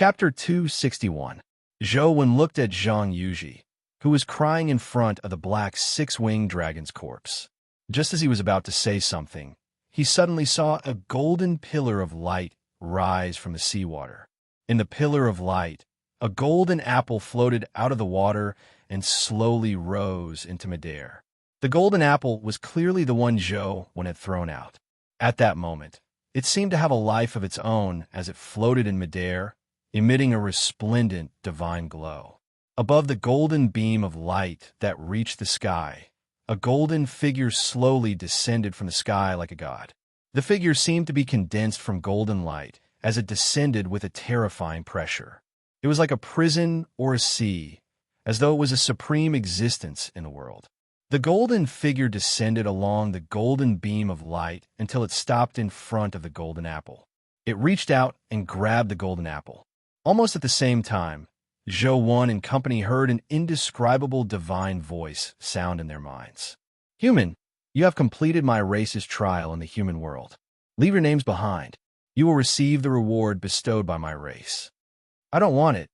Chapter 261. Zhou Wen looked at Zhang Yuji, who was crying in front of the black six-winged dragon's corpse. Just as he was about to say something, he suddenly saw a golden pillar of light rise from the seawater. In the pillar of light, a golden apple floated out of the water and slowly rose into midair. The golden apple was clearly the one Zhou Wen had thrown out. At that moment, it seemed to have a life of its own as it floated in midair, emitting a resplendent divine glow. Above the golden beam of light that reached the sky, a golden figure slowly descended from the sky like a god. The figure seemed to be condensed from golden light as it descended with a terrifying pressure. It was like a prison or a sea, as though it was a supreme existence in the world. The golden figure descended along the golden beam of light until it stopped in front of the golden apple. It reached out and grabbed the golden apple. Almost at the same time, Zhou Wen and company heard an indescribable divine voice sound in their minds. "Human, you have completed my race's trial in the human world. Leave your names behind. You will receive the reward bestowed by my race." "I don't want it,"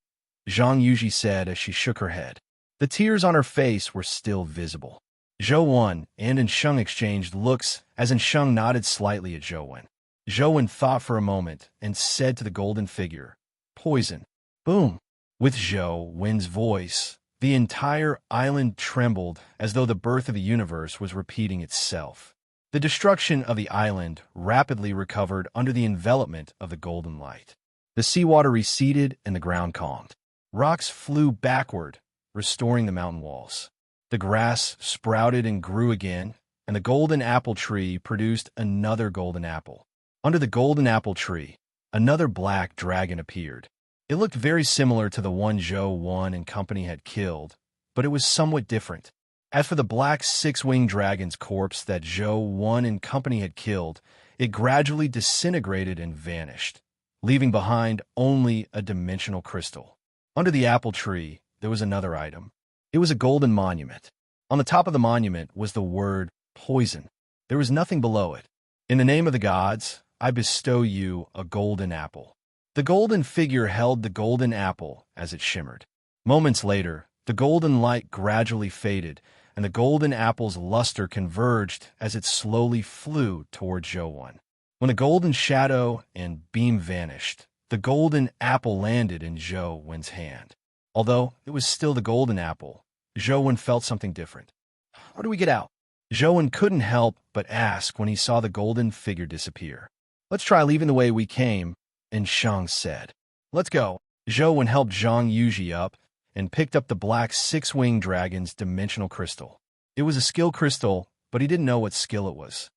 Zhang Yuji said as she shook her head. The tears on her face were still visible. Zhou Wen and Ensheng exchanged looks as Ensheng nodded slightly at Zhou Wen. Zhou Wen thought for a moment and said to the golden figure, "Poison." Boom! With Zhou Wen's voice, the entire island trembled as though the birth of the universe was repeating itself. The destruction of the island rapidly recovered under the envelopment of the golden light. The seawater receded and the ground calmed. Rocks flew backward, restoring the mountain walls. The grass sprouted and grew again, and the golden apple tree produced another golden apple. Under the golden apple tree, another black dragon appeared. It looked very similar to the one Zhou Wen and company had killed, but it was somewhat different. As for the black six-winged dragon's corpse that Zhou Wen and company had killed, it gradually disintegrated and vanished, leaving behind only a dimensional crystal. Under the apple tree, there was another item. It was a golden monument. On the top of the monument was the word poison. There was nothing below it. "In the name of the gods, I bestow you a golden apple." The golden figure held the golden apple as it shimmered. Moments later, the golden light gradually faded, and the golden apple's luster converged as it slowly flew toward Zhou Wen. When the golden shadow and beam vanished, the golden apple landed in Zhou Wen's hand. Although it was still the golden apple, Zhou Wen felt something different. "How do we get out?" Zhou Wen couldn't help but ask when he saw the golden figure disappear. "Let's try leaving the way we came," Ensheng said. "Let's go." Zhou Wen helped Zhang Yuji up and picked up the black six-winged dragon's dimensional crystal. It was a skill crystal, but he didn't know what skill it was.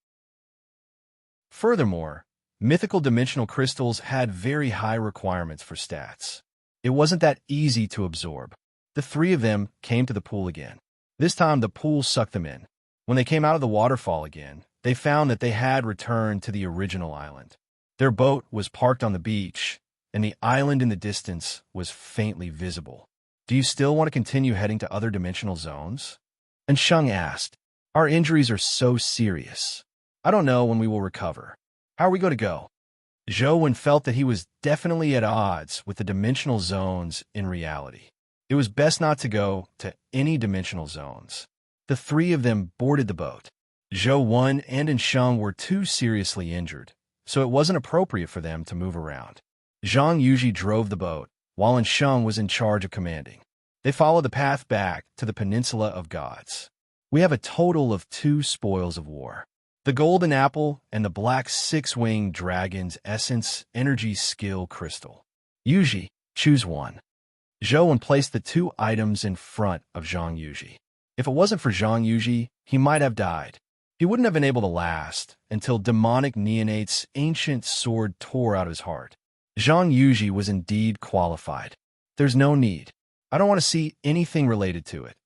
Furthermore, mythical dimensional crystals had very high requirements for stats. It wasn't that easy to absorb. The three of them came to the pool again. This time the pool sucked them in. When they came out of the waterfall again, they found that they had returned to the original island. Their boat was parked on the beach, and the island in the distance was faintly visible. "Do you still want to continue heading to other dimensional zones?" Ensheng asked. "Our injuries are so serious. I don't know when we will recover. How are we going to go?" Zhou Wen felt that he was definitely at odds with the dimensional zones in reality. It was best not to go to any dimensional zones. The three of them boarded the boat. Zhou Wen and Ensheng were too seriously injured, so it wasn't appropriate for them to move around. Zhang Yuji drove the boat, while Ensheng was in charge of commanding. They followed the path back to the Peninsula of Gods. "We have a total of 2 spoils of war. The golden apple and the black six-winged dragon's essence energy skill crystal. Yuji, choose one." Zhou Wen placed the 2 items in front of Zhang Yuji. If it wasn't for Zhang Yuji, he might have died. He wouldn't have been able to last until demonic Neonate's ancient sword tore out his heart. Zhang Yuji was indeed qualified. "There's no need. I don't want to see anything related to it,"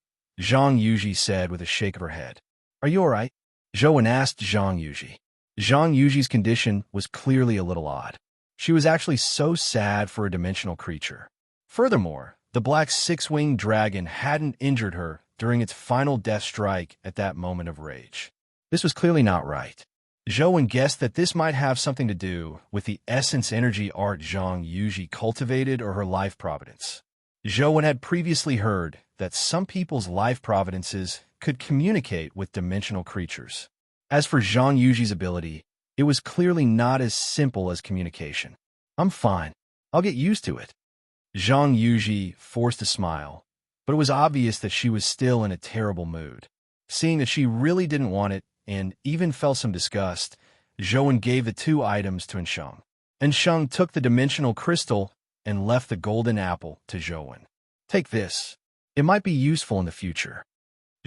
Zhang Yuji said with a shake of her head. "Are you all right?" Zhou Wen asked Zhang Yuji. Zhang Yuji's condition was clearly a little odd. She was actually so sad for a dimensional creature. Furthermore, the black six-winged dragon hadn't injured her during its final death strike at that moment of rage. This was clearly not right. Zhou guessed that this might have something to do with the essence energy art Zhang Yuji cultivated or her life providence. Zhou had previously heard that some people's life providences could communicate with dimensional creatures. As for Zhang Yuji's ability, it was clearly not as simple as communication. I'm fine. I'll get used to it. Zhang Yuji forced a smile, but it was obvious that she was still in a terrible mood. Seeing that she really didn't want it and even felt some disgust, Zhou gave the two items to Ensheng. Ensheng took the dimensional crystal and left the golden apple to Zhou. Take this. It might be useful in the future.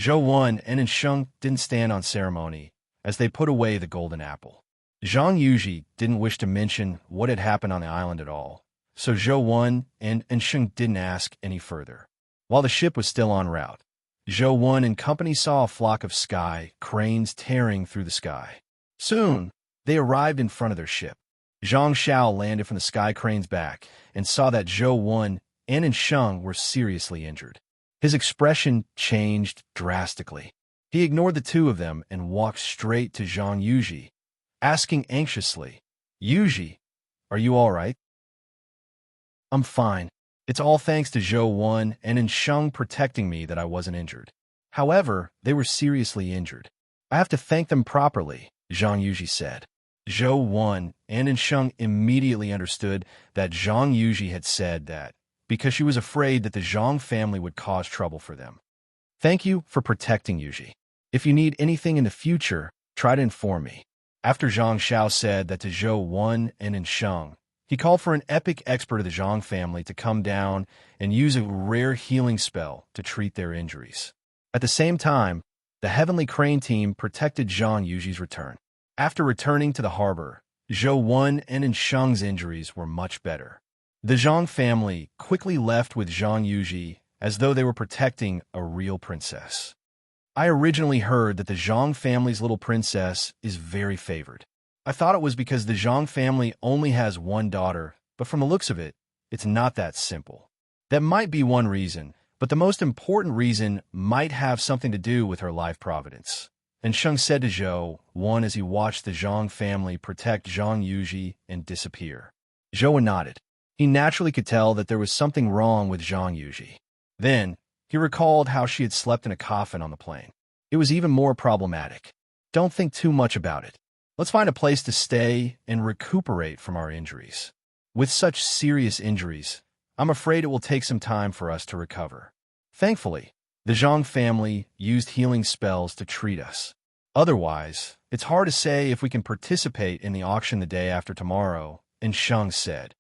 Zhou and Ensheng didn't stand on ceremony as they put away the golden apple. Zhang Yuji didn't wish to mention what had happened on the island at all, so Zhou and Ensheng didn't ask any further. While the ship was still en route, Zhou and company saw a flock of sky cranes tearing through the sky. Soon, they arrived in front of their ship. Zhang Xiao landed from the sky crane's back and saw that Zhou and Ensheng were seriously injured. His expression changed drastically. He ignored the two of them and walked straight to Zhang Yuji, asking anxiously, "Yuji, are you all right?" "I'm fine. It's all thanks to Zhou and Ensheng protecting me that I wasn't injured. However, they were seriously injured. I have to thank them properly," Zhang Yuji said. Zhou and Ensheng immediately understood that Zhang Yuji had said that because she was afraid that the Zhang family would cause trouble for them. "Thank you for protecting Yuji. If you need anything in the future, try to inform me." After Zhang Xiao said that to Zhou and Ensheng, he called for an epic expert of the Zhang family to come down and use a rare healing spell to treat their injuries. At the same time, the Heavenly Crane team protected Zhang Yuji's return. After returning to the harbor, Zhou and Ensheng's injuries were much better. The Zhang family quickly left with Zhang Yuji as though they were protecting a real princess. I originally heard that the Zhang family's little princess is very favored. I thought it was because the Zhang family only has one daughter, but from the looks of it, it's not that simple. That might be one reason, but the most important reason might have something to do with her life providence. Ensheng said to Zhou as he watched the Zhang family protect Zhang Yuji and disappear. Zhou nodded. He naturally could tell that there was something wrong with Zhang Yuji. Then, he recalled how she had slept in a coffin on the plane. It was even more problematic. Don't think too much about it. Let's find a place to stay and recuperate from our injuries. With such serious injuries, I'm afraid it will take some time for us to recover. Thankfully, the Zhang family used healing spells to treat us. Otherwise, it's hard to say if we can participate in the auction the day after tomorrow, Ensheng said.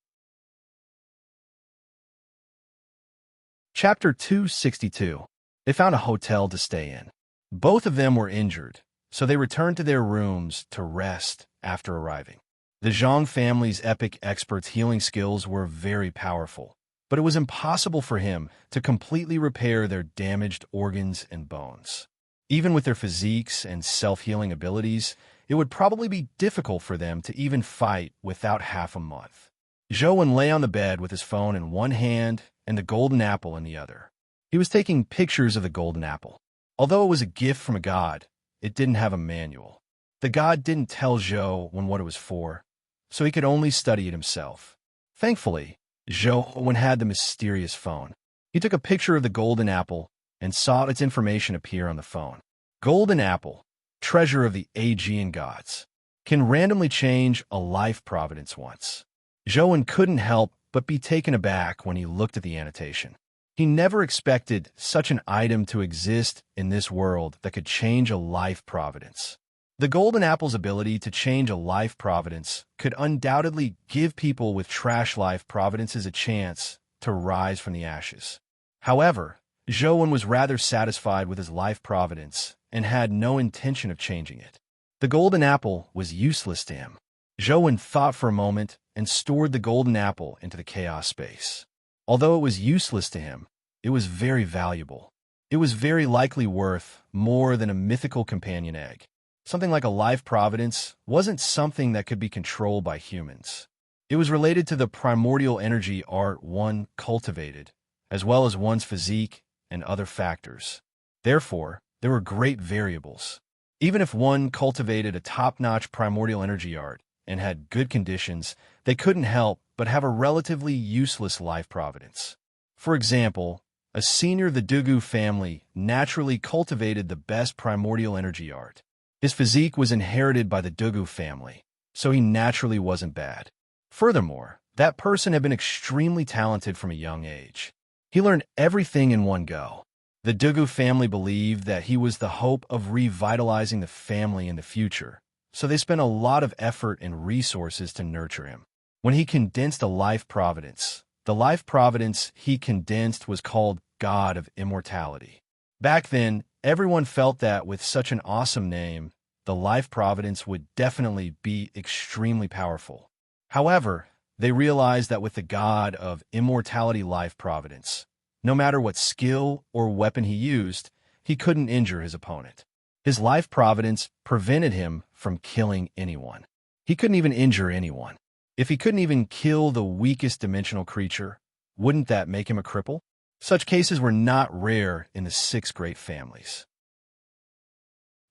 Chapter 262. They found a hotel to stay in. Both of them were injured, so they returned to their rooms to rest after arriving. The Zhang family's epic expert's healing skills were very powerful, but it was impossible for him to completely repair their damaged organs and bones. Even with their physiques and self-healing abilities, it would probably be difficult for them to even fight without half a month. Zhou lay on the bed with his phone in one hand and the golden apple in the other. He was taking pictures of the golden apple. Although it was a gift from a god, it didn't have a manual. The god didn't tell Zhou what it was for, so he could only study it himself. Thankfully, Zhou had the mysterious phone. He took a picture of the golden apple and saw its information appear on the phone. Golden apple, treasure of the Aegean gods, can randomly change a life providence once. Zhou couldn't help but be taken aback when he looked at the annotation. He never expected such an item to exist in this world that could change a life providence. The golden apple's ability to change a life providence could undoubtedly give people with trash life providences a chance to rise from the ashes. However, Zhou was rather satisfied with his life providence and had no intention of changing it. The golden apple was useless to him. Zhou thought for a moment and stored the golden apple into the chaos space. Although it was useless to him, it was very valuable. It was very likely worth more than a mythical companion egg. Something like a life providence wasn't something that could be controlled by humans. It was related to the primordial energy art one cultivated, as well as one's physique and other factors. Therefore, there were great variables. Even if one cultivated a top-notch primordial energy art and had good conditions, they couldn't help but have a relatively useless life providence. For example, a senior of the Dugu family naturally cultivated the best primordial energy art. His physique was inherited by the Dugu family, so he naturally wasn't bad. Furthermore, that person had been extremely talented from a young age. He learned everything in one go. The Dugu family believed that he was the hope of revitalizing the family in the future, so they spent a lot of effort and resources to nurture him. When he condensed a life providence, the life providence he condensed was called God of Immortality. Back then, everyone felt that with such an awesome name, the life providence would definitely be extremely powerful. However, they realized that with the God of Immortality life providence, no matter what skill or weapon he used, he couldn't injure his opponent. His life providence prevented him from killing anyone. He couldn't even injure anyone. If he couldn't even kill the weakest dimensional creature, wouldn't that make him a cripple? Such cases were not rare in the 6 great families.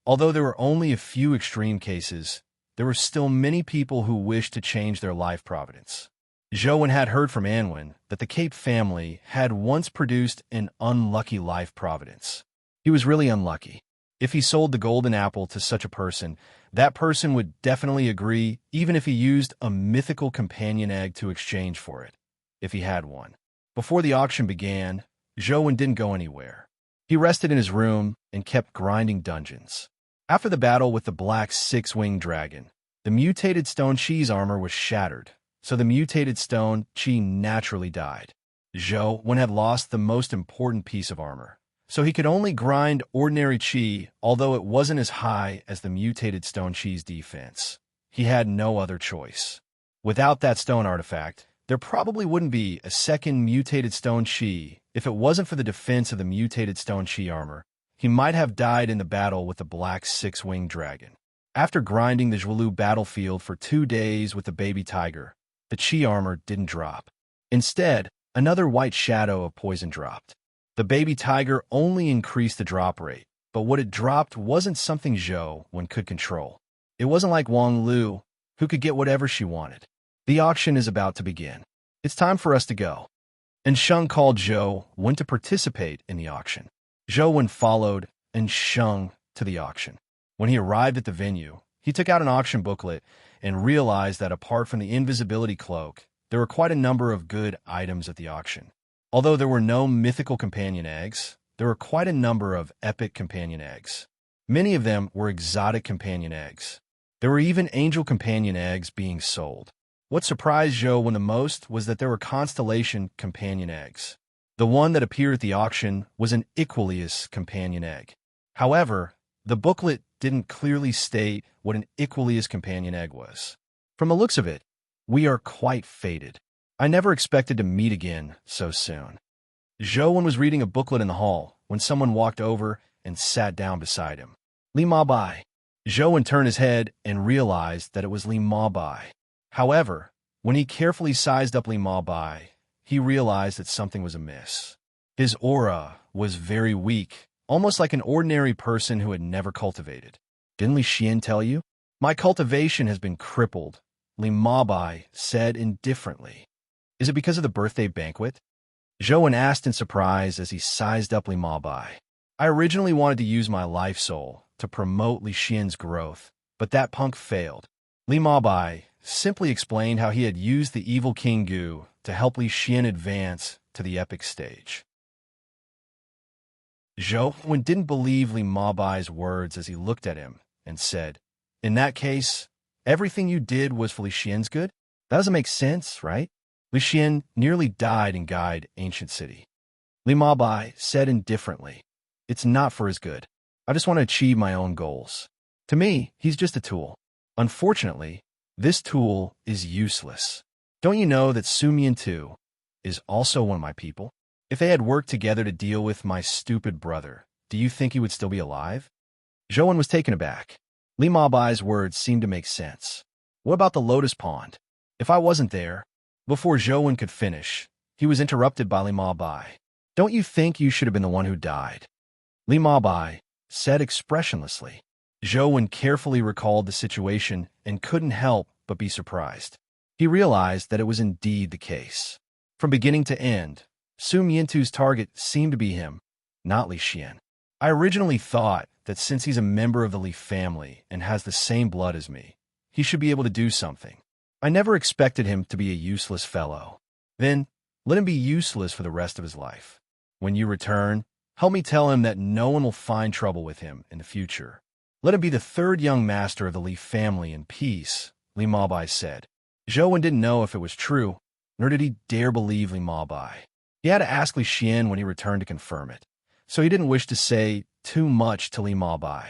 Although there were only a few extreme cases, there were still many people who wished to change their life providence. Zhou had heard from Anwen that the Cape family had once produced an unlucky life providence. He was really unlucky. If he sold the golden apple to such a person, that person would definitely agree even if he used a mythical companion egg to exchange for it, if he had one. Before the auction began, Zhou didn't go anywhere. He rested in his room and kept grinding dungeons. After the battle with the black 6-winged dragon, the mutated stone Chi's armor was shattered, so the mutated stone Chi naturally died. Zhou had lost the most important piece of armor, so he could only grind ordinary Chi, although it wasn't as high as the mutated stone Chi's defense. He had no other choice. Without that stone artifact, there probably wouldn't be a second mutated stone Chi. If it wasn't for the defense of the mutated stone Chi armor, he might have died in the battle with the black 6-winged dragon. After grinding the Zhuelu battlefield for 2 days with the baby tiger, the Chi armor didn't drop. Instead, another white shadow of poison dropped. The baby tiger only increased the drop rate, but what it dropped wasn't something Zhou could control. It wasn't like Wang Lu, who could get whatever she wanted. The auction is about to begin. It's time for us to go. And Sheng called Zhou to participate in the auction. Zhou followed and Sheng to the auction. When he arrived at the venue, he took out an auction booklet and realized that apart from the invisibility cloak, there were quite a number of good items at the auction. Although there were no mythical companion eggs, there were quite a number of epic companion eggs. Many of them were exotic companion eggs. There were even angel companion eggs being sold. What surprised Zhou the most was that there were constellation companion eggs. The one that appeared at the auction was an Equilius companion egg. However, the booklet didn't clearly state what an Equilius companion egg was. From the looks of it, we are quite fated. I never expected to meet again so soon. Zhou was reading a booklet in the hall when someone walked over and sat down beside him. Li Ma Bai. Zhou turned his head and realized that it was Li Ma Bai. However, when he carefully sized up Li Ma Bai, he realized that something was amiss. His aura was very weak, almost like an ordinary person who had never cultivated. Didn't Li Xian tell you? My cultivation has been crippled, Li Ma Bai said indifferently. Is it because of the birthday banquet? Zhou asked in surprise as he sized up Li Ma Bai. I originally wanted to use my life soul to promote Li Xian's growth, but that punk failed. Li Ma Bai simply explained how he had used the evil King Gu to help Li Xian advance to the epic stage. Zhou didn't believe Li Ma Bai's words as he looked at him and said, in that case, everything you did was for Li Xian's good? That doesn't make sense, right? Li Xian nearly died in Guide Ancient City. Li Ma Bai said indifferently, it's not for his good. I just want to achieve my own goals. To me, he's just a tool. Unfortunately, this tool is useless. Don't you know that Sumian too is also one of my people? If they had worked together to deal with my stupid brother, do you think he would still be alive? Zhou was taken aback. Li Ma Bai's words seemed to make sense. What about the Lotus Pond? If I wasn't there, before Zhou could finish, he was interrupted by Li Ma Bai. Don't you think you should have been the one who died? Li Ma Bai said expressionlessly. Zhou carefully recalled the situation and couldn't help but be surprised. He realized that it was indeed the case. From beginning to end, Su Miantu's target seemed to be him, not Li Xian. I originally thought that since he's a member of the Li family and has the same blood as me, he should be able to do something. I never expected him to be a useless fellow. Then, let him be useless for the rest of his life. When you return, help me tell him that no one will find trouble with him in the future. Let him be the third young master of the Li family in peace, Li Maobai said. Zhou didn't know if it was true, nor did he dare believe Li Maobai. He had to ask Li Xian when he returned to confirm it, so he didn't wish to say too much to Li Maobai.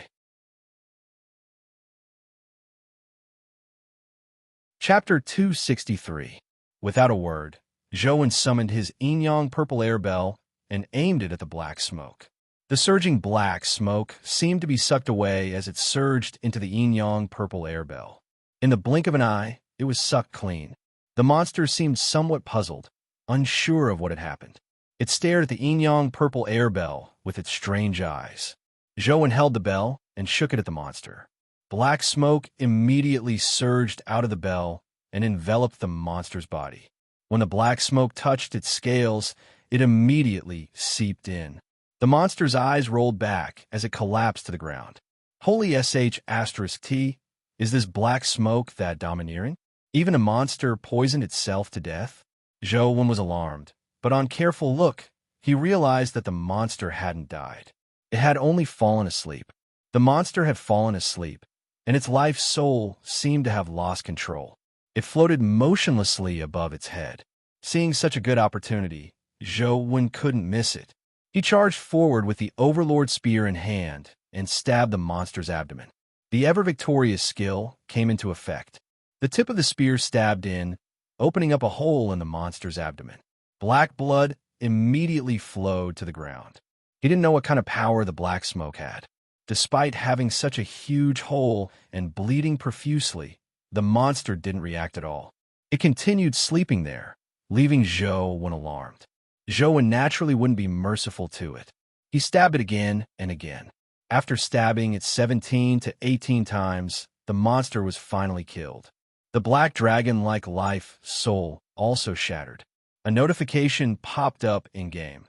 Chapter 263. Without a word, Zhou summoned his yin-yang purple air bell and aimed it at the black smoke. The surging black smoke seemed to be sucked away as it surged into the yin-yang purple air bell. In the blink of an eye, it was sucked clean. The monster seemed somewhat puzzled, unsure of what had happened. It stared at the yin-yang purple air bell with its strange eyes. Zhou held the bell and shook it at the monster. Black smoke immediately surged out of the bell and enveloped the monster's body. When the black smoke touched its scales, it immediately seeped in. The monster's eyes rolled back as it collapsed to the ground. Holy **T, is this black smoke that domineering? Even a monster poisoned itself to death? Zhou was alarmed, but on careful look, he realized that the monster hadn't died. It had only fallen asleep. The monster had fallen asleep, and its life soul seemed to have lost control. It floated motionlessly above its head. Seeing such a good opportunity, Zhou couldn't miss it. He charged forward with the Overlord spear in hand and stabbed the monster's abdomen. The ever-victorious skill came into effect. The tip of the spear stabbed in, opening up a hole in the monster's abdomen. Black blood immediately flowed to the ground. He didn't know what kind of power the black smoke had. Despite having such a huge hole and bleeding profusely, the monster didn't react at all. It continued sleeping there, leaving Zhou alarmed. Zhou naturally wouldn't be merciful to it. He stabbed it again and again. After stabbing it 17 to 18 times, the monster was finally killed. The black dragon-like life soul also shattered. A notification popped up in-game.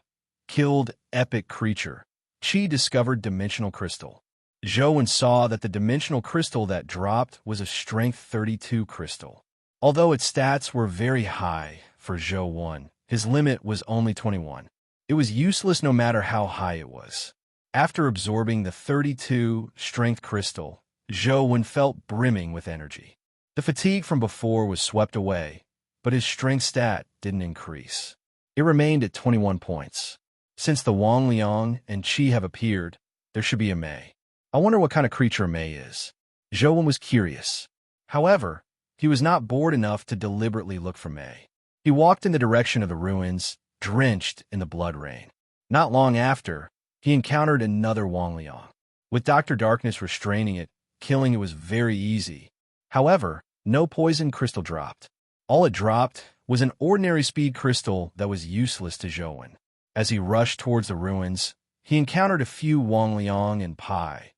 Killed epic creature. Qi discovered dimensional crystal. Zhou saw that the dimensional crystal that dropped was a strength 32 crystal. Although its stats were very high for Zhou, his limit was only 21. It was useless no matter how high it was. After absorbing the 32 strength crystal, Zhou felt brimming with energy. The fatigue from before was swept away, but his strength stat didn't increase. It remained at 21 points. Since the Wang Liang and Qi have appeared, there should be a Mei. I wonder what kind of creature a Mei is. Zhou was curious. However, he was not bored enough to deliberately look for Mei. He walked in the direction of the ruins, drenched in the blood rain. Not long after, he encountered another Wang Liang. With Dr. Darkness restraining it, killing it was very easy. However, no poison crystal dropped. All it dropped was an ordinary speed crystal that was useless to Zhou. As he rushed towards the ruins, he encountered a few Wang Liang and Pai,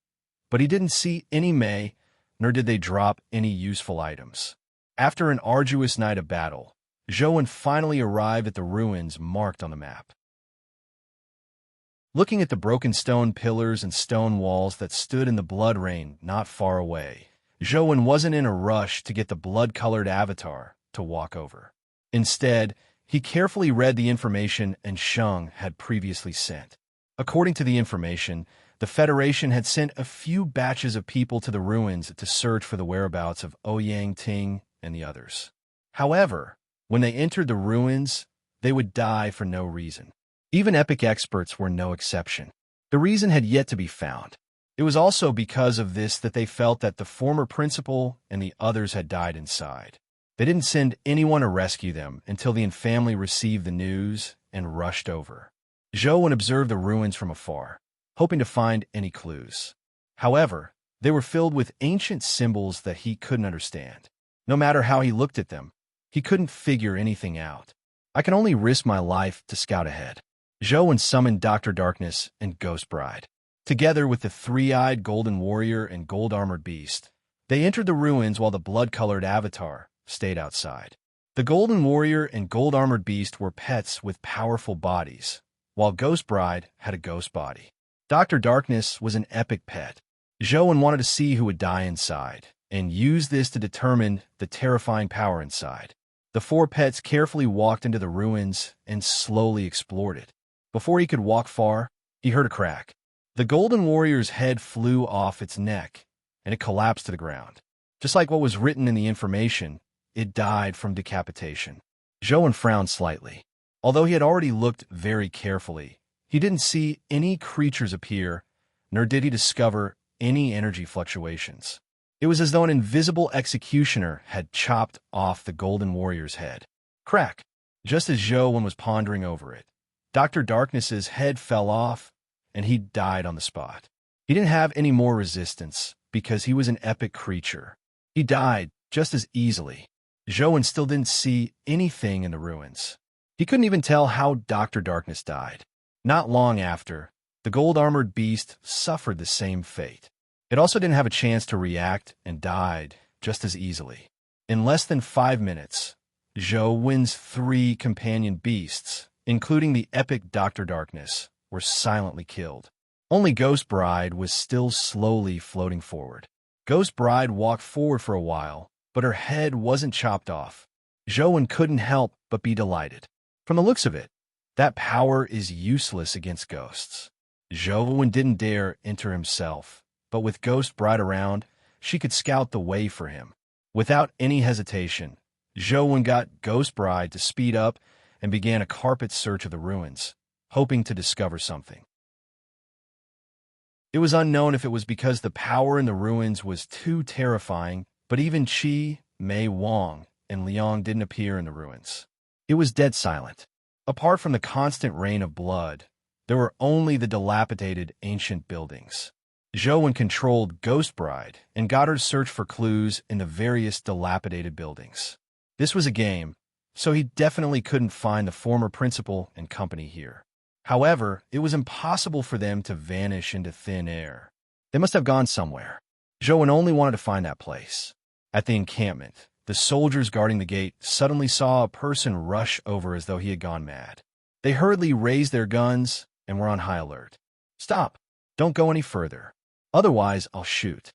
but he didn't see any Mei, nor did they drop any useful items. After an arduous night of battle, Zhou finally arrived at the ruins marked on the map. Looking at the broken stone pillars and stone walls that stood in the blood rain not far away, Zhou wasn't in a rush to get the blood-colored avatar to walk over. Instead, he carefully read the information Sheng had previously sent. According to the information, the Federation had sent a few batches of people to the ruins to search for the whereabouts of Ouyang Ting and the others. However, when they entered the ruins, they would die for no reason. Even epic experts were no exception. The reason had yet to be found. It was also because of this that they felt that the former principal and the others had died inside. They didn't send anyone to rescue them until the family received the news and rushed over. Zhou observed the ruins from afar, hoping to find any clues. However, they were filled with ancient symbols that he couldn't understand. No matter how he looked at them, he couldn't figure anything out. I can only risk my life to scout ahead. Zhou summoned Dr. Darkness and Ghost Bride. together with the three-eyed golden warrior and gold-armored beast. They entered the ruins while the blood-colored avatar stayed outside. The golden warrior and gold-armored beast were pets with powerful bodies, while Ghost Bride had a ghost body. Dr. Darkness was an epic pet. Joan wanted to see who would die inside, and use this to determine the terrifying power inside. The four pets carefully walked into the ruins and slowly explored it. Before he could walk far, he heard a crack. The golden warrior's head flew off its neck, and it collapsed to the ground. Just like what was written in the information, it died from decapitation. Joan frowned slightly. Although he had already looked very carefully, he didn't see any creatures appear, nor did he discover any energy fluctuations. It was as though an invisible executioner had chopped off the golden warrior's head. Crack! Just as Joan was pondering over it, Dr. Darkness's head fell off, and he died on the spot. He didn't have any more resistance, because he was an epic creature. He died just as easily. Joan still didn't see anything in the ruins. He couldn't even tell how Dr. Darkness died. Not long after, the gold-armored beast suffered the same fate. It also didn't have a chance to react and died just as easily. In less than 5 minutes, Joan's 3 companion beasts, including the epic Dr. Darkness, were silently killed. Only Ghost Bride was still slowly floating forward. Ghost Bride walked forward for a while, but her head wasn't chopped off. Joan couldn't help but be delighted. From the looks of it, that power is useless against ghosts. Joan didn't dare enter himself, but with Ghost Bride around, she could scout the way for him. Without any hesitation, Joan got Ghost Bride to speed up and began a carpet search of the ruins, hoping to discover something. It was unknown if it was because the power in the ruins was too terrifying, but even Qi, Mei Wang, and Liang didn't appear in the ruins. It was dead silent. Apart from the constant rain of blood, there were only the dilapidated ancient buildings. Joan controlled Ghost Bride and got her to search for clues in the various dilapidated buildings. This was a game, so he definitely couldn't find the former principal and company here. However, it was impossible for them to vanish into thin air. They must have gone somewhere. Joan only wanted to find that place. At the encampment, the soldiers guarding the gate suddenly saw a person rush over as though he had gone mad. They hurriedly raised their guns and were on high alert. "Stop! Don't go any further. Otherwise, I'll shoot."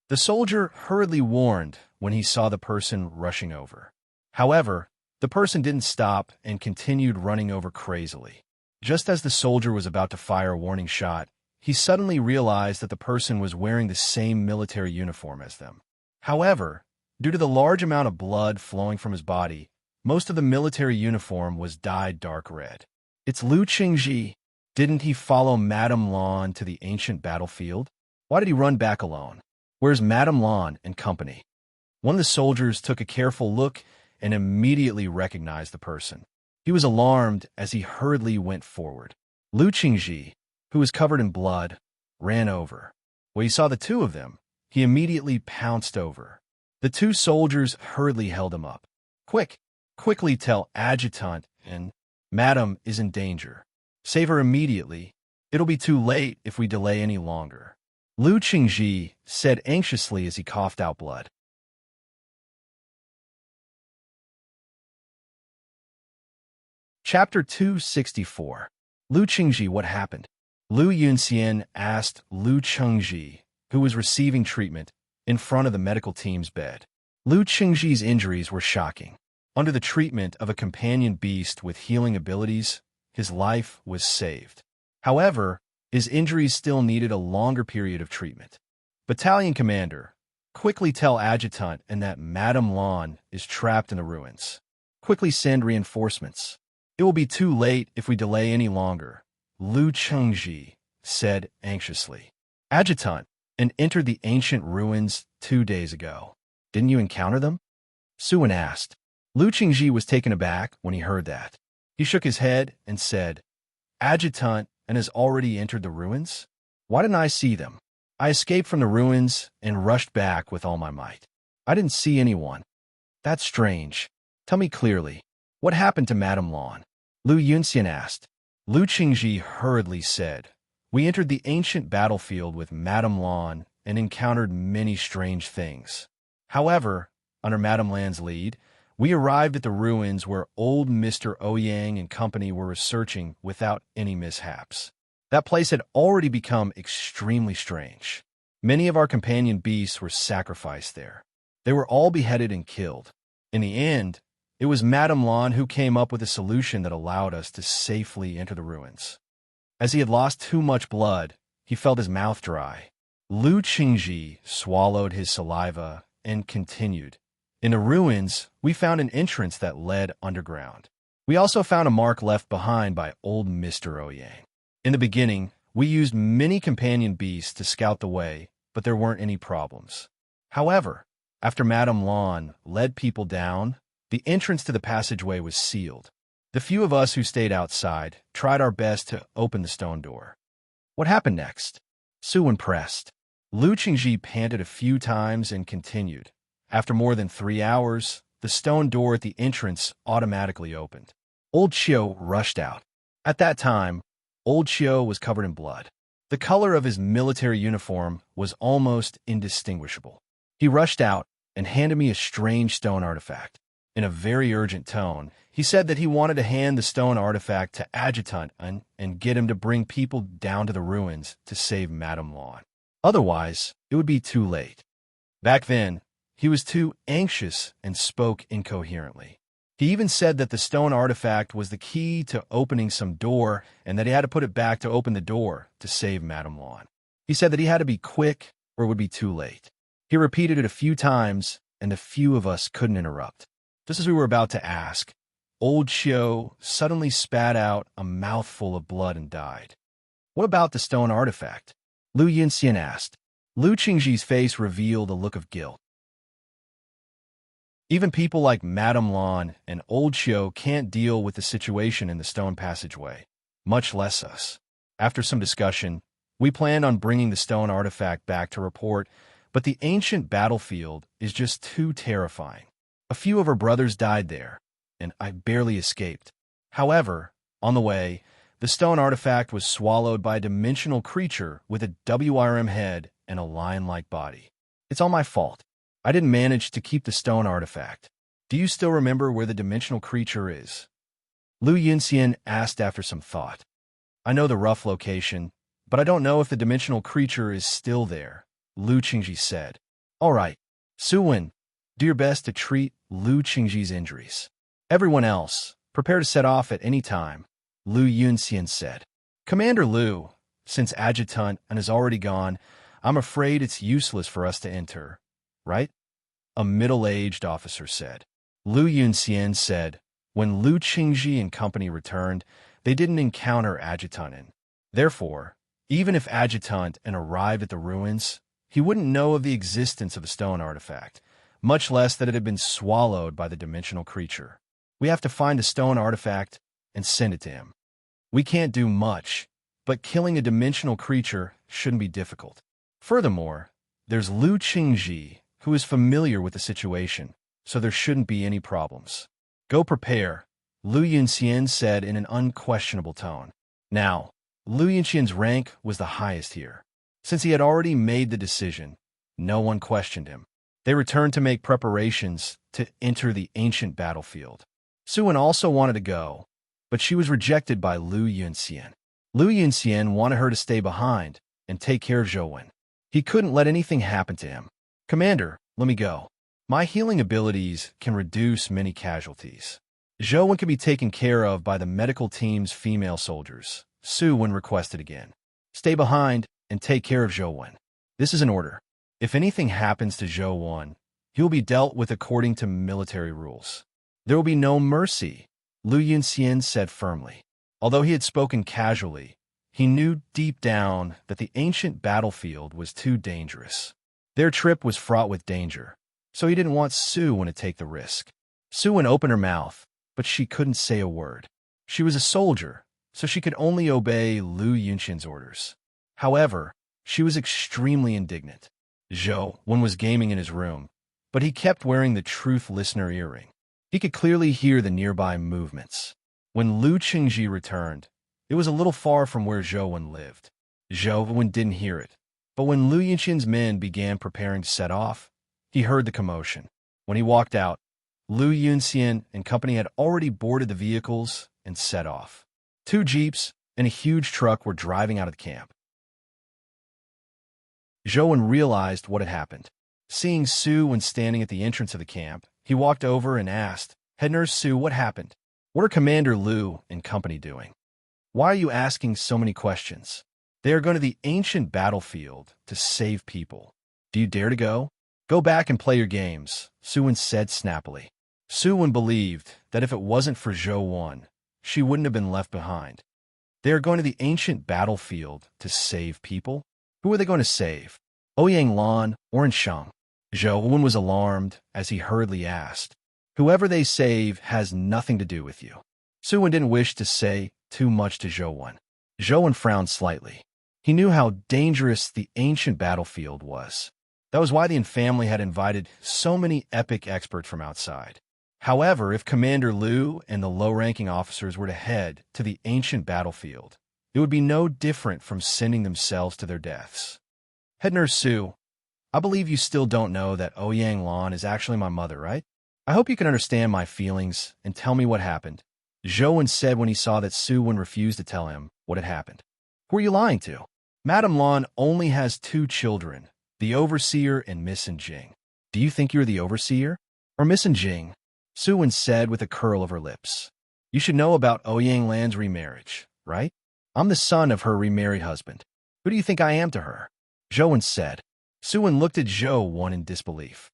The soldier hurriedly warned when he saw the person rushing over. However, the person didn't stop and continued running over crazily. Just as the soldier was about to fire a warning shot, he suddenly realized that the person was wearing the same military uniform as them. However, due to the large amount of blood flowing from his body, most of the military uniform was dyed dark red. "It's Lu Qingji. Didn't he follow Madame Lan to the ancient battlefield? Why did he run back alone? Where's Madame Lan and company?" One of the soldiers took a careful look and immediately recognized the person. He was alarmed as he hurriedly went forward. Lu Qingji, who was covered in blood, ran over. When he saw the two of them, he immediately pounced over. The 2 soldiers hurriedly held him up. Quickly tell Adjutant and Madam is in danger. Save her immediately. It'll be too late if we delay any longer," Lu Qingji said anxiously as he coughed out blood. Chapter 264. Lu Qingji, what happened? Lu Yunxian asked Lu Qingji, who was receiving treatment, in front of the medical team's bed. Lu Qingji's injuries were shocking. Under the treatment of a companion beast with healing abilities, his life was saved. However, his injuries still needed a longer period of treatment. Battalion commander, quickly tell Adjutant and that Madame Lan is trapped in the ruins. Quickly send reinforcements. It will be too late if we delay any longer, Lu Qingji said anxiously. Adjutant, and entered the ancient ruins 2 days ago. Didn't you encounter them? Suan asked. Lu Qingji was taken aback when he heard that. He shook his head and said, Adjutant, and has already entered the ruins? Why didn't I see them? I escaped from the ruins and rushed back with all my might. I didn't see anyone. That's strange. Tell me clearly, what happened to Madame Lan? Lu Yunxian asked. Lu Qingji hurriedly said, We entered the ancient battlefield with Madame Lan and encountered many strange things. However, under Madame Lan's lead, we arrived at the ruins where old Mr. Ouyang and company were researching without any mishaps. That place had already become extremely strange. Many of our companion beasts were sacrificed there. They were all beheaded and killed. In the end, it was Madame Lan who came up with a solution that allowed us to safely enter the ruins. As he had lost too much blood, he felt his mouth dry. Lu Qingji swallowed his saliva and continued. In the ruins, we found an entrance that led underground. We also found a mark left behind by old Mr. Ouyang. In the beginning, we used many companion beasts to scout the way, but there weren't any problems. However, after Madame Lan led people down, the entrance to the passageway was sealed. The few of us who stayed outside tried our best to open the stone door. What happened next? Suwen pressed. Lu Qingji panted a few times and continued. After more than 3 hours, the stone door at the entrance automatically opened. Old Qiu rushed out. At that time, Old Qiu was covered in blood. The color of his military uniform was almost indistinguishable. He rushed out and handed me a strange stone artifact. In a very urgent tone, he said that he wanted to hand the stone artifact to Adjutant and get him to bring people down to the ruins to save Madame Lan. Otherwise, it would be too late. Back then, he was too anxious and spoke incoherently. He even said that the stone artifact was the key to opening some door and that he had to put it back to open the door to save Madame Lan. He said that he had to be quick or it would be too late. He repeated it a few times, and a few of us couldn't interrupt. Just as we were about to ask, Old Qiu suddenly spat out a mouthful of blood and died. What about the stone artifact? Lu Yinxian asked. Lu Qingji's face revealed a look of guilt. Even people like Madame Lan and Old Qiu can't deal with the situation in the stone passageway, much less us. After some discussion, we planned on bringing the stone artifact back to report, but the ancient battlefield is just too terrifying. A few of our brothers died there, and I barely escaped. However, on the way, the stone artifact was swallowed by a dimensional creature with a WRM head and a lion-like body. It's all my fault. I didn't manage to keep the stone artifact. Do you still remember where the dimensional creature is? Lu Yinxian asked after some thought. I know the rough location, but I don't know if the dimensional creature is still there, Lu Qingji said. All right, Suwen, do your best to treat Lu Qingji's injuries. Everyone else, prepare to set off at any time, Lu Yunxian said. Commander Lu, since Adjutant is already gone, I'm afraid it's useless for us to enter, right? A middle-aged officer said. Lu Yunxian said, when Lu Qingji and company returned, they didn't encounter Adjutant. Therefore, even if Adjutant arrived at the ruins, he wouldn't know of the existence of a stone artifact, much less that it had been swallowed by the dimensional creature. We have to find the stone artifact and send it to him. We can't do much, but killing a dimensional creature shouldn't be difficult. Furthermore, there's Lu Qingji, who is familiar with the situation, so there shouldn't be any problems. Go prepare, Lu Yunxian said in an unquestionable tone. Now, Lu Yunxian's rank was the highest here. Since he had already made the decision, no one questioned him. They returned to make preparations to enter the ancient battlefield. Suwen also wanted to go, but she was rejected by Lu Yunxian. Lu Yunxian wanted her to stay behind and take care of Zhouwen. He couldn't let anything happen to him. Commander, let me go. My healing abilities can reduce many casualties. Zhouwen can be taken care of by the medical team's female soldiers, Suwen requested again. Stay behind and take care of Zhouwen. This is an order. If anything happens to Zhouwen, he will be dealt with according to military rules. There will be no mercy, Lu Yunxian said firmly. Although he had spoken casually, he knew deep down that the ancient battlefield was too dangerous. Their trip was fraught with danger, so he didn't want Suwen to take the risk. Suwen opened her mouth, but she couldn't say a word. She was a soldier, so she could only obey Lu Yunxian's orders. However, she was extremely indignant. Zhouwen was gaming in his room, but he kept wearing the truth listener earring. He could clearly hear the nearby movements. When Lu Qingji returned, it was a little far from where Zhouwen lived. Zhou didn't hear it, but when Lu Yunxian's men began preparing to set off, he heard the commotion. When he walked out, Lu Yunxian and company had already boarded the vehicles and set off. 2 jeeps and a huge truck were driving out of the camp. Zhou realized what had happened. Seeing Su when standing at the entrance of the camp, he walked over and asked, "Head Nurse Su, what happened? What are Commander Lu and company doing? Why are you asking so many questions? They are going to the ancient battlefield to save people. Do you dare to go? Go back and play your games," Suwon said snappily. Suwon believed that if it wasn't for Zhou, she wouldn't have been left behind. They are going to the ancient battlefield to save people? Who are they going to save? Ouyang Lan or Shang? Zhou was alarmed as he hurriedly asked, "Whoever they save has nothing to do with you." Suwon didn't wish to say too much to Zhou. Zhou frowned slightly. He knew how dangerous the ancient battlefield was. That was why the family had invited so many epic experts from outside. However, if Commander Lu and the low-ranking officers were to head to the ancient battlefield, it would be no different from sending themselves to their deaths. "Head Nurse Su, I believe you still don't know that Ouyang Lan is actually my mother, right? I hope you can understand my feelings and tell me what happened," Zhou said when he saw that Suwon refused to tell him what had happened. "Who are you lying to? Madame Lan only has 2 children, the Overseer and Miss Jing. Do you think you're the Overseer? Or Miss Jing?" Suwon said with a curl of her lips. "You should know about Ouyang Lan's remarriage, right? I'm the son of her remarried husband. Who do you think I am to her?" Zhou said. Suwon looked at Zhou in disbelief.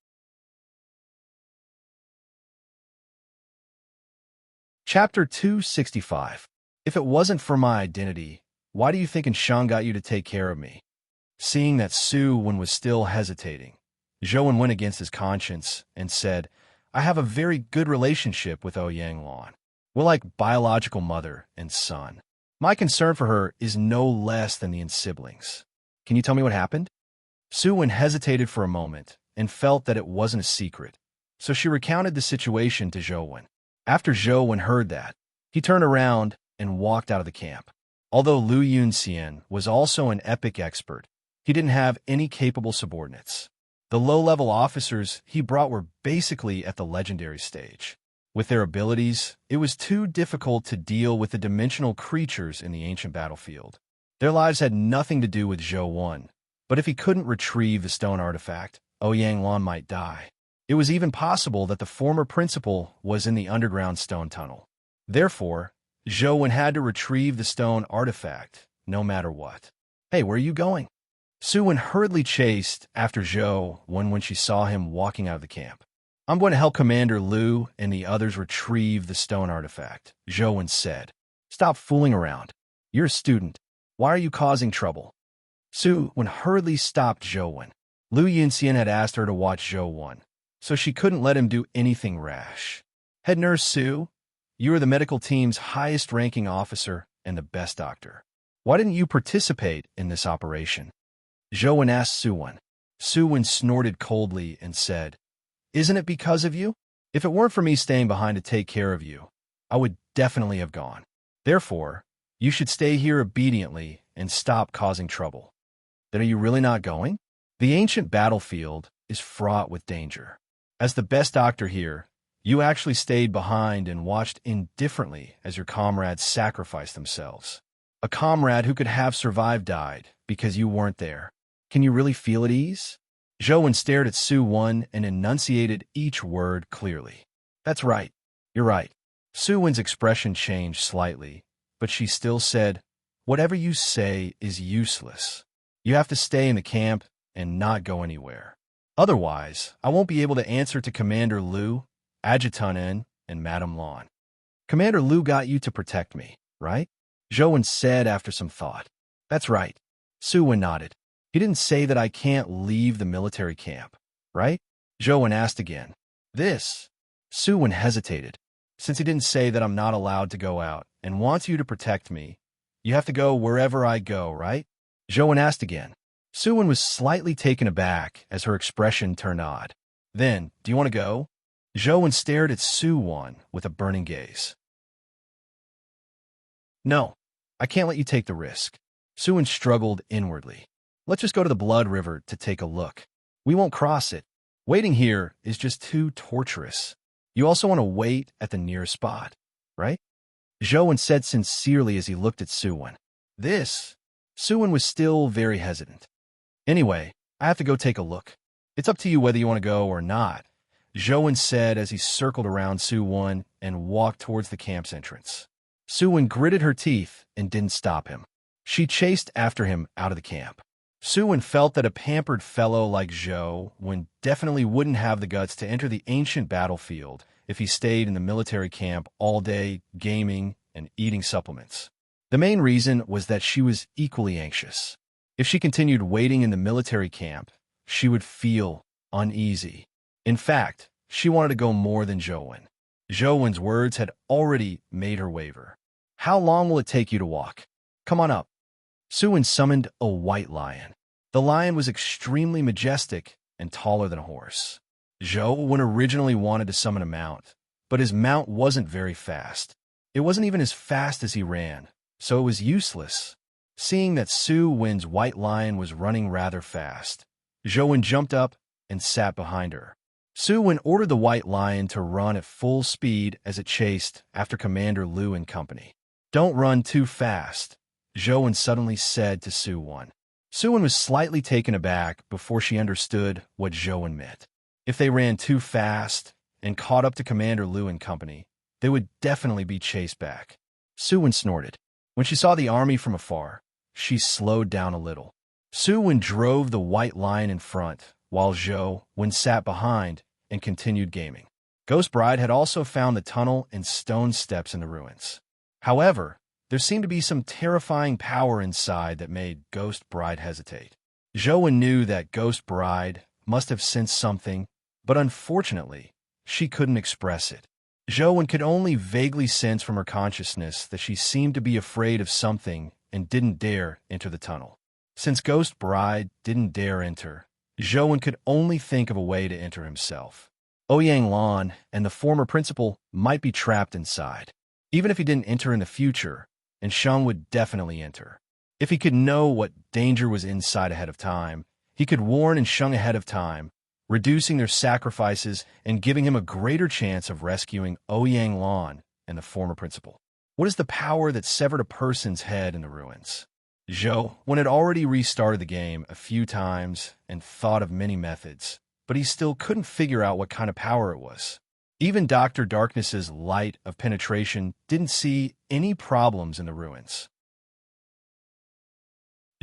Chapter 265. If it wasn't for my identity, why do you think Shang got you to take care of me? Seeing that Suwon was still hesitating, Zhou went against his conscience and said, "I have a very good relationship with Ouyang Lan. We're like biological mother and son. My concern for her is no less than the siblings. Can you tell me what happened?" Suwon hesitated for a moment and felt that it wasn't a secret, so she recounted the situation to Zhou. After Zhou heard that, he turned around and walked out of the camp. Although Lu Yunxian was also an epic expert, he didn't have any capable subordinates. The low-level officers he brought were basically at the legendary stage. With their abilities, it was too difficult to deal with the dimensional creatures in the ancient battlefield. Their lives had nothing to do with Zhou, but if he couldn't retrieve the stone artifact, Ouyang Lan might die. It was even possible that the former principal was in the underground stone tunnel. Therefore, Zhou had to retrieve the stone artifact, no matter what. "Hey, where are you going?" Suwon hurriedly chased after Zhou when she saw him walking out of the camp. "I'm going to help Commander Lu and the others retrieve the stone artifact," Zhou said. "Stop fooling around. You're a student. Why are you causing trouble?" Suwon hurriedly stopped Zhou. Lu Yunxian had asked her to watch Zhou, so she couldn't let him do anything rash. "Head Nurse Su, you are the medical team's highest-ranking officer and the best doctor. Why didn't you participate in this operation?" Zhou asked Suwon. Suwon snorted coldly and said, "Isn't it because of you? If it weren't for me staying behind to take care of you, I would definitely have gone. Therefore, you should stay here obediently and stop causing trouble." "Then are you really not going? The ancient battlefield is fraught with danger. As the best doctor here, you actually stayed behind and watched indifferently as your comrades sacrificed themselves. A comrade who could have survived died because you weren't there. Can you really feel at ease?" Zhou stared at Suwon and enunciated each word clearly. "That's right. You're right." Suwon's expression changed slightly, but she still said, "Whatever you say is useless. You have to stay in the camp and not go anywhere. Otherwise, I won't be able to answer to Commander Lu, Adjutant and Madame Lan." "Commander Lu got you to protect me, right?" Zhou said after some thought. "That's right." Suwon nodded. "He didn't say that I can't leave the military camp, right?" Zhou asked again. "This?" Suwon hesitated. "Since he didn't say that I'm not allowed to go out and wants you to protect me, you have to go wherever I go, right?" Zhou asked again. Suwon was slightly taken aback as her expression turned odd. "Then, do you want to go?" Zhou stared at Suwon with a burning gaze. "No, I can't let you take the risk. Suin struggled inwardly. Let's just go to the Blood River to take a look. We won't cross it. Waiting here is just too torturous. You also want to wait at the nearest spot, right? Zhou said sincerely as he looked at Suin. Suin was still very hesitant. Anyway, I have to go take a look. It's up to you whether you want to go or not, Zhou said as he circled around Suin and walked towards the camp's entrance. Suin gritted her teeth and didn't stop him. She chased after him out of the camp. Suin felt that a pampered fellow like Zhou definitely wouldn't have the guts to enter the ancient battlefield if he stayed in the military camp all day, gaming and eating supplements. The main reason was that she was equally anxious. If she continued waiting in the military camp, she would feel uneasy. In fact, she wanted to go more than Zhou. Zhou's words had already made her waver. How long will it take you to walk? Come on up. Suin summoned a white lion. The lion was extremely majestic and taller than a horse. Zhou originally wanted to summon a mount, but his mount wasn't very fast. It wasn't even as fast as he ran, so it was useless. Seeing that Suin's white lion was running rather fast, Zhou jumped up and sat behind her. Suin ordered the white lion to run at full speed as it chased after Commander Lu and company. Don't run too fast, Zhou suddenly said to Suin. Suin was slightly taken aback before she understood what Zhou meant. If they ran too fast and caught up to Commander Lu and company, they would definitely be chased back. Suin snorted. When she saw the army from afar, she slowed down a little. Suin drove the white lion in front, while Zhou sat behind and continued gaming. Ghost Bride had also found the tunnel and stone steps in the ruins. However, there seemed to be some terrifying power inside that made Ghost Bride hesitate. Zhou knew that Ghost Bride must have sensed something, but unfortunately, she couldn't express it. Zhou could only vaguely sense from her consciousness that she seemed to be afraid of something and didn't dare enter the tunnel. Since Ghost Bride didn't dare enter, Zhou could only think of a way to enter himself. Ouyang Lan and the former principal might be trapped inside. Even if he didn't enter in the future, and Shang would definitely enter. If he could know what danger was inside ahead of time, he could warn and Shang ahead of time, reducing their sacrifices and giving him a greater chance of rescuing Ouyang Lan and the former principal. What is the power that severed a person's head in the ruins? Zhou had already restarted the game a few times and thought of many methods, but he still couldn't figure out what kind of power it was. Even Dr. Darkness's light of penetration didn't see any problems in the ruins.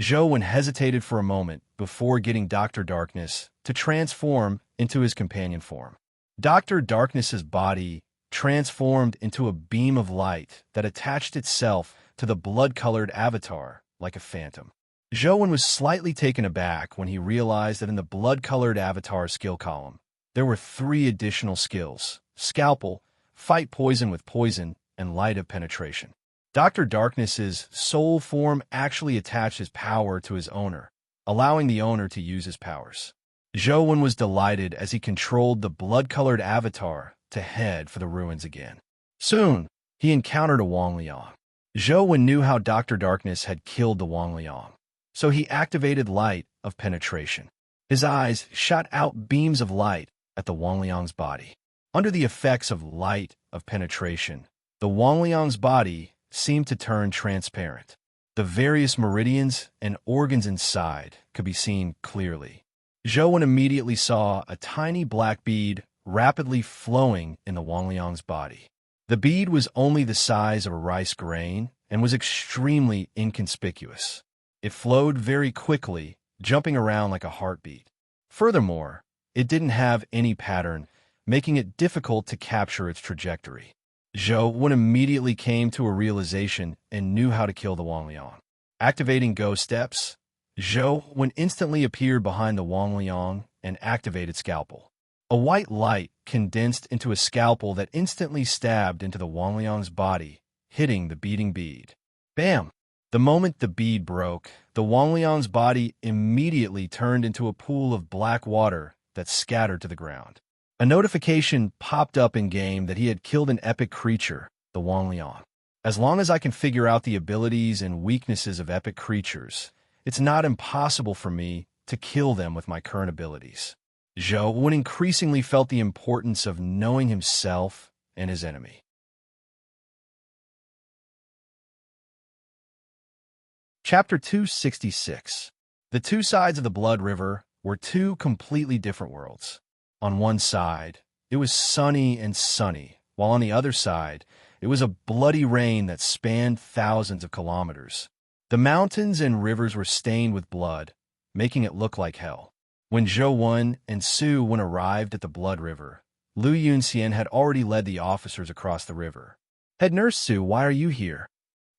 Zhou hesitated for a moment before getting Dr. Darkness to transform into his companion form. Dr. Darkness's body transformed into a beam of light that attached itself to the blood-colored avatar like a phantom. Zhou was slightly taken aback when he realized that in the blood-colored avatar skill column, there were 3 additional skills: Scalpel, Fight Poison with Poison, and Light of Penetration. Dr. Darkness's soul form actually attached his power to his owner, allowing the owner to use his powers. Zhou was delighted as he controlled the blood-colored avatar to head for the ruins again. Soon, he encountered a Wang Liang. Zhou knew how Dr. Darkness had killed the Wang Liang, so he activated Light of Penetration. His eyes shot out beams of light at the Wang Liang's body. Under the effects of Light of Penetration, the Wang Liang's body seemed to turn transparent. The various meridians and organs inside could be seen clearly. Zhou immediately saw a tiny black bead rapidly flowing in the Wang Liang's body. The bead was only the size of a rice grain and was extremely inconspicuous. It flowed very quickly, jumping around like a heartbeat. Furthermore, it didn't have any pattern, making it difficult to capture its trajectory. Zhou immediately came to a realization and knew how to kill the Wang Liang. Activating Go Steps, Zhou instantly appeared behind the Wang Liang and activated Scalpel. A white light condensed into a scalpel that instantly stabbed into the Wang Liang's body, hitting the beating bead. Bam! The moment the bead broke, the Wang Liang's body immediately turned into a pool of black water that scattered to the ground. A notification popped up in-game that he had killed an epic creature, the Wang Liang. As long as I can figure out the abilities and weaknesses of epic creatures, it's not impossible for me to kill them with my current abilities. Zhou increasingly felt the importance of knowing himself and his enemy. Chapter 266. The two sides of the Blood River were two completely different worlds. On one side, it was sunny and sunny, while on the other side, it was a bloody rain that spanned thousands of kilometers. The mountains and rivers were stained with blood, making it look like hell. When Zhou and Su Wen arrived at the Blood River, Lu Yunxian had already led the officers across the river. "Head Nurse Su, why are you here?"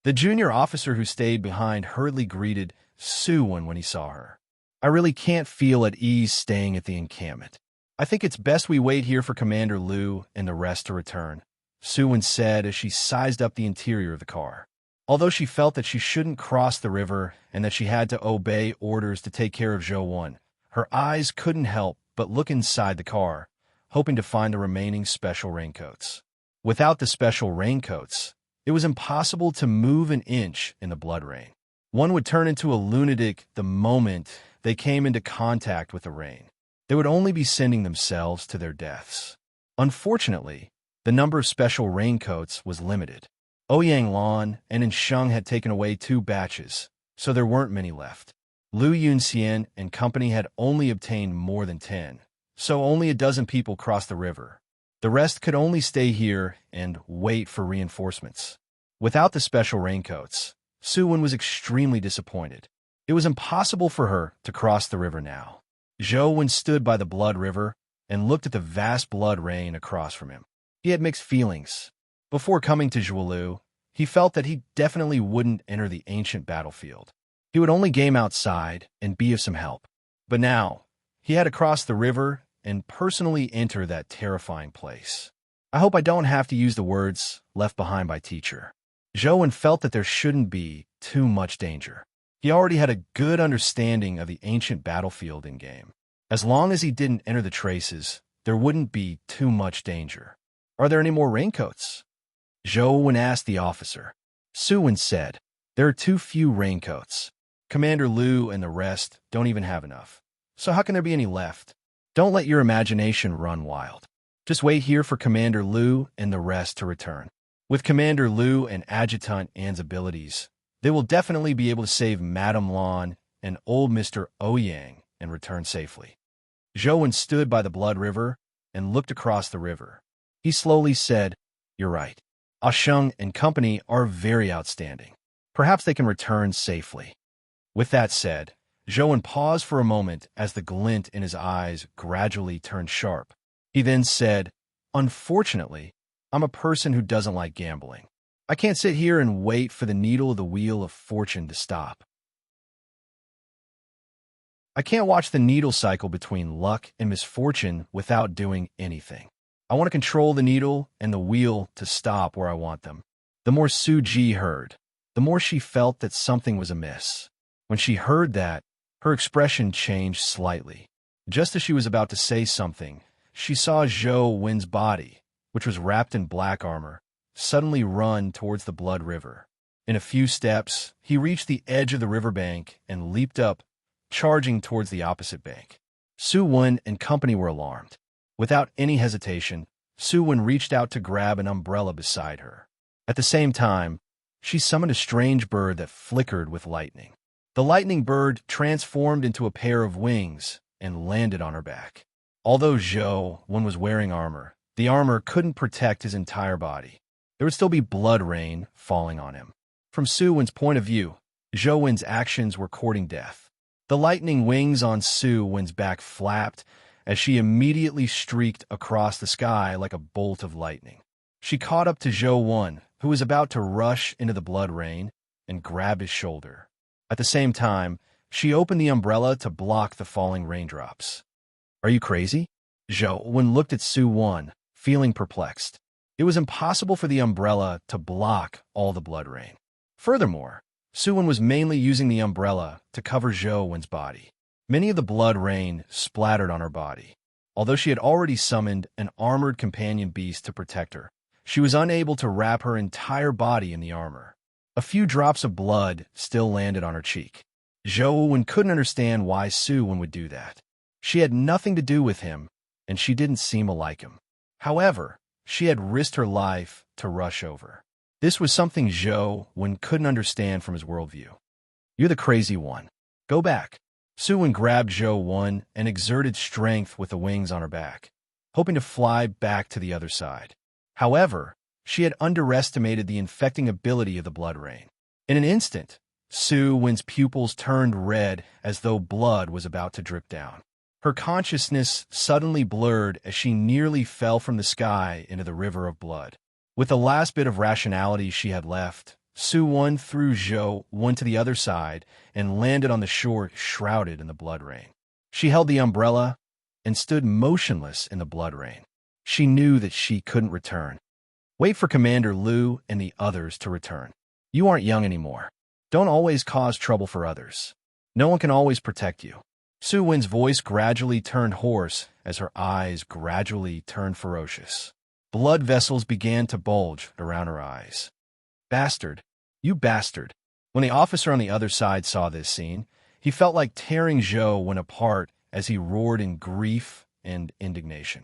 The junior officer who stayed behind hurriedly greeted Su Wen when he saw her. "I really can't feel at ease staying at the encampment. I think it's best we wait here for Commander Lu and the rest to return," Su Wen said as she sized up the interior of the car. Although she felt that she shouldn't cross the river and that she had to obey orders to take care of Zhou, her eyes couldn't help but look inside the car, hoping to find the remaining special raincoats. Without the special raincoats, it was impossible to move an inch in the blood rain. One would turn into a lunatic the moment they came into contact with the rain. They would only be sending themselves to their deaths. Unfortunately, the number of special raincoats was limited. Ouyang Lan and Ensheng had taken away 2 batches, so there weren't many left. Lu Yunxian and company had only obtained more than 10, so only a dozen people crossed the river. The rest could only stay here and wait for reinforcements. Without the special raincoats, Su Wen was extremely disappointed. It was impossible for her to cross the river now. Zhou stood by the Blood River and looked at the vast blood rain across from him. He had mixed feelings. Before coming to Zhuolu, he felt that he definitely wouldn't enter the ancient battlefield. He would only game outside and be of some help. But now, he had to cross the river and personally enter that terrifying place. "I hope I don't have to use the words left behind by teacher." Zhou felt that there shouldn't be too much danger. He already had a good understanding of the ancient battlefield in-game. As long as he didn't enter the traces, there wouldn't be too much danger. "Are there any more raincoats?" Zhou asked the officer. Su Wen said, "There are too few raincoats. Commander Lu and the rest don't even have enough. So how can there be any left? Don't let your imagination run wild. Just wait here for Commander Lu and the rest to return. With Commander Lu and Adjutant An's abilities, they will definitely be able to save Madame Lan and old Mr. Ouyang and return safely." Zhou stood by the Blood River and looked across the river. He slowly said, "You're right. Sheng and company are very outstanding. Perhaps they can return safely." With that said, Zhou paused for a moment as the glint in his eyes gradually turned sharp. He then said, "Unfortunately, I'm a person who doesn't like gambling. I can't sit here and wait for the needle of the wheel of fortune to stop. I can't watch the needle cycle between luck and misfortune without doing anything. I want to control the needle and the wheel to stop where I want them." The more Su Ji heard, the more she felt that something was amiss. When she heard that, her expression changed slightly. Just as she was about to say something, she saw Zhou Wen's body, which was wrapped in black armor, suddenly run towards the Blood River. In a few steps, he reached the edge of the riverbank and leaped up, charging towards the opposite bank. Su Wen and company were alarmed. Without any hesitation, Su Wen reached out to grab an umbrella beside her. At the same time, she summoned a strange bird that flickered with lightning. The lightning bird transformed into a pair of wings and landed on her back. Although Zhou Wen was wearing armor, the armor couldn't protect his entire body. There would still be blood rain falling on him. From Su Wen's point of view, Zhou Wen's actions were courting death. The lightning wings on Su Wen's back flapped as she immediately streaked across the sky like a bolt of lightning. She caught up to Zhou Wen, who was about to rush into the blood rain, and grabbed his shoulder. At the same time, she opened the umbrella to block the falling raindrops. "Are you crazy?" Zhou Wen looked at Su Wen, feeling perplexed. It was impossible for the umbrella to block all the blood rain. Furthermore, Su Wen was mainly using the umbrella to cover Zhou Wen's body. Many of the blood rain splattered on her body. Although she had already summoned an armored companion beast to protect her, She was unable to wrap her entire body in the armor. A few drops of blood still landed on her cheek. Zhou couldn't understand why Su Wen would do that. She had nothing to do with him, and she didn't seem to like him. However, she had risked her life to rush over. This was something Zhou couldn't understand from his worldview. You're the crazy one. Go back. Su Wen grabbed Zhou and exerted strength with the wings on her back, hoping to fly back to the other side. However, she had underestimated the infecting ability of the blood rain. In an instant, Su Wen's pupils turned red as though blood was about to drip down. Her consciousness suddenly blurred as she nearly fell from the sky into the river of blood. With the last bit of rationality she had left, Su Wen threw Zhou to the other side and landed on the shore shrouded in the blood rain. She held the umbrella and stood motionless in the blood rain. She knew that she couldn't return. Wait for Commander Liu and the others to return. You aren't young anymore. Don't always cause trouble for others. No one can always protect you. Su Wen's voice gradually turned hoarse as her eyes gradually turned ferocious. Blood vessels began to bulge around her eyes. Bastard! You bastard! When the officer on the other side saw this scene, he felt like tearing Zhou apart as he roared in grief and indignation.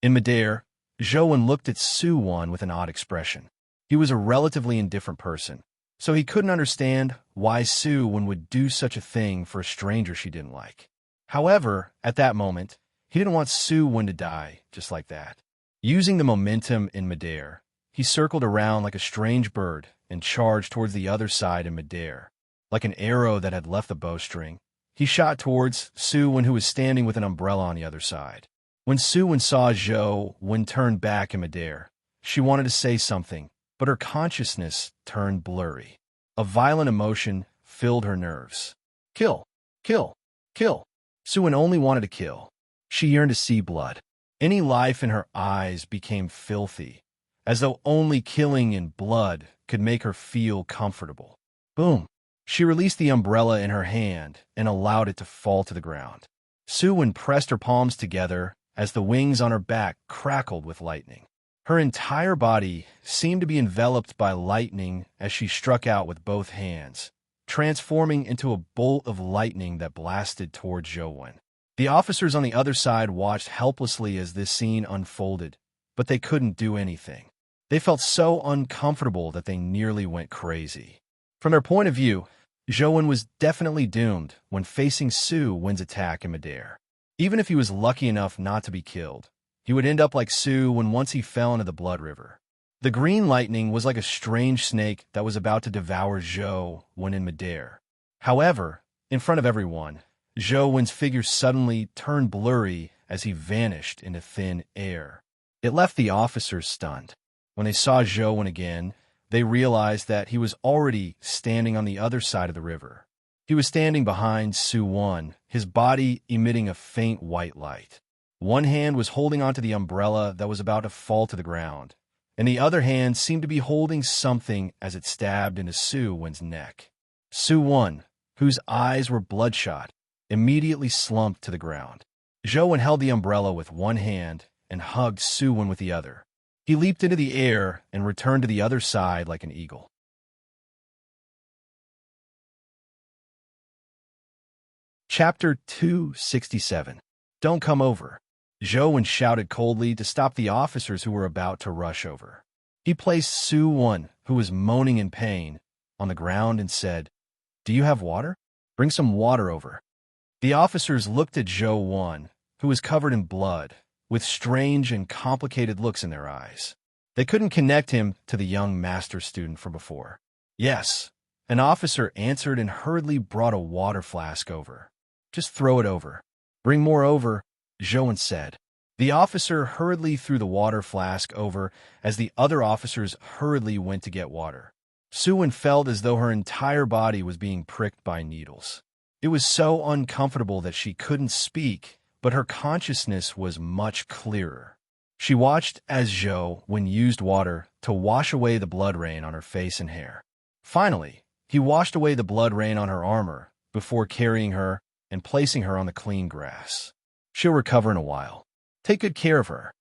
In midair, Zhou looked at Su Wen with an odd expression. He was a relatively indifferent person, so he couldn't understand why Su Wen would do such a thing for a stranger she didn't like. However, at that moment, he didn't want Su Wen to die just like that. Using the momentum in midair, he circled around like a strange bird and charged towards the other side in midair. Like an arrow that had left the bowstring, he shot towards Su Wen, who was standing with an umbrella on the other side. When Su Wen saw Zhou turn back in midair, she wanted to say something, but her consciousness turned blurry. A violent emotion filled her nerves. Kill! Kill! Kill! Su Wen only wanted to kill. She yearned to see blood. Any life in her eyes became filthy, as though only killing and blood could make her feel comfortable. Boom! She released the umbrella in her hand and allowed it to fall to the ground. Su Wen pressed her palms together as the wings on her back crackled with lightning. Her entire body seemed to be enveloped by lightning as she struck out with both hands, transforming into a bolt of lightning that blasted towards Zhou. The officers on the other side watched helplessly as this scene unfolded, but they couldn't do anything. They felt so uncomfortable that they nearly went crazy. From their point of view, Zhou was definitely doomed when facing Su Wen's attack in midair. Even if he was lucky enough not to be killed, he would end up like Su Wen once he fell into the blood river. The green lightning was like a strange snake that was about to devour Zhou in midair. However, in front of everyone, Zhou figure suddenly turned blurry as he vanished into thin air. It left the officers stunned. When they saw Zhou again, they realized that he was already standing on the other side of the river. He was standing behind Su Wen, his body emitting a faint white light. One hand was holding onto the umbrella that was about to fall to the ground, and the other hand seemed to be holding something as it stabbed into Su Wen's neck. Su Wen, whose eyes were bloodshot, immediately slumped to the ground. Zhou held the umbrella with one hand and hugged Su Wen with the other. He leaped into the air and returned to the other side like an eagle. Chapter 267. Don't come over. Zhou shouted coldly to stop the officers who were about to rush over. He placed Su Wen, who was moaning in pain, on the ground and said, "Do you have water? Bring some water over." The officers looked at Zhou Wen, who was covered in blood, with strange and complicated looks in their eyes. They couldn't connect him to the young master student from before. Yes, an officer answered and hurriedly brought a water flask over. "Just throw it over." "Bring more over," Zhou said. The officer hurriedly threw the water flask over as the other officers hurriedly went to get water. Su Wen felt as though her entire body was being pricked by needles. It was so uncomfortable that she couldn't speak, but her consciousness was much clearer. She watched as Zhou used water to wash away the blood rain on her face and hair. Finally, he washed away the blood rain on her armor before carrying her and placing her on the clean grass. "She'll recover in a while. Take good care of her."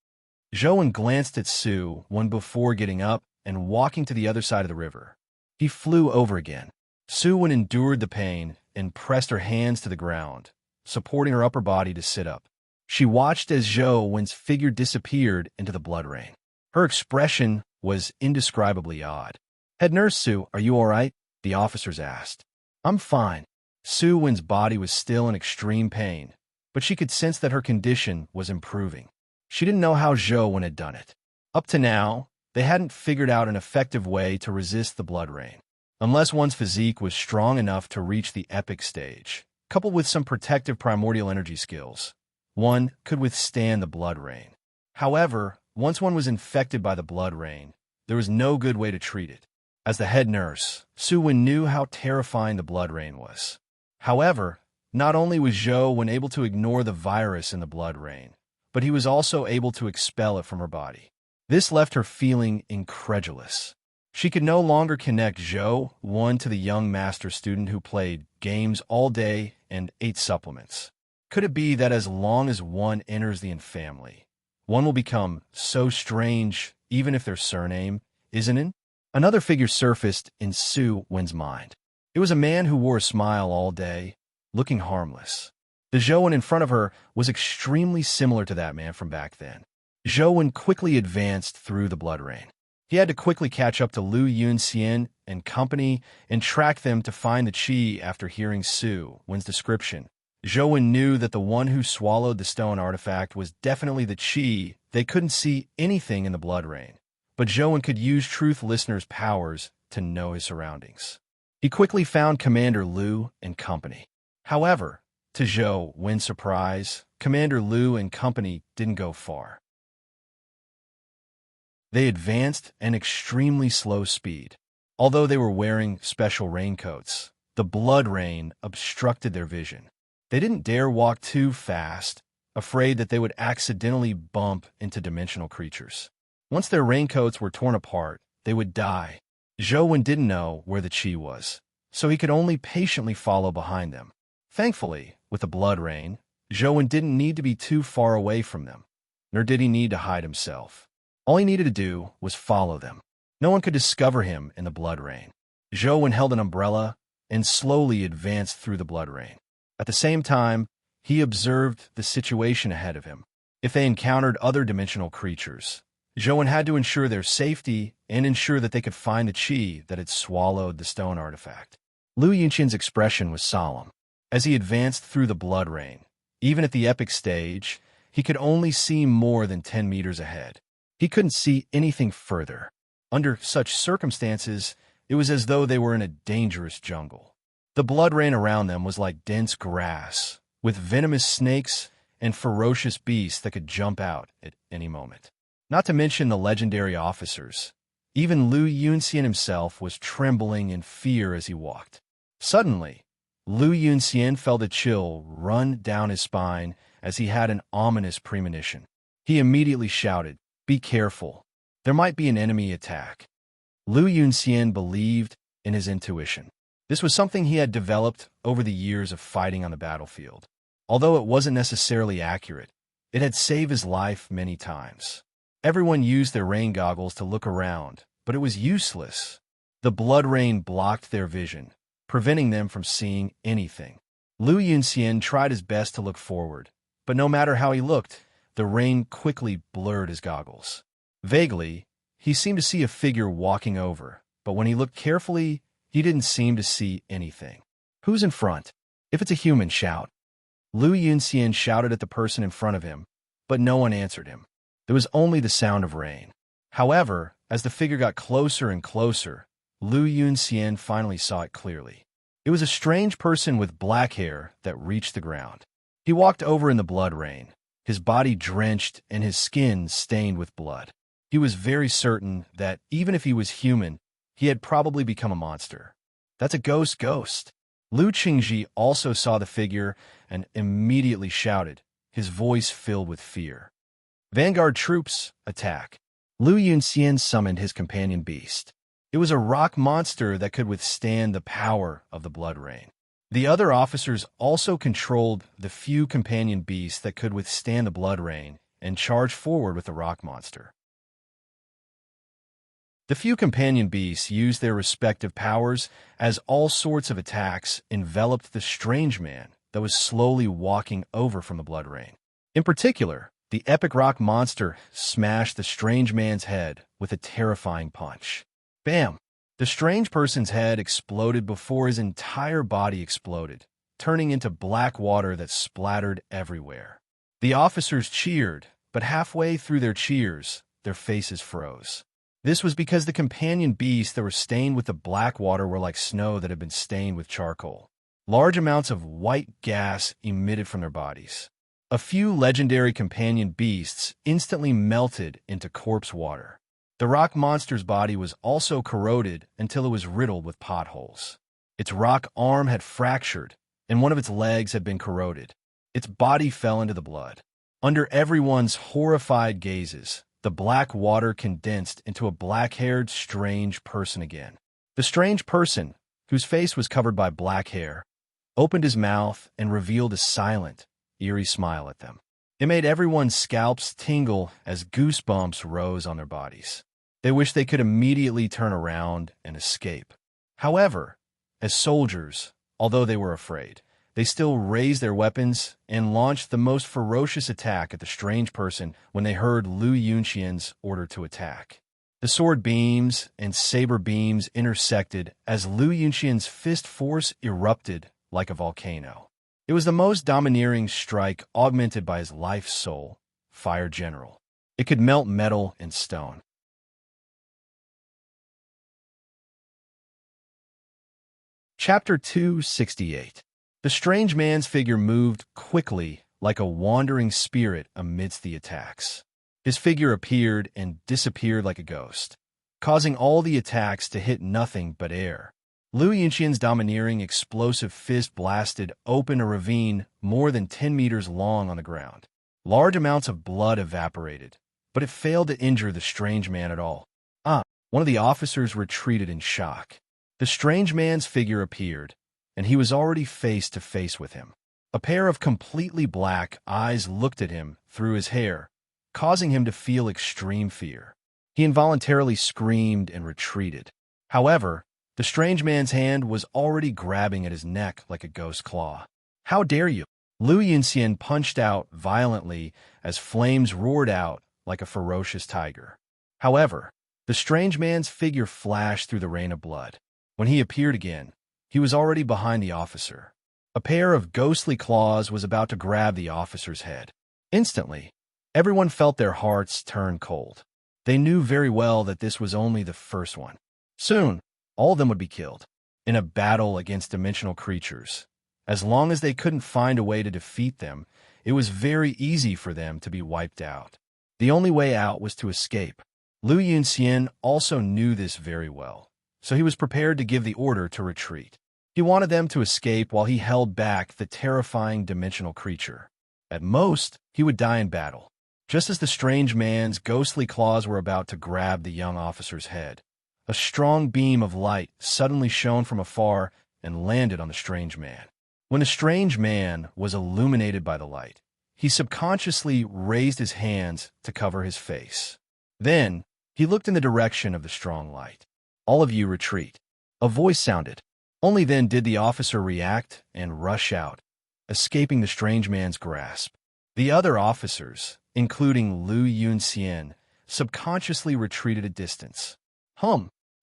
Zhou glanced at Su Wen before getting up and walking to the other side of the river. He flew over again. Su Wen endured the pain and pressed her hands to the ground, supporting her upper body to sit up. She watched as Zhou Wen's figure disappeared into the blood rain. Her expression was indescribably odd. "Head nurse Su, are you all right?" the officers asked. "I'm fine." Su Wen's body was still in extreme pain, but she could sense that her condition was improving. She didn't know how Zhou Wen had done it. Up to now, they hadn't figured out an effective way to resist the blood rain. Unless one's physique was strong enough to reach the epic stage, coupled with some protective primordial energy skills, one could withstand the blood rain. However, once one was infected by the blood rain, there was no good way to treat it. As the head nurse, Su Wen knew how terrifying the blood rain was. However, not only was Zhou Wen able to ignore the virus in the blood rain, but he was also able to expel it from her body. This left her feeling incredulous. She could no longer connect Zhou Wen to the young master student who played games all day and ate supplements. Could it be that as long as one enters the infamily, one will become so strange even if their surname isn't in? Another figure surfaced in Su Wen's mind. It was a man who wore a smile all day, looking harmless. The Zhou Wen in front of her was extremely similar to that man from back then. Zhou Wen quickly advanced through the blood rain. He had to quickly catch up to Lu Yunxian and company and track them to find the Qi after hearing Su Wen's description. Zhou Wen knew that the one who swallowed the stone artifact was definitely the Qi. They couldn't see anything in the blood rain, but Zhou Wen could use Truth Listener's powers to know his surroundings. He quickly found Commander Lu and company. However, to Zhou Wen's surprise, Commander Lu and company didn't go far. They advanced at an extremely slow speed. Although they were wearing special raincoats, the blood rain obstructed their vision. They didn't dare walk too fast, afraid that they would accidentally bump into dimensional creatures. Once their raincoats were torn apart, they would die. Zhou Wen didn't know where the Qi was, so he could only patiently follow behind them. Thankfully, with the blood rain, Zhou Wen didn't need to be too far away from them, nor did he need to hide himself. All he needed to do was follow them. No one could discover him in the blood rain. Zhou Wen held an umbrella and slowly advanced through the blood rain. At the same time, he observed the situation ahead of him. If they encountered other dimensional creatures, Zhou Wen had to ensure their safety and ensure that they could find the Qi that had swallowed the stone artifact. Lu Yunqian's expression was solemn. As he advanced through the blood rain, even at the epic stage, he could only see more than 10 meters ahead. He couldn't see anything further. Under such circumstances, it was as though they were in a dangerous jungle. The blood rain around them was like dense grass, with venomous snakes and ferocious beasts that could jump out at any moment. Not to mention the legendary officers. Even Lu Yunxian himself was trembling in fear as he walked. Suddenly, Lu Yunxian felt a chill run down his spine as he had an ominous premonition. He immediately shouted, "Be careful. There might be an enemy attack." Lu Yunxian believed in his intuition. This was something he had developed over the years of fighting on the battlefield. Although it wasn't necessarily accurate, it had saved his life many times. Everyone used their rain goggles to look around, but it was useless. The blood rain blocked their vision, preventing them from seeing anything. Lu Yunxian tried his best to look forward, but no matter how he looked, the rain quickly blurred his goggles. Vaguely, he seemed to see a figure walking over, but when he looked carefully, he didn't seem to see anything. "Who's in front? If it's a human, shout." Lu Yunxian shouted at the person in front of him, but no one answered him. There was only the sound of rain. However, as the figure got closer and closer, Lu Yunxian finally saw it clearly. It was a strange person with black hair that reached the ground. He walked over in the blood rain, his body drenched and his skin stained with blood. He was very certain that even if he was human, he had probably become a monster. "That's a ghost. Lu Qingji also saw the figure and immediately shouted, his voice filled with fear. "Vanguard troops, attack." Lu Yunxian summoned his companion beast. It was a rock monster that could withstand the power of the blood rain. The other officers also controlled the few companion beasts that could withstand the blood rain and charged forward with the rock monster. The few companion beasts used their respective powers as all sorts of attacks enveloped the strange man that was slowly walking over from the blood rain. In particular, the epic rock monster smashed the strange man's head with a terrifying punch. Bam! The strange person's head exploded before his entire body exploded, turning into black water that splattered everywhere. The officers cheered, but halfway through their cheers, their faces froze. This was because the companion beasts that were stained with the black water were like snow that had been stained with charcoal. Large amounts of white gas emitted from their bodies. A few legendary companion beasts instantly melted into corpse water. The rock monster's body was also corroded until it was riddled with potholes. Its rock arm had fractured, and one of its legs had been corroded. Its body fell into the blood. Under everyone's horrified gazes, the black water condensed into a black-haired, strange person again. The strange person, whose face was covered by black hair, opened his mouth and revealed a silent, eerie smile at them. It made everyone's scalps tingle as goosebumps rose on their bodies. They wished they could immediately turn around and escape. However, as soldiers, although they were afraid, they still raised their weapons and launched the most ferocious attack at the strange person when they heard Lu Yunxian's order to attack. The sword beams and saber beams intersected as Lu Yunxian's fist force erupted like a volcano. It was the most domineering strike augmented by his life soul, Fire General. It could melt metal and stone. Chapter 268. The strange man's figure moved quickly like a wandering spirit amidst the attacks. His figure appeared and disappeared like a ghost, causing all the attacks to hit nothing but air. Lu Yunxian's domineering, explosive fist blasted open a ravine more than 10 meters long on the ground. Large amounts of blood evaporated, but it failed to injure the strange man at all. One of the officers retreated in shock. The strange man's figure appeared, and he was already face to face with him. A pair of completely black eyes looked at him through his hair, causing him to feel extreme fear. He involuntarily screamed and retreated. However, the strange man's hand was already grabbing at his neck like a ghost claw. "How dare you!" Lu Yunxian punched out violently as flames roared out like a ferocious tiger. However, the strange man's figure flashed through the rain of blood. When he appeared again, he was already behind the officer. A pair of ghostly claws was about to grab the officer's head. Instantly, everyone felt their hearts turn cold. They knew very well that this was only the first one. Soon, all of them would be killed in a battle against dimensional creatures. As long as they couldn't find a way to defeat them, it was very easy for them to be wiped out. The only way out was to escape. Lu Yunxian also knew this very well, so he was prepared to give the order to retreat. He wanted them to escape while he held back the terrifying dimensional creature. At most, he would die in battle. Just as the strange man's ghostly claws were about to grab the young officer's head, a strong beam of light suddenly shone from afar and landed on the strange man. When the strange man was illuminated by the light, he subconsciously raised his hands to cover his face. Then, he looked in the direction of the strong light. "All of you retreat." A voice sounded. Only then did the officer react and rush out, escaping the strange man's grasp. The other officers, including Lu Yunxian, subconsciously retreated a distance.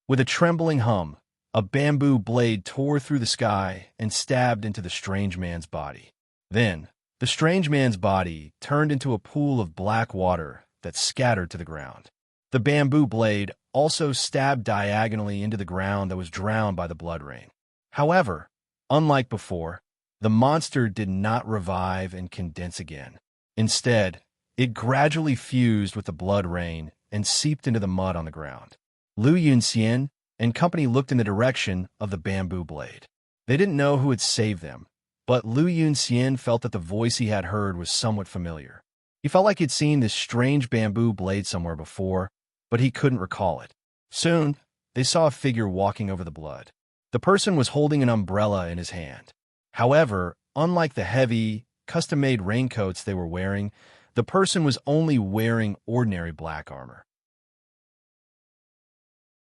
With a trembling hum, a bamboo blade tore through the sky and stabbed into the strange man's body. Then, the strange man's body turned into a pool of black water that scattered to the ground. The bamboo blade also stabbed diagonally into the ground that was drowned by the blood rain. However, unlike before, the monster did not revive and condense again. Instead, it gradually fused with the blood rain and seeped into the mud on the ground. Lu Yunxian and company looked in the direction of the bamboo blade. They didn't know who had saved them, but Lu Yunxian felt that the voice he had heard was somewhat familiar. He felt like he'd seen this strange bamboo blade somewhere before, but he couldn't recall it. Soon, they saw a figure walking over the blood. The person was holding an umbrella in his hand. However, unlike the heavy, custom-made raincoats they were wearing, The person was only wearing ordinary black armor.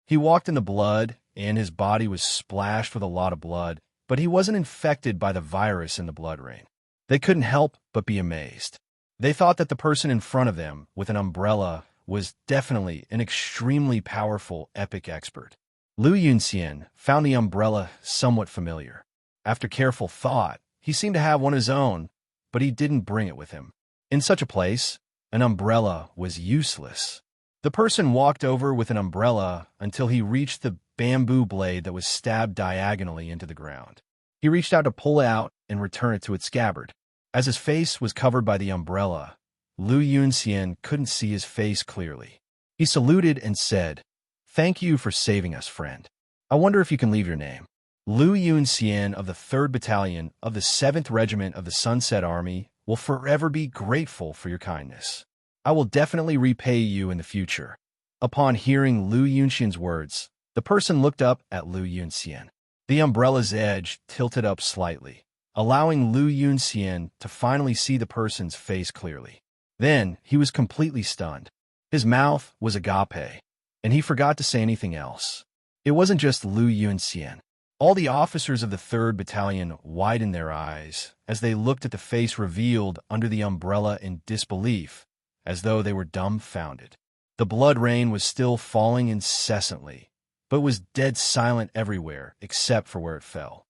He walked in the blood, and his body was splashed with a lot of blood, but he wasn't infected by the virus in the blood rain. They couldn't help but be amazed. They thought that the person in front of them, with an umbrella, was definitely an extremely powerful epic expert. Lu Yunxian found the umbrella somewhat familiar. After careful thought, he seemed to have one of his own, but he didn't bring it with him. In such a place, an umbrella was useless. The person walked over with an umbrella until he reached the bamboo blade that was stabbed diagonally into the ground. He reached out to pull it out and return it to its scabbard. As his face was covered by the umbrella, Lu Yunxian couldn't see his face clearly. He saluted and said, "Thank you for saving us, friend. I wonder if you can leave your name." Lu Yunxian of the 3rd Battalion of the 7th Regiment of the Sunset Army will forever be grateful for your kindness. I will definitely repay you in the future. Upon hearing Lu Yunxian's words, the person looked up at Lu Yunxian. The umbrella's edge tilted up slightly, allowing Lu Yunxian to finally see the person's face clearly. Then he was completely stunned. His mouth was agape, and he forgot to say anything else. It wasn't just Lu Yunxian. All the officers of the 3rd Battalion widened their eyes as they looked at the face revealed under the umbrella in disbelief, as though they were dumbfounded. The blood rain was still falling incessantly, but was dead silent everywhere except for where it fell.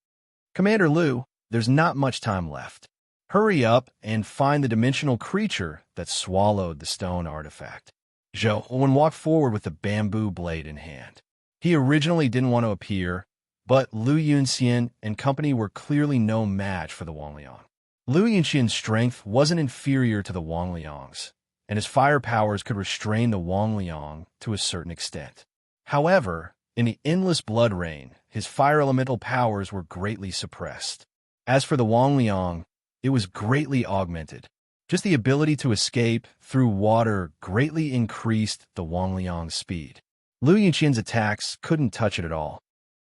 "Commander Lu, there's not much time left. Hurry up and find the dimensional creature that swallowed the stone artifact." Zhou Wen walked forward with the bamboo blade in hand. He originally didn't want to appear, but Lu Yunxian and company were clearly no match for the Wangliang. Lu Yunxian's strength wasn't inferior to the Wangliang's, and his fire powers could restrain the Wangliang to a certain extent. However, in the endless blood rain, his fire elemental powers were greatly suppressed. As for the Wangliang, it was greatly augmented. Just the ability to escape through water greatly increased the Wangliang's speed. Lu Yunxian's attacks couldn't touch it at all.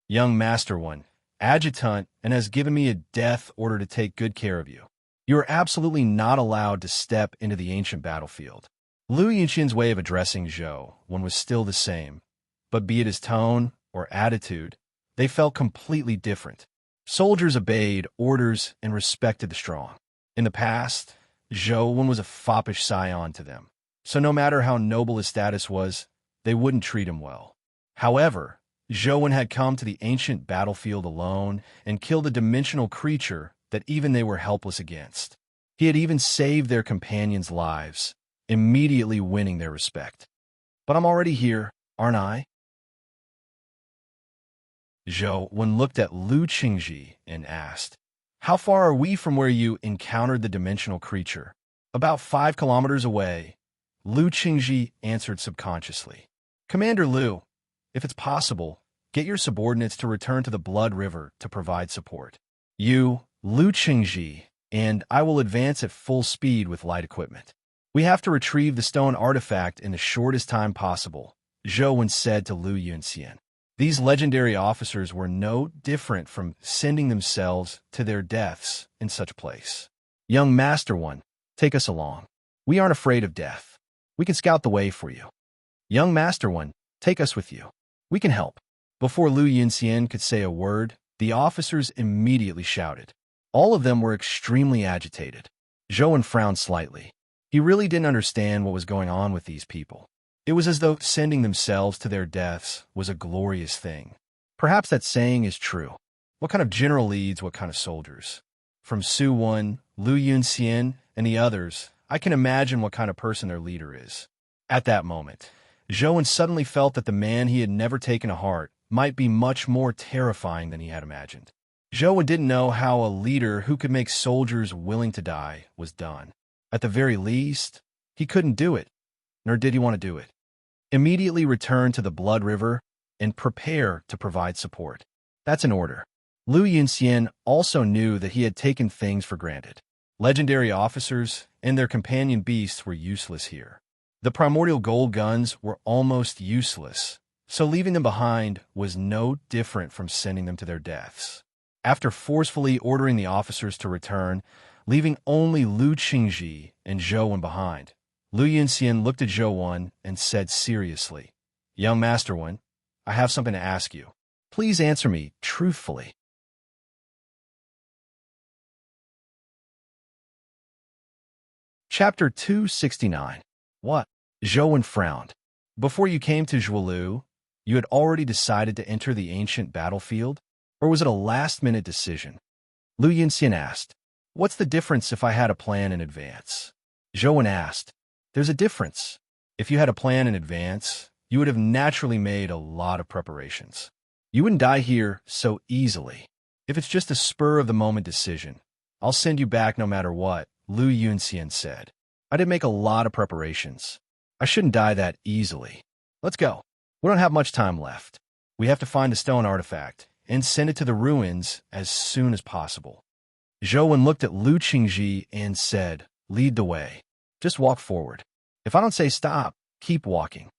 "Young Master One, adjutant, and has given me a death order to take good care of you. You are absolutely not allowed to step into the ancient battlefield." Lu Yunxian's way of addressing Zhou Wen was still the same, but be it his tone or attitude, they felt completely different. Soldiers obeyed orders and respected the strong. In the past, Zhou Wen was a foppish scion to them, so no matter how noble his status was, they wouldn't treat him well. However, Zhou Wen had come to the ancient battlefield alone and killed a dimensional creature that even they were helpless against. He had even saved their companions' lives, immediately winning their respect. "But I'm already here, aren't I?" Zhou Wen looked at Lu Qingji and asked, "How far are we from where you encountered the dimensional creature?" "About 5 kilometers away," Lu Qingji answered subconsciously. "Commander Lu, if it's possible, get your subordinates to return to the Blood River to provide support. You, Lu Qingji, and I will advance at full speed with light equipment. We have to retrieve the stone artifact in the shortest time possible," Zhou Wen said to Lu Yunxian. These legendary officers were no different from sending themselves to their deaths in such a place. "Young Master One, take us along. We aren't afraid of death. We can scout the way for you. Young Master One, take us with you. We can help." Before Lu Yunxian could say a word, the officers immediately shouted. All of them were extremely agitated. Zhou Wen frowned slightly. He really didn't understand what was going on with these people. It was as though sending themselves to their deaths was a glorious thing. Perhaps that saying is true. What kind of general leads what kind of soldiers? From Su Wen, Lu Yunxian, and the others, I can imagine what kind of person their leader is. At that moment, Zhou Wen suddenly felt that the man he had never taken to heart might be much more terrifying than he had imagined. Zhou Wen didn't know how a leader who could make soldiers willing to die was done. At the very least, he couldn't do it, nor did he want to do it. Immediately return to the Blood River and prepare to provide support. That's an order. Lu Yunxian also knew that he had taken things for granted. Legendary officers and their companion beasts were useless here. The primordial gold guns were almost useless, so leaving them behind was no different from sending them to their deaths. After forcefully ordering the officers to return, leaving only Lu Qingji and Zhou Wen behind. Lu Yunxian looked at Zhou Wen and said seriously, "Young Master Wen, I have something to ask you. Please answer me truthfully." Chapter 269. What? Zhou Wen frowned. Before you came to Zhuolu, you had already decided to enter the ancient battlefield? Or was it a last-minute decision? Lu Yunxian asked. What's the difference if I had a plan in advance? Zhou Wen asked. There's a difference. If you had a plan in advance, you would have naturally made a lot of preparations. You wouldn't die here so easily. If it's just a spur-of-the-moment decision, I'll send you back no matter what, Lu Yunxian said. I did make a lot of preparations. I shouldn't die that easily. Let's go. We don't have much time left. We have to find the stone artifact and send it to the ruins as soon as possible. Zhou Wen looked at Lu Qingji and said, "Lead the way. Just walk forward. If I don't say stop, keep walking."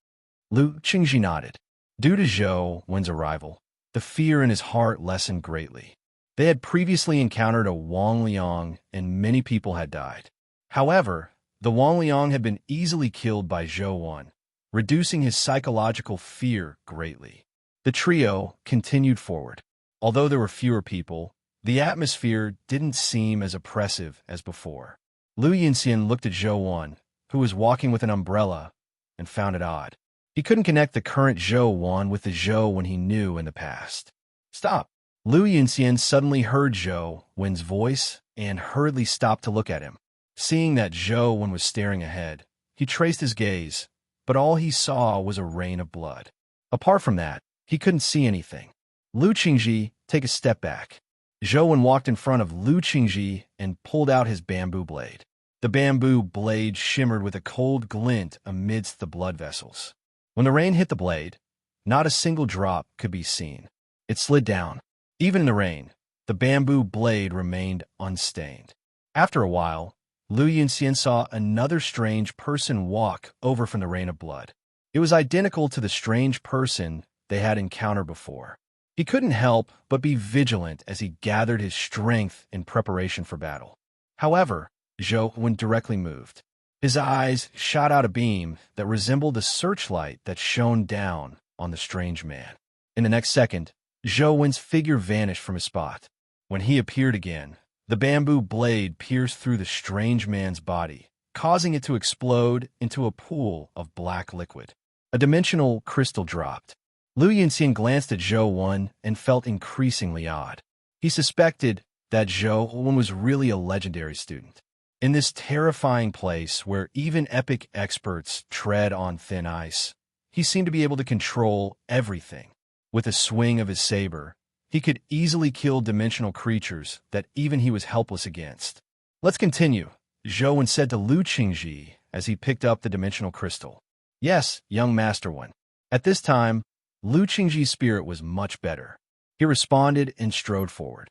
Lu Qingji nodded. Due to Zhou Wen's arrival, the fear in his heart lessened greatly. They had previously encountered a Wang Liang and many people had died. However, the Wang Liang had been easily killed by Zhou Wen, reducing his psychological fear greatly. The trio continued forward. Although there were fewer people, the atmosphere didn't seem as oppressive as before. Lu Yunxian looked at Zhou Wen, who was walking with an umbrella, and found it odd. He couldn't connect the current Zhou Wen with the Zhou Wen he knew in the past. Stop! Lu Yunxian suddenly heard Zhou Wen's voice and hurriedly stopped to look at him. Seeing that Zhou Wen was staring ahead, he traced his gaze, but all he saw was a rain of blood. Apart from that, he couldn't see anything. Lu Qingji, take a step back. Zhou Wen walked in front of Lu Qingji and pulled out his bamboo blade. The bamboo blade shimmered with a cold glint amidst the blood vessels. When the rain hit the blade, not a single drop could be seen. It slid down. Even in the rain, the bamboo blade remained unstained. After a while, Lu Yunxian saw another strange person walk over from the rain of blood. It was identical to the strange person they had encountered before. He couldn't help but be vigilant as he gathered his strength in preparation for battle. However, Zhou Wen directly moved. His eyes shot out a beam that resembled a searchlight that shone down on the strange man. In the next second, Zhou Wen's figure vanished from his spot. When he appeared again, the bamboo blade pierced through the strange man's body, causing it to explode into a pool of black liquid. A dimensional crystal dropped. Lu Yunxian glanced at Zhou Wen and felt increasingly odd. He suspected that Zhou Wen was really a legendary student. In this terrifying place where even epic experts tread on thin ice, he seemed to be able to control everything. With a swing of his saber, he could easily kill dimensional creatures that even he was helpless against. Let's continue, Zhou Wen said to Lu Qingji as he picked up the dimensional crystal. Yes, young Master Wen. At this time, Lu Qingji's spirit was much better. He responded and strode forward.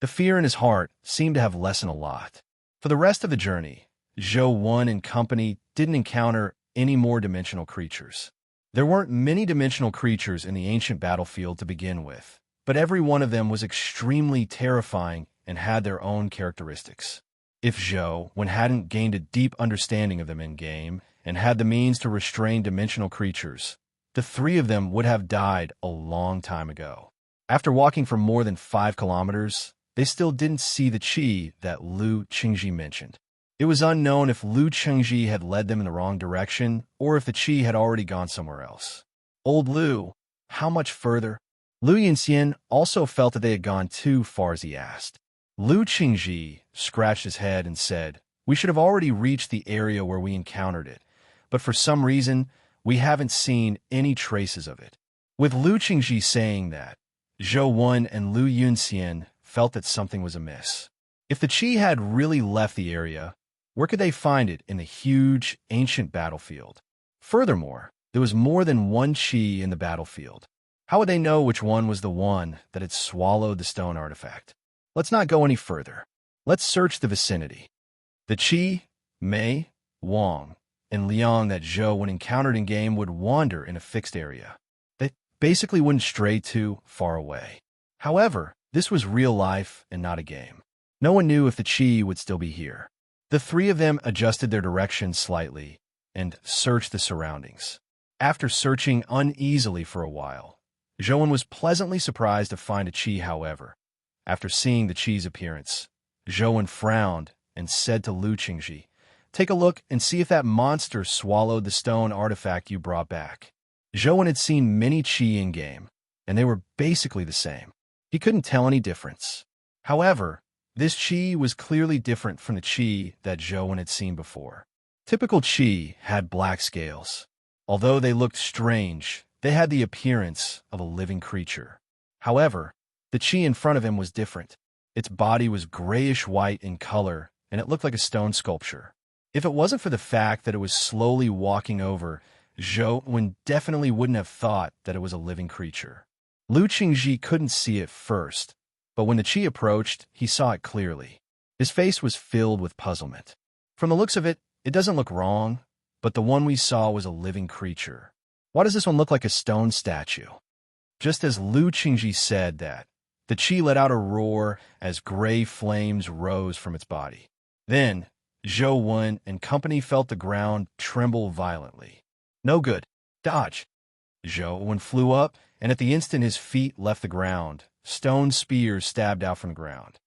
The fear in his heart seemed to have lessened a lot. For the rest of the journey, Zhou Wen and company didn't encounter any more dimensional creatures. There weren't many dimensional creatures in the ancient battlefield to begin with, but every one of them was extremely terrifying and had their own characteristics. If Zhou Wen hadn't gained a deep understanding of them in-game and had the means to restrain dimensional creatures, the three of them would have died a long time ago. After walking for more than 5 kilometers, they still didn't see the qi that Lu Qingji mentioned. It was unknown if Lu Qingji had led them in the wrong direction or if the qi had already gone somewhere else. Old Lu, how much further? Lu Yunxian also felt that they had gone too far as he asked. Lu Qingji scratched his head and said, "We should have already reached the area where we encountered it, but for some reason, we haven't seen any traces of it." With Lu Qingji saying that, Zhou Wen and Lu Yunxian felt that something was amiss. If the qi had really left the area, where could they find it in the huge, ancient battlefield? Furthermore, there was more than one qi in the battlefield. How would they know which one was the one that had swallowed the stone artifact? Let's not go any further. Let's search the vicinity. The qi, Mei, Wang, and Liang that Zhou Wen encountered in-game would wander in a fixed area. They basically wouldn't stray too far away. However, this was real life and not a game. No one knew if the chi would still be here. The three of them adjusted their direction slightly and searched the surroundings. After searching uneasily for a while, Zhou was pleasantly surprised to find a chi, however. After seeing the chi's appearance, Zhou frowned and said to Lu Qingji, "Take a look and see if that monster swallowed the stone artifact you brought back." Zhou had seen many chi in-game, and they were basically the same. He couldn't tell any difference. However, this chi was clearly different from the chi that Zhou had seen before. Typical chi had black scales. Although they looked strange, they had the appearance of a living creature. However, the chi in front of him was different. Its body was grayish-white in color, and it looked like a stone sculpture. If it wasn't for the fact that it was slowly walking over, Zhou definitely wouldn't have thought that it was a living creature. Lu Qingji couldn't see it first, but when the chi approached, he saw it clearly. His face was filled with puzzlement. From the looks of it, it doesn't look wrong, but the one we saw was a living creature. Why does this one look like a stone statue? Just as Lu Qingji said that, the chi let out a roar as gray flames rose from its body. Then, Zhou Wen and company felt the ground tremble violently. No good. Dodge. Zhou Wen flew up, and at the instant his feet left the ground, stone spears stabbed out from the ground.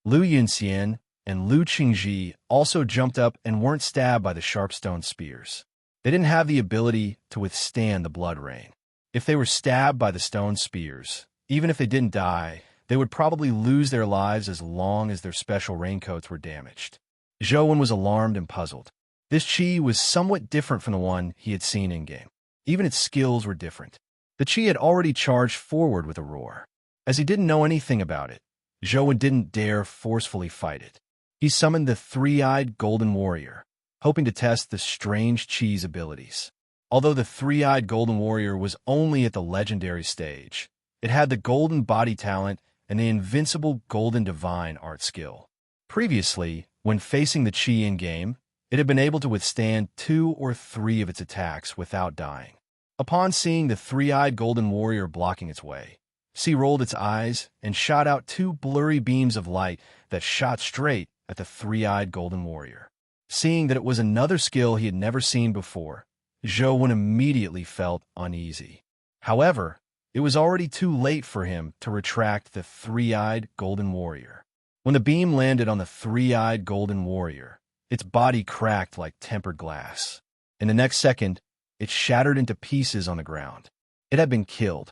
Lu Yunxian and Lu Qingji also jumped up and weren't stabbed by the sharp stone spears. They didn't have the ability to withstand the blood rain. If they were stabbed by the stone spears, even if they didn't die, they would probably lose their lives as long as their special raincoats were damaged. Zhou Wen was alarmed and puzzled. This chi was somewhat different from the one he had seen in-game. Even its skills were different. The chi had already charged forward with a roar. As he didn't know anything about it, Zhou Wen didn't dare forcefully fight it. He summoned the three-eyed golden warrior, hoping to test the strange chi's abilities. Although the three-eyed golden warrior was only at the legendary stage, it had the golden body talent and the invincible golden divine art skill. Previously, when facing the chi in-game, it had been able to withstand 2 or 3 of its attacks without dying. Upon seeing the three-eyed golden warrior blocking its way, she rolled its eyes and shot out 2 blurry beams of light that shot straight at the three-eyed golden warrior. Seeing that it was another skill he had never seen before, Zhou Wen immediately felt uneasy. However, it was already too late for him to retract the three-eyed golden warrior. When the beam landed on the three-eyed golden warrior, its body cracked like tempered glass. In the next second, it shattered into pieces on the ground. It had been killed.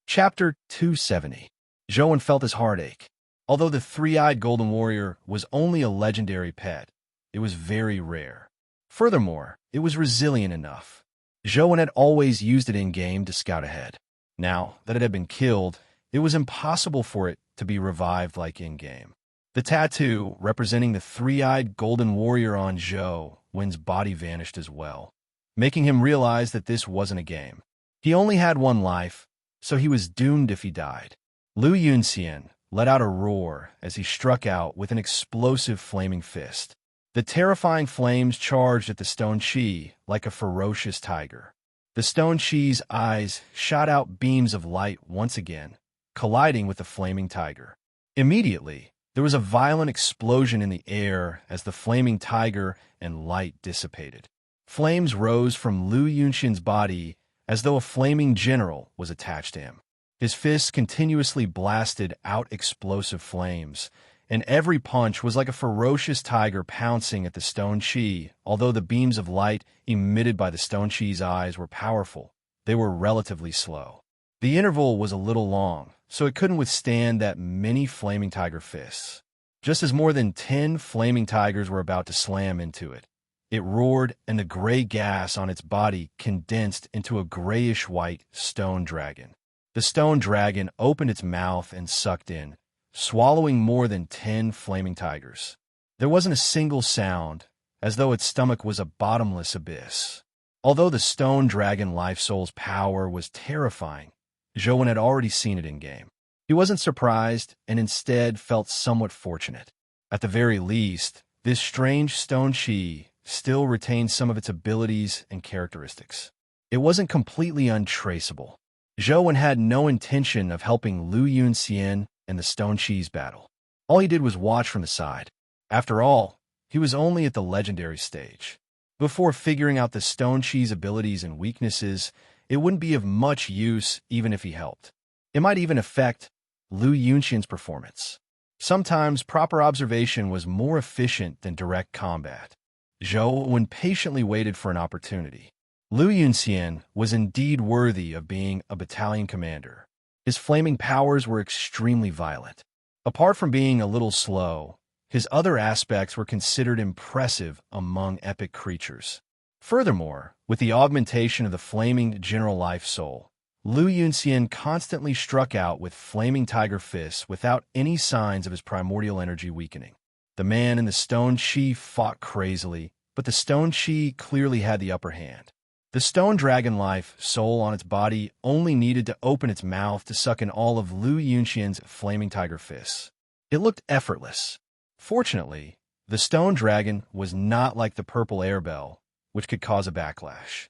Chapter 270. Zhou Wen felt his heart ache. Although the three-eyed golden warrior was only a legendary pet, it was very rare. Furthermore, it was resilient enough. Zhou Wen had always used it in-game to scout ahead. Now that it had been killed, it was impossible for it to be revived like in-game. The tattoo representing the three-eyed golden warrior on Zhou Wen's body vanished as well, making him realize that this wasn't a game. He only had one life, so he was doomed if he died. Lu Yunxian let out a roar as he struck out with an explosive flaming fist. The terrifying flames charged at the stone chi like a ferocious tiger. The stone chi's eyes shot out beams of light once again, colliding with the flaming tiger. Immediately, there was a violent explosion in the air as the flaming tiger and light dissipated. Flames rose from Lu Yunxian's body as though a flaming general was attached to him. His fists continuously blasted out explosive flames, and every punch was like a ferocious tiger pouncing at the stone chi. Although the beams of light emitted by the stone chi's eyes were powerful, they were relatively slow. The interval was a little long, so it couldn't withstand that many flaming tiger fists. Just as more than 10 flaming tigers were about to slam into it, it roared and the gray gas on its body condensed into a grayish-white stone dragon. The stone dragon opened its mouth and sucked in, swallowing more than 10 flaming tigers. There wasn't a single sound, as though its stomach was a bottomless abyss. Although the stone dragon life soul's power was terrifying, Zhou Wen had already seen it in-game. He wasn't surprised and instead felt somewhat fortunate. At the very least, this strange stone chi still retained some of its abilities and characteristics. it wasn't completely untraceable. Zhou had no intention of helping Lu Yunxian in the stone cheese battle. All he did was watch from the side. After all, he was only at the legendary stage. Before figuring out the stone cheese abilities and weaknesses, it wouldn't be of much use even if he helped. It might even affect Lu Yunxian's performance. Sometimes proper observation was more efficient than direct combat. Zhou patiently waited for an opportunity. Lu Yunxian was indeed worthy of being a battalion commander. His flaming powers were extremely violent. Apart from being a little slow, his other aspects were considered impressive among epic creatures. Furthermore, with the augmentation of the flaming general life soul, Lu Yunxian constantly struck out with flaming tiger fists without any signs of his primordial energy weakening. The man in the stone chi fought crazily, but the stone chi clearly had the upper hand. The stone dragon life soul on its body only needed to open its mouth to suck in all of Lu Yunxian's flaming tiger fists. It looked effortless. Fortunately, the stone dragon was not like the purple air bell, which could cause a backlash.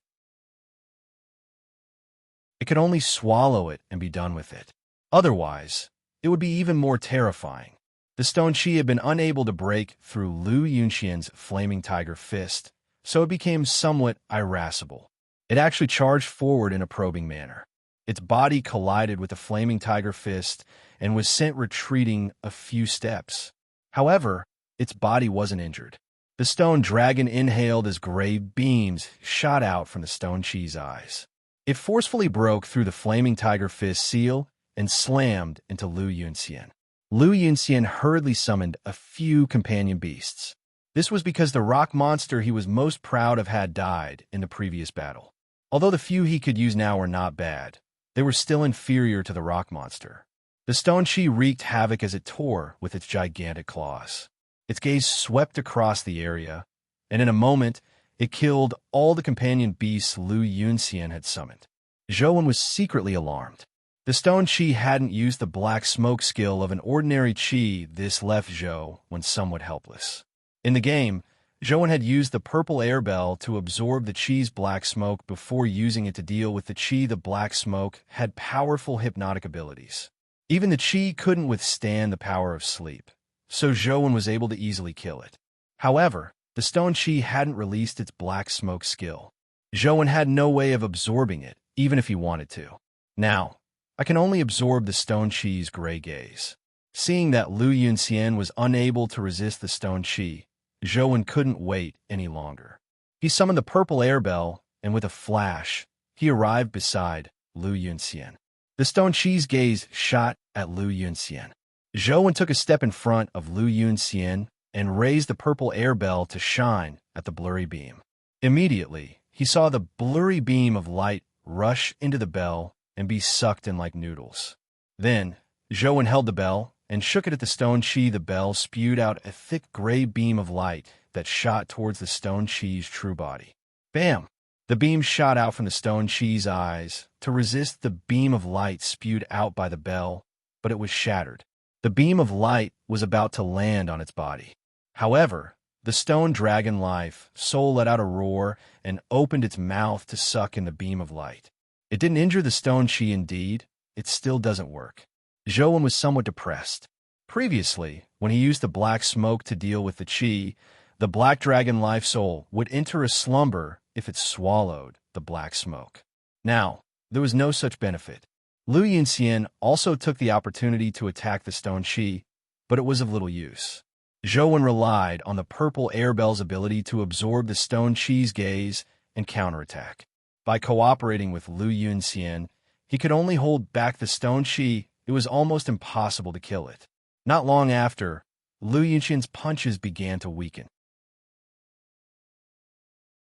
It could only swallow it and be done with it. Otherwise, it would be even more terrifying. The stone chi had been unable to break through Lu Yunxian's flaming tiger fist, so it became somewhat irascible. It actually charged forward in a probing manner. Its body collided with the flaming tiger fist and was sent retreating a few steps. However, its body wasn't injured. The stone dragon inhaled as gray beams shot out from the stone chi's eyes. It forcefully broke through the flaming tiger fist seal and slammed into Lu Yunxian. Lu Yunxian hurriedly summoned a few companion beasts. This was because the rock monster he was most proud of had died in the previous battle. Although the few he could use now were not bad, they were still inferior to the rock monster. The stone chi wreaked havoc as it tore with its gigantic claws. Its gaze swept across the area, and in a moment, it killed all the companion beasts Lu Yunxian had summoned. Zhou was secretly alarmed. The stone chi hadn't used the black smoke skill of an ordinary chi. This left Zhou somewhat helpless. In the game, Zhou had used the purple air bell to absorb the chi's black smoke before using it to deal with the chi. The black smoke had powerful hypnotic abilities. Even the chi couldn't withstand the power of sleep, so Zhou was able to easily kill it. However, the stone chi hadn't released its black smoke skill. Zhou had no way of absorbing it, even if he wanted to. Now, I can only absorb the stone chi's gray gaze. Seeing that Lu Yunxian was unable to resist the stone chi, Zhou couldn't wait any longer. He summoned the purple air bell, and with a flash, he arrived beside Lu Yunxian. The stone chi's gaze shot at Lu Yunxian. Zhou took a step in front of Lu Yunxian and raised the purple air bell to shine at the blurry beam. Immediately, he saw the blurry beam of light rush into the bell and be sucked in like noodles. Then, Zhou held the bell and shook it at the stone chi. The bell spewed out a thick gray beam of light that shot towards the stone chi's true body. Bam! The beam shot out from the stone chi's eyes to resist the beam of light spewed out by the bell, but it was shattered. The beam of light was about to land on its body. However, the stone dragon life soul let out a roar and opened its mouth to suck in the beam of light. It didn't injure the stone chi indeed, it still doesn't work. Zhou was somewhat depressed. Previously, when he used the black smoke to deal with the chi, the black dragon life soul would enter a slumber if it swallowed the black smoke. Now, there was no such benefit. Lu Yunxian also took the opportunity to attack the stone chi, but it was of little use. Zhou relied on the purple air bell's ability to absorb the stone chi's gaze and counterattack. By cooperating with Lu Yunxian, he could only hold back the stone chi. It was almost impossible to kill it. Not long after, Lu Yunxian's punches began to weaken.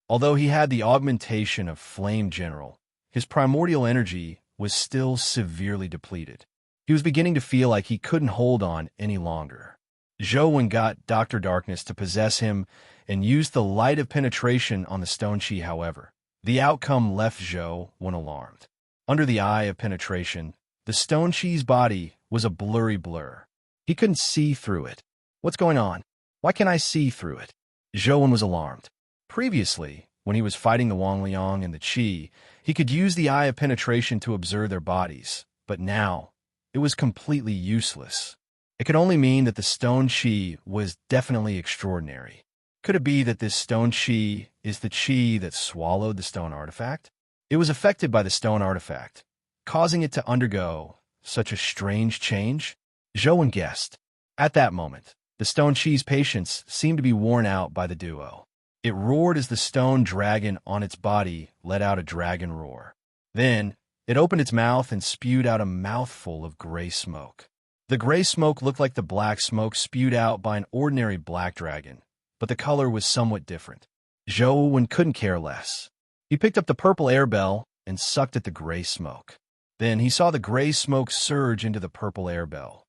Although he had the augmentation of Flame General, his primordial energy was still severely depleted. He was beginning to feel like he couldn't hold on any longer. Zhou got Dr. Darkness to possess him and used the light of penetration on the stone chi. However, the outcome left Zhou alarmed. Under the eye of penetration, the stone chi's body was a blurry blur. He couldn't see through it. What's going on? Why can't I see through it? Zhou was alarmed. Previously, when he was fighting the Wang Liang and the Qi, he could use the eye of penetration to observe their bodies, but now it was completely useless. It could only mean that the stone Qi was definitely extraordinary. Could it be that this stone Qi is the Qi that swallowed the stone artifact? It was affected by the stone artifact, causing it to undergo such a strange change? Zhou guessed. At that moment, the stone Qi's patience seemed to be worn out by the duo. It roared as the stone dragon on its body let out a dragon roar. Then, it opened its mouth and spewed out a mouthful of gray smoke. The gray smoke looked like the black smoke spewed out by an ordinary black dragon, but the color was somewhat different. Zhou couldn't care less. He picked up the purple air bell and sucked at the gray smoke. Then he saw the gray smoke surge into the purple air bell.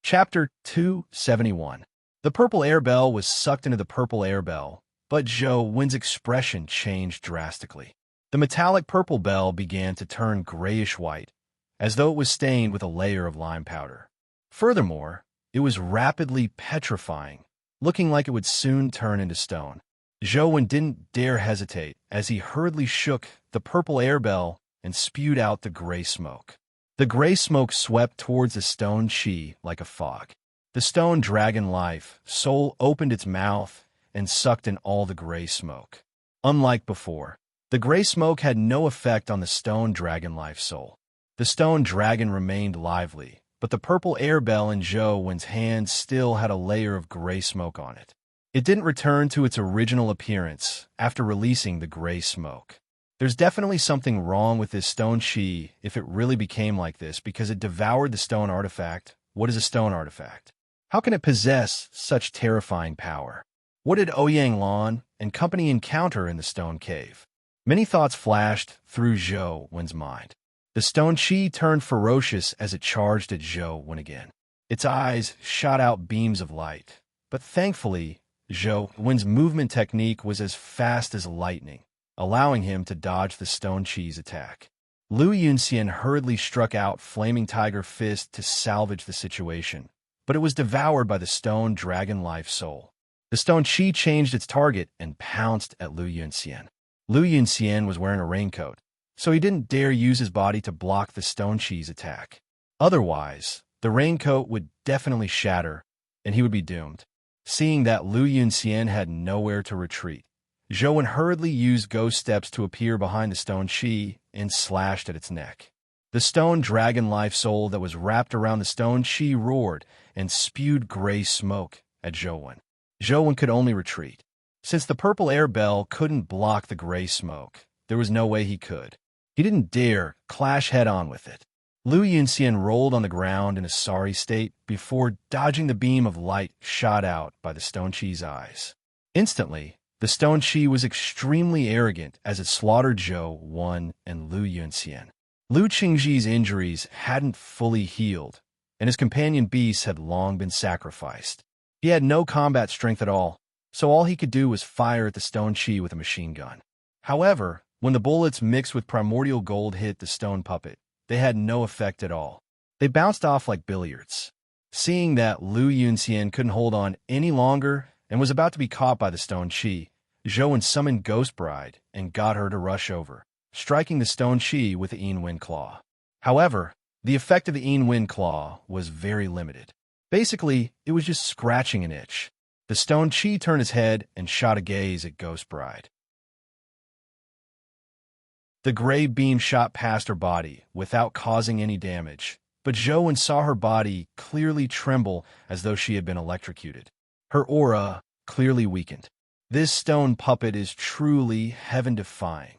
Chapter 271. The purple air bell was sucked into the purple air bell, but Zhou's expression changed drastically. The metallic purple bell began to turn grayish-white, as though it was stained with a layer of lime powder. Furthermore, it was rapidly petrifying, looking like it would soon turn into stone. Zhou didn't dare hesitate as he hurriedly shook the purple air bell and spewed out the gray smoke. The gray smoke swept towards the stone Qi like a fog. The stone dragon life soul opened its mouth and sucked in all the gray smoke. Unlike before, the gray smoke had no effect on the stone dragon life soul. The stone dragon remained lively, but the purple air bell in Zhou's hand still had a layer of gray smoke on it. It didn't return to its original appearance after releasing the gray smoke. There's definitely something wrong with this stone Qi if it really became like this because it devoured the stone artifact. What is a stone artifact? How can it possess such terrifying power? What did Ouyang Lan and company encounter in the stone cave? Many thoughts flashed through Zhou's mind. The stone Qi turned ferocious as it charged at Zhou again. Its eyes shot out beams of light, but thankfully, Zhou's movement technique was as fast as lightning, allowing him to dodge the stone Qi's attack. Lu Yunxian hurriedly struck out Flaming Tiger Fist to salvage the situation, but it was devoured by the stone dragon life soul. The stone Qi changed its target and pounced at Lu Yunxian. Lu Yunxian was wearing a raincoat, so he didn't dare use his body to block the stone Qi's attack. Otherwise, the raincoat would definitely shatter, and he would be doomed. Seeing that Lu Yunxian had nowhere to retreat, Zhou hurriedly used ghost steps to appear behind the stone Qi and slashed at its neck. The stone dragon life soul that was wrapped around the stone Qi roared and spewed gray smoke at Zhou. Zhou could only retreat. Since the purple air bell couldn't block the gray smoke, there was no way he could. He didn't dare clash head-on with it. Lu Yunxian rolled on the ground in a sorry state before dodging the beam of light shot out by the stone Qi's eyes. Instantly, the stone Qi was extremely arrogant as it slaughtered Zhou and Lu Yunxian. Lu Qingji's injuries hadn't fully healed, and his companion beasts had long been sacrificed. He had no combat strength at all, so all he could do was fire at the stone Qi with a machine gun. However, when the bullets mixed with primordial gold hit the stone puppet, they had no effect at all. They bounced off like billiards. Seeing that Lu Yunxian couldn't hold on any longer and was about to be caught by the stone Qi, Zhou summoned Ghost Bride and got her to rush over, striking the stone Qi with the Yin Wind Claw. However, the effect of the Yin Wind Claw was very limited. Basically, it was just scratching an itch. The stone Qi turned his head and shot a gaze at Ghost Bride. The gray beam shot past her body without causing any damage, but Zhou saw her body clearly tremble as though she had been electrocuted. Her aura clearly weakened. This stone puppet is truly heaven-defying.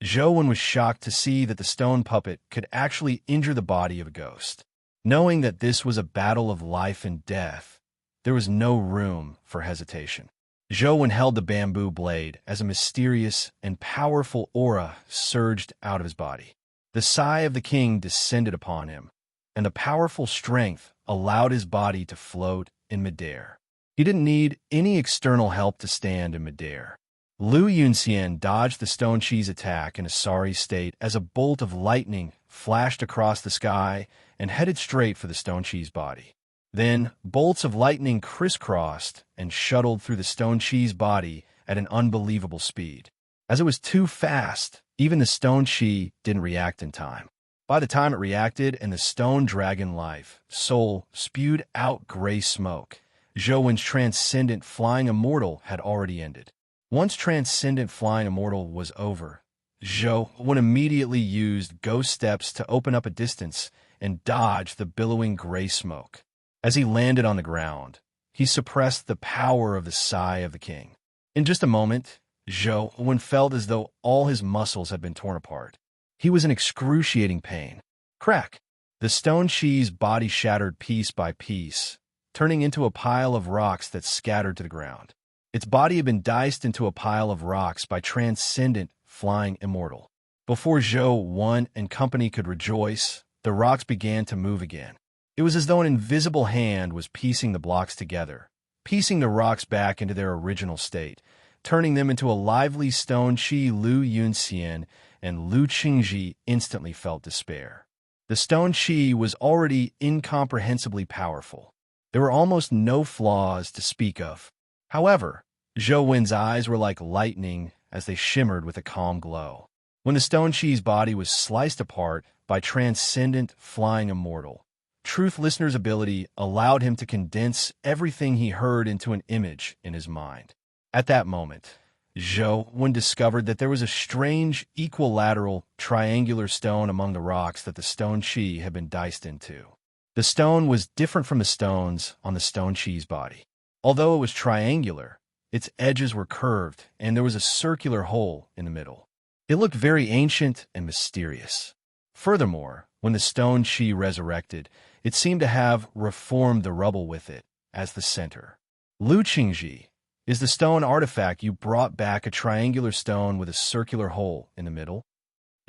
Zhou was shocked to see that the stone puppet could actually injure the body of a ghost. Knowing that this was a battle of life and death, there was no room for hesitation. Zhou held the bamboo blade as a mysterious and powerful aura surged out of his body. The sigh of the king descended upon him, and the powerful strength allowed his body to float in midair. He didn't need any external help to stand in midair. Lu Yunxian dodged the stone Qi's attack in a sorry state as a bolt of lightning flashed across the sky and headed straight for the stone Qi's body. Then, bolts of lightning crisscrossed and shuttled through the stone chi's body at an unbelievable speed. As it was too fast, even the stone chi didn't react in time. By the time it reacted and the stone dragon life soul spewed out gray smoke, Zhou transcendent flying immortal had already ended. Once transcendent flying immortal was over, Zhou immediately used ghost steps to open up a distance and dodge the billowing gray smoke. As he landed on the ground, he suppressed the power of the sigh of the king. In just a moment, Zhou felt as though all his muscles had been torn apart. He was in excruciating pain. Crack! The stone chi's body shattered piece by piece, turning into a pile of rocks that scattered to the ground. Its body had been diced into a pile of rocks by transcendent flying immortal. Before Zhou and company could rejoice, the rocks began to move again. It was as though an invisible hand was piecing the blocks together, piecing the rocks back into their original state, turning them into a lively stone chi. Lu Yunxian and Lu Qingji instantly felt despair. The stone chi was already incomprehensibly powerful. There were almost no flaws to speak of. However, Zhou eyes were like lightning as they shimmered with a calm glow. When the stone chi's body was sliced apart by transcendent flying immortal, Truth Listener's ability allowed him to condense everything he heard into an image in his mind. At that moment, Zhou discovered that there was a strange equilateral triangular stone among the rocks that the stone chi had been diced into. The stone was different from the stones on the stone chi's body. Although it was triangular, its edges were curved and there was a circular hole in the middle. It looked very ancient and mysterious. Furthermore, when the stone chi resurrected, it seemed to have reformed the rubble with it as the center. Lu Qingji, is the stone artifact you brought back a triangular stone with a circular hole in the middle?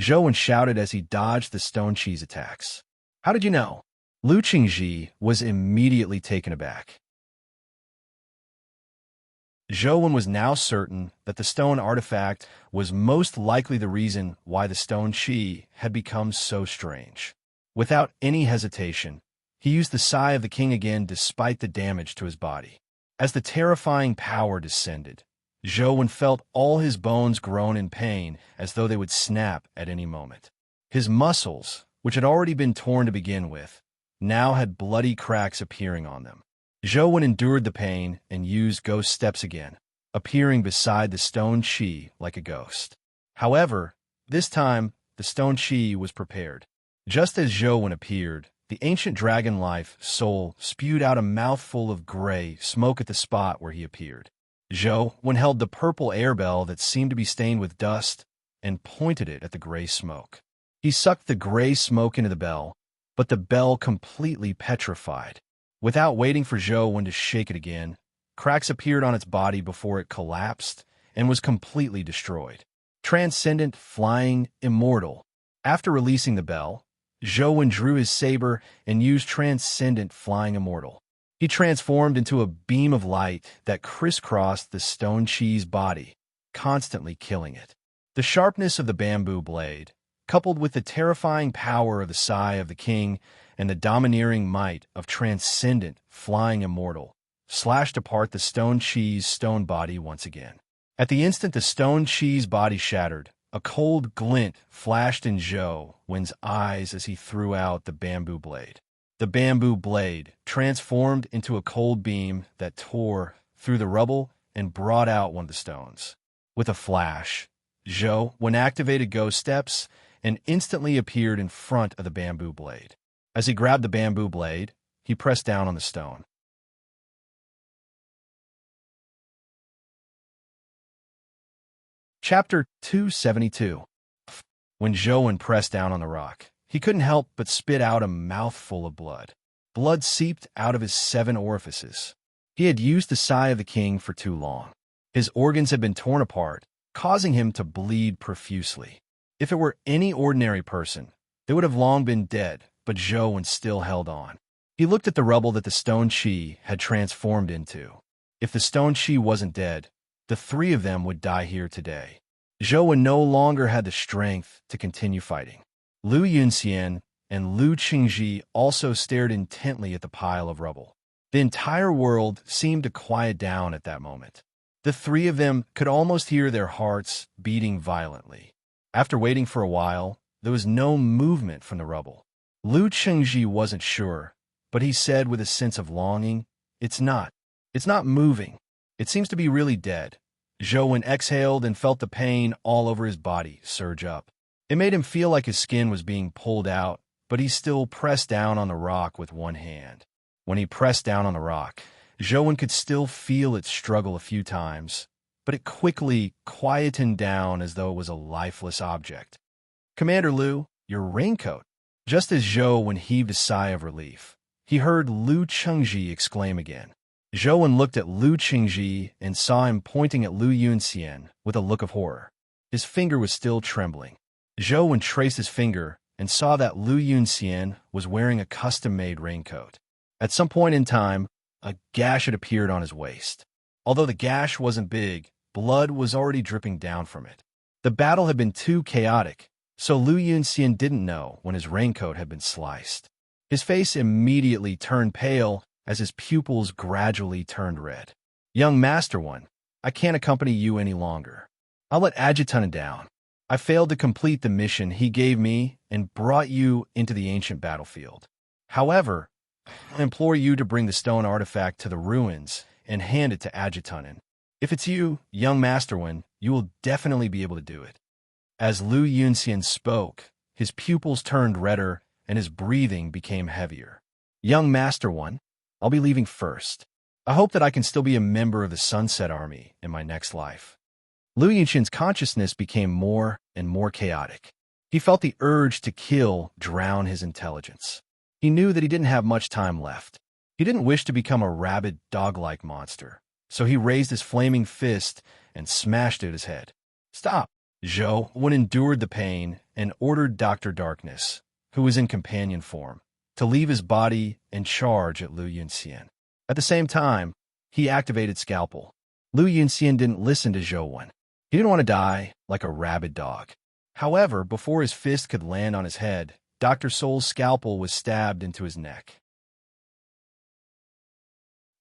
Zhou shouted as he dodged the stone chi's attacks. How did you know? Lu Qingji was immediately taken aback. Zhou was now certain that the stone artifact was most likely the reason why the stone chi had become so strange. Without any hesitation, he used the sigh of the king again despite the damage to his body. As the terrifying power descended, Zhou felt all his bones groan in pain as though they would snap at any moment. His muscles, which had already been torn to begin with, now had bloody cracks appearing on them. Zhou endured the pain and used ghost steps again, appearing beside the stone chi like a ghost. However, this time, the stone chi was prepared. Just as Zhou appeared, the ancient dragon life soul spewed out a mouthful of gray smoke at the spot where he appeared. Zhou held the purple air bell that seemed to be stained with dust and pointed it at the gray smoke. He sucked the gray smoke into the bell, but the bell completely petrified. Without waiting for Zhou to shake it again, cracks appeared on its body before it collapsed and was completely destroyed. Transcendent, flying, immortal. After releasing the bell, Zhou drew his saber and used transcendent flying immortal. He transformed into a beam of light that crisscrossed the stone chi's body, constantly killing it. The sharpness of the bamboo blade, coupled with the terrifying power of the sigh of the king and the domineering might of transcendent flying immortal, slashed apart the stone chi's stone body once again. At the instant the stone chi's body shattered, a cold glint flashed in Zhou's eyes as he threw out the bamboo blade. The bamboo blade transformed into a cold beam that tore through the rubble and brought out one of the stones. With a flash, Zhou activated ghost steps and instantly appeared in front of the bamboo blade. As he grabbed the bamboo blade, he pressed down on the stone. Chapter 272. When Zhou pressed down on the rock, he couldn't help but spit out a mouthful of blood. Blood seeped out of his 7 orifices. He had used the sigh of the king for too long. His organs had been torn apart, causing him to bleed profusely. If it were any ordinary person, they would have long been dead, but Zhou still held on. He looked at the rubble that the stone chi had transformed into. If the stone chi wasn't dead, the 3 of them would die here today. Zhou no longer had the strength to continue fighting. Lu Yunxian and Lu Qingji also stared intently at the pile of rubble. The entire world seemed to quiet down at that moment. The three of them could almost hear their hearts beating violently. After waiting for a while, there was no movement from the rubble. Lu Chengji wasn't sure, but he said with a sense of longing, It's not moving. It seems to be really dead." Zhou exhaled and felt the pain all over his body surge up. It made him feel like his skin was being pulled out, but he still pressed down on the rock with one hand. When he pressed down on the rock, Zhou could still feel it struggle a few times, but it quickly quietened down as though it was a lifeless object. "Commander Lu, your raincoat." Just as Zhou heaved a sigh of relief, he heard Lu Chengji exclaim again. Zhou looked at Lu Chengji and saw him pointing at Lu Yunxian with a look of horror. His finger was still trembling. Zhou traced his finger and saw that Lu Yunxian was wearing a custom-made raincoat. At some point in time, a gash had appeared on his waist. Although the gash wasn't big, blood was already dripping down from it. The battle had been too chaotic, so Lu Yunxian didn't know when his raincoat had been sliced. His face immediately turned pale as his pupils gradually turned red. "Young Master One, I can't accompany you any longer. I'll let Adjutant down. I failed to complete the mission he gave me and brought you into the ancient battlefield. However, I implore you to bring the stone artifact to the ruins and hand it to Adjutant. If it's you, young Master One, you will definitely be able to do it." As Lu Yunxian spoke, his pupils turned redder and his breathing became heavier. "Young Master One, I'll be leaving first. I hope that I can still be a member of the Sunset Army in my next life." Lu Yunxian's consciousness became more and more chaotic. He felt the urge to kill drown his intelligence. He knew that he didn't have much time left. He didn't wish to become a rabid, dog-like monster, so he raised his flaming fist and smashed it at his head. "Stop!" Zhou endured the pain and ordered Dr. Darkness, who was in companion form, to leave his body and charge at Lu Yunxian. At the same time, he activated Scalpel. Lu Yunxian didn't listen to Zhou. He didn't want to die like a rabid dog. However, before his fist could land on his head, Dr. Soul's scalpel was stabbed into his neck.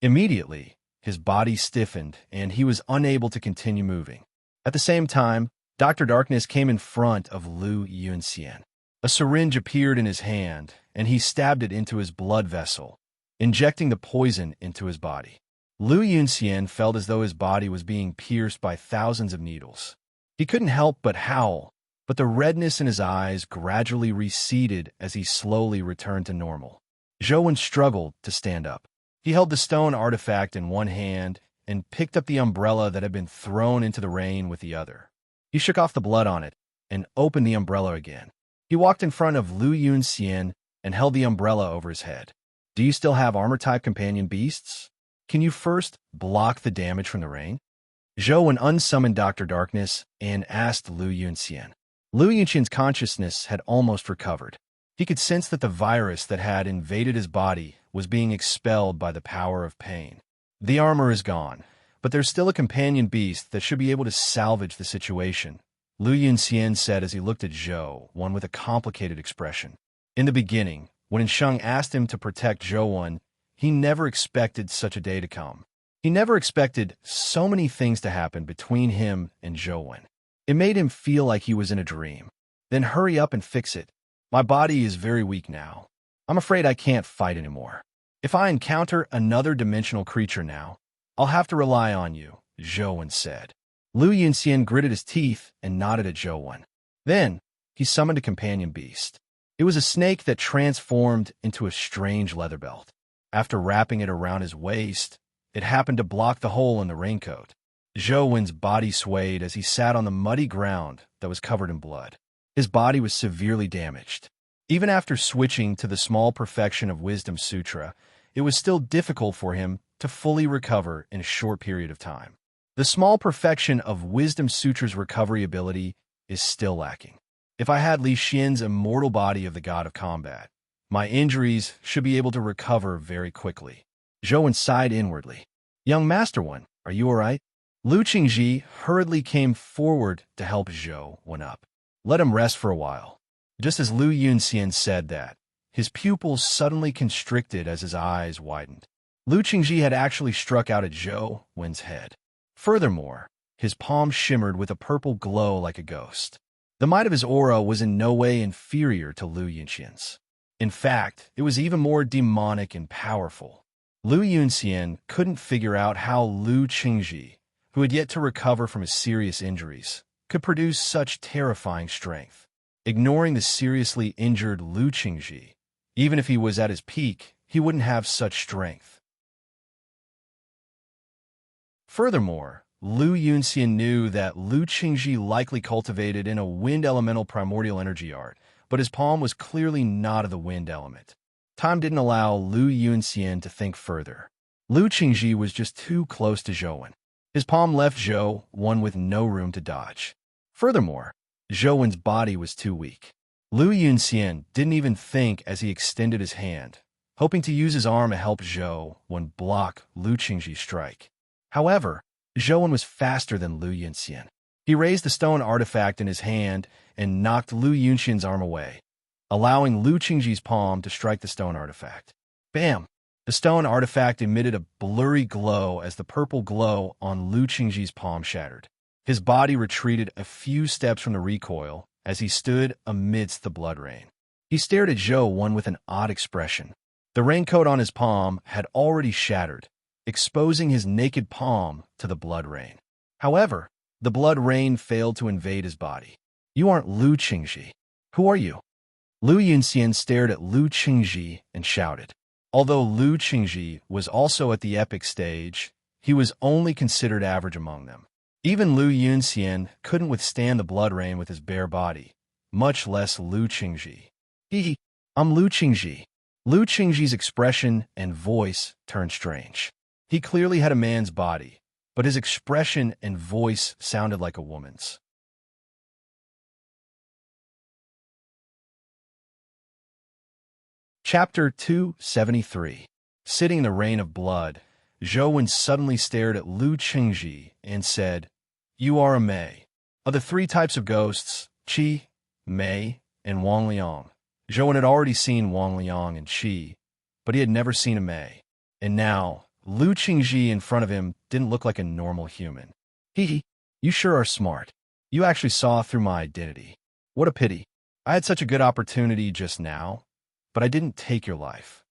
Immediately, his body stiffened and he was unable to continue moving. At the same time, Dr. Darkness came in front of Lu Yunxian. A syringe appeared in his hand, and he stabbed it into his blood vessel, injecting the poison into his body. Lu Yunxian felt as though his body was being pierced by thousands of needles. He couldn't help but howl, but the redness in his eyes gradually receded as he slowly returned to normal. Zhou struggled to stand up. He held the stone artifact in one hand and picked up the umbrella that had been thrown into the rain with the other. He shook off the blood on it and opened the umbrella again. He walked in front of Lu Yunxian and held the umbrella over his head. "Do you still have armor-type companion beasts? Can you first block the damage from the rain?" Zhou unsummoned Dr. Darkness and asked Lu Yunxian. Lu Yunxian's consciousness had almost recovered. He could sense that the virus that had invaded his body was being expelled by the power of pain. "The armor is gone, but there's still a companion beast that should be able to salvage the situation," Lu Yunxian said as he looked at Zhou, one with a complicated expression. In the beginning, when Sheng asked him to protect Zhou, he never expected such a day to come. He never expected so many things to happen between him and Zhou. It made him feel like he was in a dream. "Then hurry up and fix it. My body is very weak now. I'm afraid I can't fight anymore. If I encounter another dimensional creature now, I'll have to rely on you," Zhou said. Lu Yunxian gritted his teeth and nodded at Zhou. Then, he summoned a companion beast. It was a snake that transformed into a strange leather belt. After wrapping it around his waist, it happened to block the hole in the raincoat. Zhou's body swayed as he sat on the muddy ground that was covered in blood. His body was severely damaged. Even after switching to the small perfection of Wisdom Sutra, it was still difficult for him to fully recover in a short period of time. The small perfection of Wisdom Sutra's recovery ability is still lacking. If I had Li Xian's immortal body of the god of combat, my injuries should be able to recover very quickly. Zhou sighed inwardly. "Young Master One, are you all right?" Lu Qingji hurriedly came forward to help Zhou up. "Let him rest for a while." Just as Lu Yunxian said that, his pupils suddenly constricted as his eyes widened. Lu Qingji had actually struck out at Zhou Wen's head. Furthermore, his palm shimmered with a purple glow like a ghost. The might of his aura was in no way inferior to Lu Yunxian's. In fact, it was even more demonic and powerful. Lu Yunxian couldn't figure out how Lu Qingji, who had yet to recover from his serious injuries, could produce such terrifying strength. Ignoring the seriously injured Lu Qingji, even if he was at his peak, he wouldn't have such strength. Furthermore, Lu Yunxian knew that Lu Qingji likely cultivated in a wind elemental primordial energy art, but his palm was clearly not of the wind element. Time didn't allow Lu Yunxian to think further. Lu Qingji was just too close to Zhou Wen. His palm left Zhou Wen with no room to dodge. Furthermore, Zhou Wen's body was too weak. Lu Yunxian didn't even think as he extended his hand, hoping to use his arm to help Zhou Wen block Lu Qingji's strike. However, Zhou Wen was faster than Lu Yunxian. He raised the stone artifact in his hand and knocked Lu Yunxian's arm away, allowing Lu Qingji's palm to strike the stone artifact. Bam! The stone artifact emitted a blurry glow as the purple glow on Lu Qingji's palm shattered. His body retreated a few steps from the recoil as he stood amidst the blood rain. He stared at Zhou Wen with an odd expression. The raincoat on his palm had already shattered, exposing his naked palm to the blood rain. However, the blood rain failed to invade his body. "You aren't Lu Qingji. Who are you?" Lu Yunxian stared at Lu Qingji and shouted. Although Lu Qingji was also at the epic stage, he was only considered average among them. Even Lu Yunxian couldn't withstand the blood rain with his bare body, much less Lu Qingji. I'm Lu Qingji." Lu Qingji's expression and voice turned strange. He clearly had a man's body, but his expression and voice sounded like a woman's. Chapter 273. Sitting in the rain of blood, Zhou Wen suddenly stared at Lu Qingji and said, "You are a Mei. Of the three types of ghosts, Qi, Mei, and Wang Liang." Zhou Wen had already seen Wang Liang and Qi, but he had never seen a Mei. And now, Lu Qingji in front of him didn't look like a normal human. You sure are smart. You actually saw through my identity. What a pity. I had such a good opportunity just now, but I didn't take your life."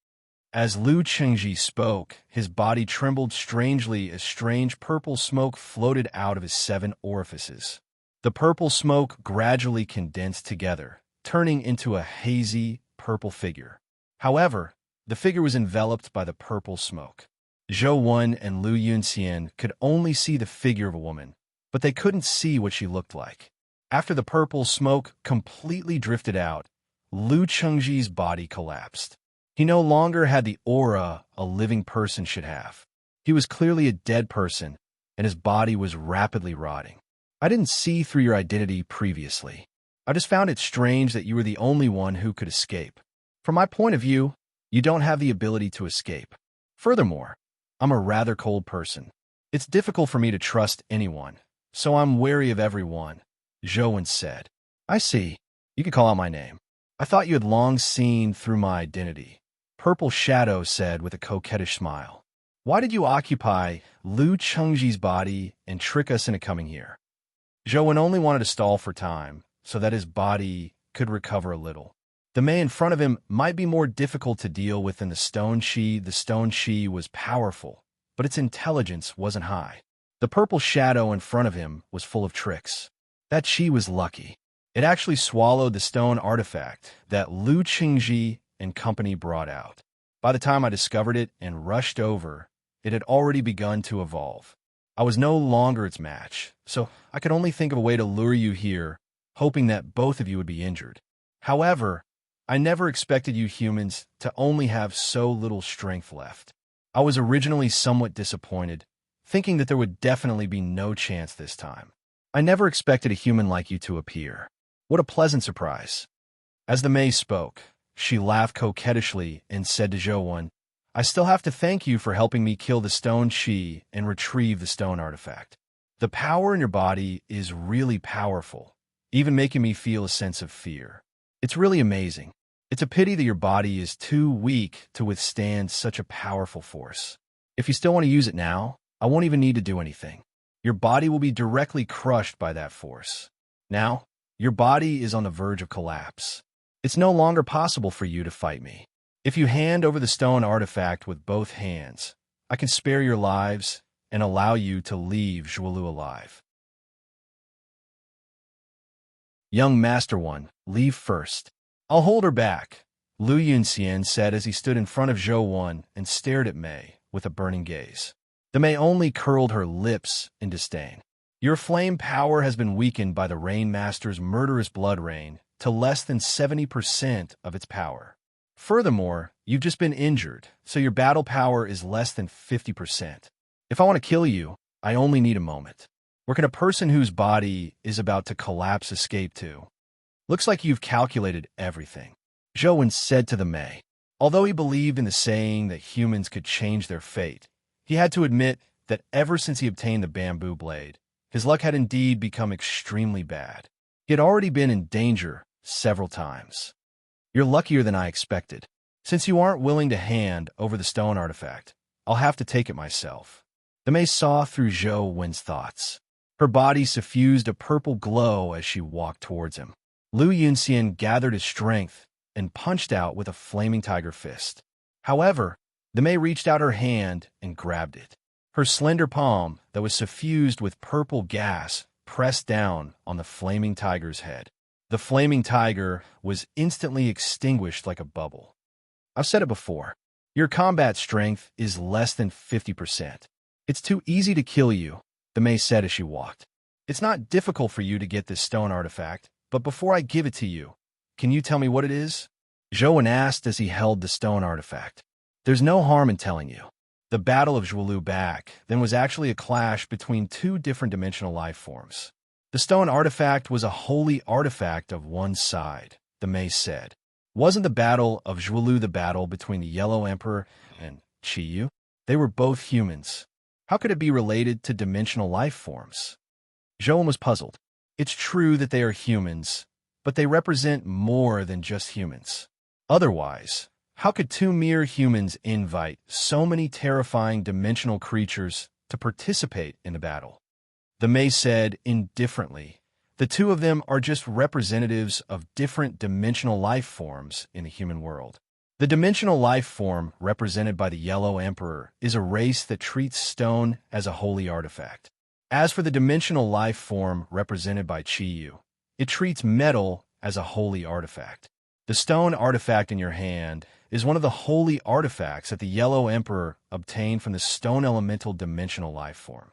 As Lu Qingji spoke, his body trembled strangely as strange purple smoke floated out of his 7 orifices. The purple smoke gradually condensed together, turning into a hazy, purple figure. However, the figure was enveloped by the purple smoke. Zhou Wen and Lu Yunxian could only see the figure of a woman, but they couldn't see what she looked like. After the purple smoke completely drifted out, Lu Qingji's body collapsed. He no longer had the aura a living person should have. He was clearly a dead person, and his body was rapidly rotting. "I didn't see through your identity previously. I just found it strange that you were the only one who could escape. From my point of view, you don't have the ability to escape. Furthermore, I'm a rather cold person. It's difficult for me to trust anyone, so I'm wary of everyone," Zhou Wen said. "I see. You can call out my name. I thought you had long seen through my identity," Purple Shadow said with a coquettish smile. "Why did you occupy Lu Qingji's body and trick us into coming here?" Zhou Wen only wanted to stall for time, so that his body could recover a little. The Mei in front of him might be more difficult to deal with than the stone Qi. The stone Qi was powerful, but its intelligence wasn't high. The purple shadow in front of him was full of tricks. That Qi was lucky. It actually swallowed the stone artifact that Lu Qingji and company brought out. By the time I discovered it and rushed over, it had already begun to evolve. I was no longer its match, so I could only think of a way to lure you here, hoping that both of you would be injured. However, I never expected you humans to only have so little strength left. I was originally somewhat disappointed, thinking that there would definitely be no chance this time. I never expected a human like you to appear. What a pleasant surprise." As the Mei spoke, she laughed coquettishly and said to Zhou Wen, "I still have to thank you for helping me kill the stone Qi and retrieve the stone artifact. The power in your body is really powerful, even making me feel a sense of fear. It's really amazing. It's a pity that your body is too weak to withstand such a powerful force." If you still want to use it now, I won't even need to do anything. Your body will be directly crushed by that force. Now, your body is on the verge of collapse. It's no longer possible for you to fight me. If you hand over the stone artifact with both hands, I can spare your lives and allow you to leave Zhuolu alive. Young Master One, leave first. I'll hold her back, Lu Yunxian said as he stood in front of Zhou Wan and stared at Mei with a burning gaze. The Mei only curled her lips in disdain. Your flame power has been weakened by the Rain Master's murderous blood rain to less than 70% of its power. Furthermore, you've just been injured, so your battle power is less than 50%. If I want to kill you, I only need a moment. Where can a person whose body is about to collapse escape to? Looks like you've calculated everything, Zhou Wen said to the Mei. Although he believed in the saying that humans could change their fate, he had to admit that ever since he obtained the bamboo blade, his luck had indeed become extremely bad. He had already been in danger several times. You're luckier than I expected. Since you aren't willing to hand over the stone artifact, I'll have to take it myself. The Mei saw through Zhou Wen's thoughts. Her body suffused a purple glow as she walked towards him. Lu Yunxian gathered his strength and punched out with a flaming tiger fist. However, the Mei reached out her hand and grabbed it. Her slender palm, that was suffused with purple gas, pressed down on the flaming tiger's head. The flaming tiger was instantly extinguished like a bubble. I've said it before. Your combat strength is less than 50%. It's too easy to kill you, the Mei said as she walked. It's not difficult for you to get this stone artifact, but before I give it to you, can you tell me what it is? Zhou Wen asked as he held the stone artifact. There's no harm in telling you. The Battle of Zhuolu back then was actually a clash between two different dimensional life forms. The stone artifact was a holy artifact of one side, the Mei said. Wasn't the Battle of Zhuolu the battle between the Yellow Emperor and Qiyu? They were both humans. How could it be related to dimensional life forms? Zhou Wen was puzzled. It's true that they are humans, but they represent more than just humans. Otherwise, how could two mere humans invite so many terrifying dimensional creatures to participate in the battle? The Mei said indifferently, the two of them are just representatives of different dimensional life forms in the human world. The dimensional life form represented by the Yellow Emperor is a race that treats stone as a holy artifact. As for the dimensional life form represented by Qiyu, it treats metal as a holy artifact. The stone artifact in your hand is one of the holy artifacts that the Yellow Emperor obtained from the stone elemental dimensional life form.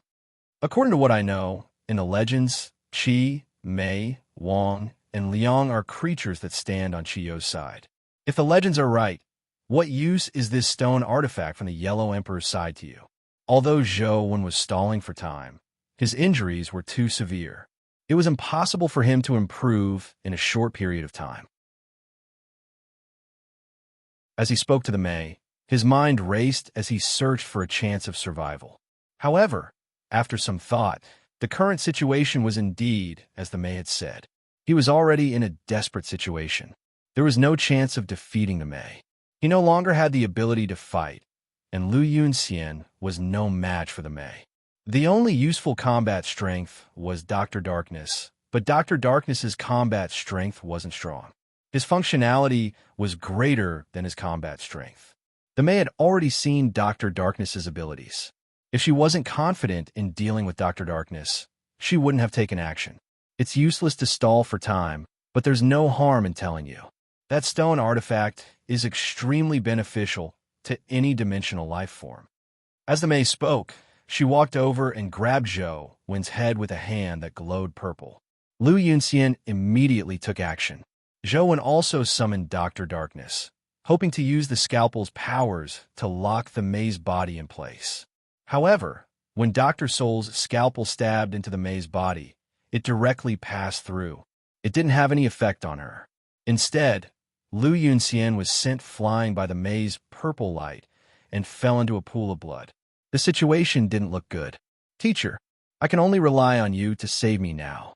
According to what I know, in the legends, Qi, Mei, Wang, and Liang are creatures that stand on Qiyou's side. If the legends are right, what use is this stone artifact from the Yellow Emperor's side to you? Although Zhou Wen was stalling for time, his injuries were too severe. It was impossible for him to improve in a short period of time. As he spoke to the Mei, his mind raced as he searched for a chance of survival. However, after some thought, the current situation was indeed as the Mei had said. He was already in a desperate situation. There was no chance of defeating the Mei. He no longer had the ability to fight, and Lu Yunxian was no match for the Mei. The only useful combat strength was Dr. Darkness, but Dr. Darkness's combat strength wasn't strong. His functionality was greater than his combat strength. The Mei had already seen Dr. Darkness's abilities. If she wasn't confident in dealing with Dr. Darkness, she wouldn't have taken action. It's useless to stall for time, but there's no harm in telling you. That stone artifact is extremely beneficial to any dimensional life form. As the Mei spoke, she walked over and grabbed Zhou Wen's head with a hand that glowed purple. Lu Yunxian immediately took action. Zhou Wen also summoned Dr. Darkness, hoping to use the scalpel's powers to lock the Mei's body in place. However, when Dr. Soul's scalpel stabbed into the Mei's body, it directly passed through. It didn't have any effect on her. Instead, Lu Yunxian was sent flying by the Mei's purple light and fell into a pool of blood. The situation didn't look good. Teacher, I can only rely on you to save me now.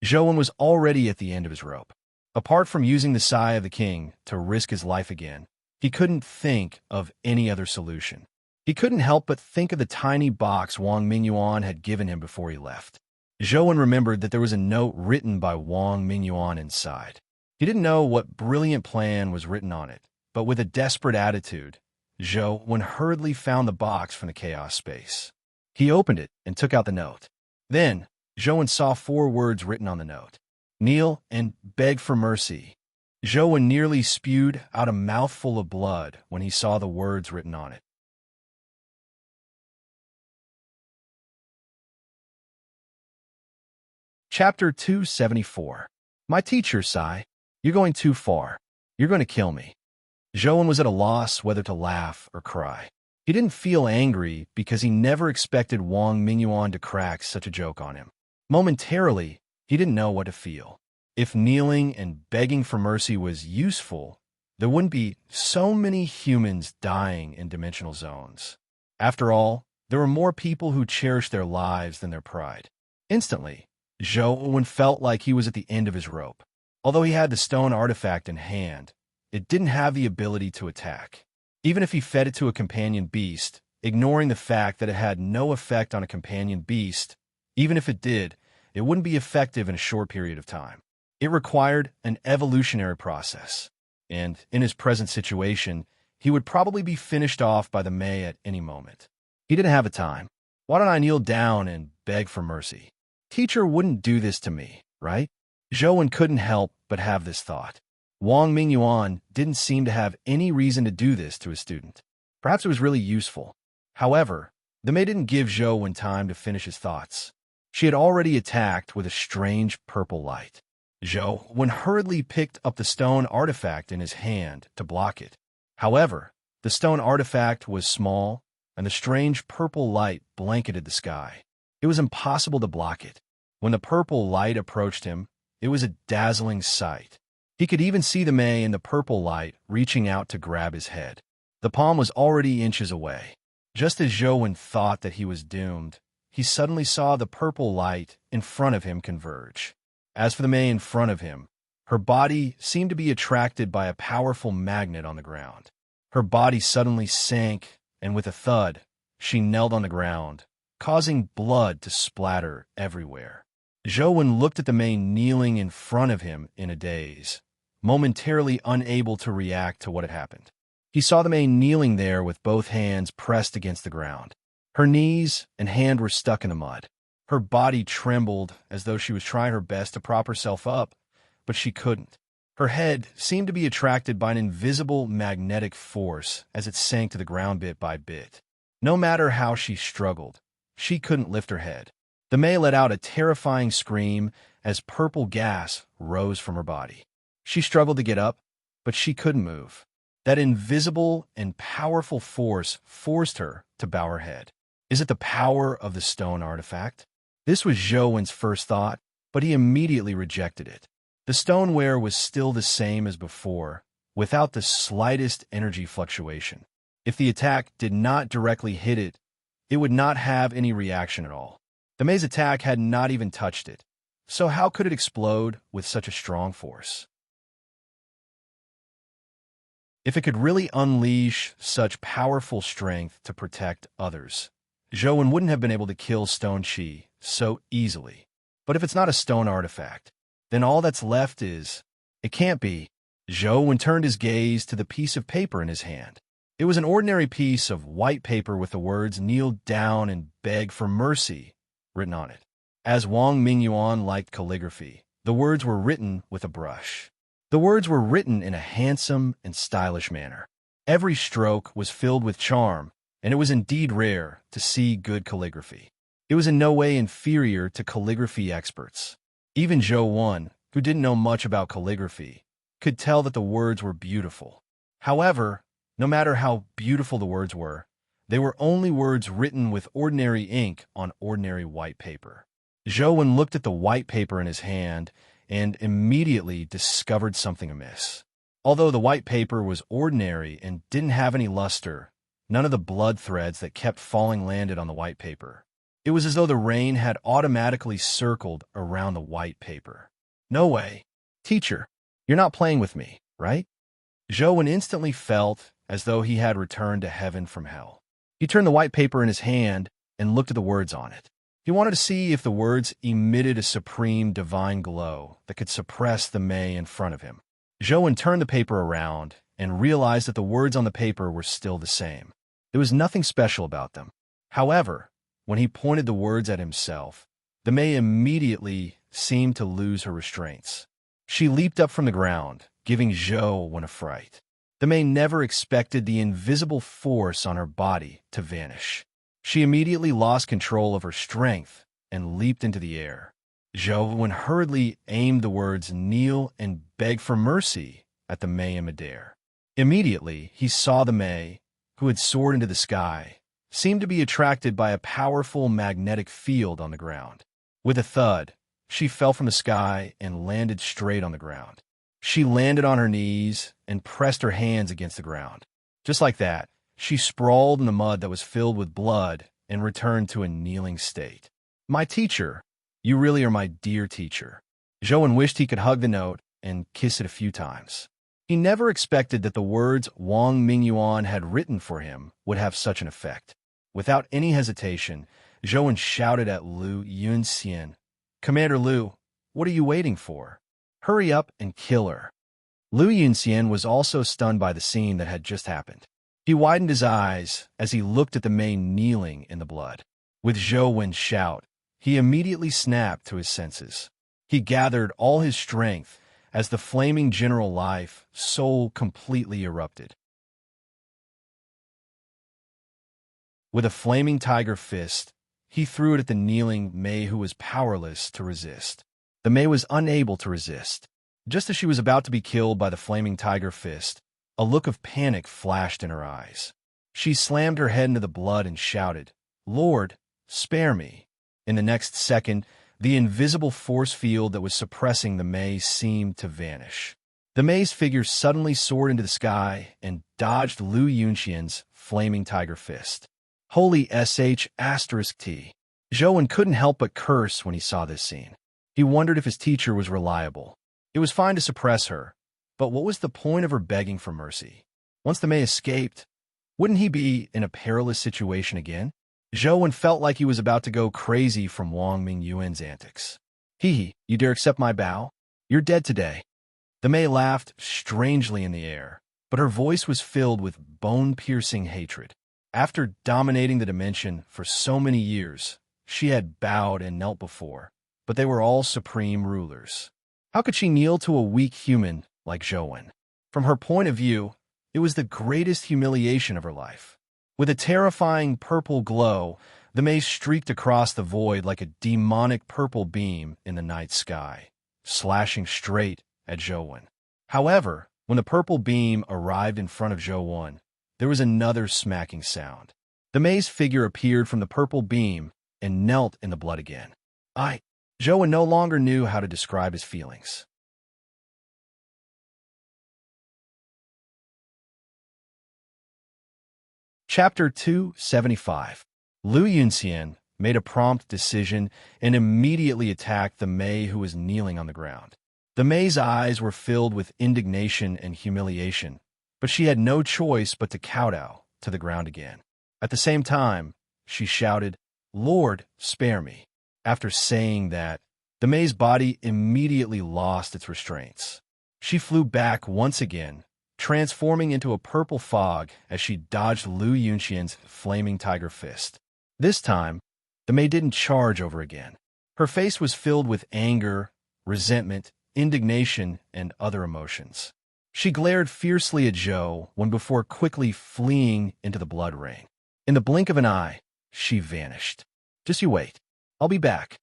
Zhou Wen was already at the end of his rope. Apart from using the Sai of the King to risk his life again, he couldn't think of any other solution. He couldn't help but think of the tiny box Wang Mingyuan had given him before he left. Zhou remembered that there was a note written by Wang Mingyuan inside. He didn't know what brilliant plan was written on it, but with a desperate attitude, Zhou hurriedly found the box from the chaos space. He opened it and took out the note. Then, Zhou saw 4 words written on the note. Kneel and beg for mercy. Zhou nearly spewed out a mouthful of blood when he saw the words written on it. Chapter 274. My teacher, Sai, you're going too far. You're going to kill me. Zhou was at a loss whether to laugh or cry. He didn't feel angry because he never expected Wang Mingyuan to crack such a joke on him. Momentarily, he didn't know what to feel. If kneeling and begging for mercy was useful, there wouldn't be so many humans dying in dimensional zones. After all, there were more people who cherished their lives than their pride. Instantly, Zhou felt like he was at the end of his rope. Although he had the stone artifact in hand, it didn't have the ability to attack. Even if he fed it to a companion beast, ignoring the fact that it had no effect on a companion beast, even if it did, it wouldn't be effective in a short period of time. It required an evolutionary process, and in his present situation, he would probably be finished off by the Mei at any moment. He didn't have a time. Why don't I kneel down and beg for mercy? Teacher wouldn't do this to me, right? Zhou couldn't help but have this thought. Wang Mingyuan didn't seem to have any reason to do this to his student. Perhaps it was really useful. However, the Mei didn't give Zhou time to finish his thoughts. She had already attacked with a strange purple light. Zhou hurriedly picked up the stone artifact in his hand to block it. However, the stone artifact was small, and the strange purple light blanketed the sky. It was impossible to block it. When the purple light approached him, it was a dazzling sight. He could even see the Mei in the purple light reaching out to grab his head. The palm was already inches away. Just as Zhou thought that he was doomed, he suddenly saw the purple light in front of him converge. As for the Mei in front of him, her body seemed to be attracted by a powerful magnet on the ground. Her body suddenly sank, and with a thud, she knelt on the ground, causing blood to splatter everywhere. Zhou looked at the Mei kneeling in front of him in a daze, momentarily unable to react to what had happened. He saw the Mei kneeling there with both hands pressed against the ground. Her knees and hand were stuck in the mud. Her body trembled as though she was trying her best to prop herself up, but she couldn't. Her head seemed to be attracted by an invisible magnetic force as it sank to the ground bit by bit. No matter how she struggled, she couldn't lift her head. The Mei let out a terrifying scream as purple gas rose from her body. She struggled to get up, but she couldn't move. That invisible and powerful force forced her to bow her head. Is it the power of the stone artifact? This was Zhou's first thought, but he immediately rejected it. The stoneware was still the same as before, without the slightest energy fluctuation. If the attack did not directly hit it, it would not have any reaction at all. The Mei's attack had not even touched it, so how could it explode with such a strong force? If it could really unleash such powerful strength to protect others, Zhou wouldn't have been able to kill Stone Chi so easily. But if it's not a stone artifact, then all that's left is... It can't be. Zhou turned his gaze to the piece of paper in his hand. It was an ordinary piece of white paper with the words "Kneel down and beg for mercy" written on it. As Wang Mingyuan liked calligraphy, the words were written with a brush. The words were written in a handsome and stylish manner. Every stroke was filled with charm, and it was indeed rare to see good calligraphy. It was in no way inferior to calligraphy experts. Even Zhou, who didn't know much about calligraphy, could tell that the words were beautiful. However, no matter how beautiful the words were, they were only words written with ordinary ink on ordinary white paper. Zhou looked at the white paper in his hand and immediately discovered something amiss. Although the white paper was ordinary and didn't have any luster, none of the blood threads that kept falling landed on the white paper. It was as though the rain had automatically circled around the white paper. No way. Teacher, you're not playing with me, right? Zhou instantly felt as though he had returned to heaven from hell. He turned the white paper in his hand and looked at the words on it. He wanted to see if the words emitted a supreme divine glow that could suppress the May in front of him. Zhou turned the paper around and realized that the words on the paper were still the same. There was nothing special about them. However, when he pointed the words at himself, the May immediately seemed to lose her restraints. She leaped up from the ground, giving Zhou a fright. The May never expected the invisible force on her body to vanish. She immediately lost control of her strength and leaped into the air. Zhou hurriedly aimed the words "kneel and beg for mercy" at the May in midair. Immediately, he saw the May, who had soared into the sky, seemed to be attracted by a powerful magnetic field on the ground. With a thud, she fell from the sky and landed straight on the ground. She landed on her knees and pressed her hands against the ground. Just like that, she sprawled in the mud that was filled with blood and returned to a kneeling state. "My teacher, you really are my dear teacher." Zhou wished he could hug the note and kiss it a few times. He never expected that the words Wang Mingyuan had written for him would have such an effect. Without any hesitation, Zhou shouted at Lu Yunxian, "Commander Lu, what are you waiting for? Hurry up and kill her." Lu Yunxian was also stunned by the scene that had just happened. He widened his eyes as he looked at the May kneeling in the blood. With Zhou shout, he immediately snapped to his senses. He gathered all his strength as the flaming general life soul completely erupted. With a flaming tiger fist, he threw it at the kneeling May, who was powerless to resist. The May was unable to resist. Just as she was about to be killed by the flaming tiger fist, a look of panic flashed in her eyes. She slammed her head into the blood and shouted, "Lord, spare me." In the next second, the invisible force field that was suppressing the May seemed to vanish. The May's figure suddenly soared into the sky and dodged Lu Yunxian's flaming tiger fist. Holy sh*t. Zhou couldn't help but curse when he saw this scene. He wondered if his teacher was reliable. It was fine to suppress her, but what was the point of her begging for mercy? Once the May escaped, wouldn't he be in a perilous situation again? Zhou felt like he was about to go crazy from Wang Mingyuan's antics. "Hee, you dare accept my bow? You're dead today." The May laughed strangely in the air, but her voice was filled with bone-piercing hatred. After dominating the dimension for so many years, she had bowed and knelt before, but they were all supreme rulers. How could she kneel to a weak human like Zhou? From her point of view, it was the greatest humiliation of her life. With a terrifying purple glow, the May streaked across the void like a demonic purple beam in the night sky, slashing straight at Zhou. However, when the purple beam arrived in front of Zhou, there was another smacking sound. The May's figure appeared from the purple beam and knelt in the blood again. Zhou no longer knew how to describe his feelings. Chapter 275. Lu Yunxian made a prompt decision and immediately attacked the May, who was kneeling on the ground. The May's eyes were filled with indignation and humiliation, but she had no choice but to kowtow to the ground again. At the same time, she shouted, "Lord, spare me." After saying that, the May's body immediately lost its restraints. She flew back once again, transforming into a purple fog as she dodged Lu Yunxian's flaming tiger fist. This time, the May didn't charge over again. Her face was filled with anger, resentment, indignation, and other emotions. She glared fiercely at Zhou before quickly fleeing into the blood rain. In the blink of an eye, she vanished. "Just you wait. I'll be back."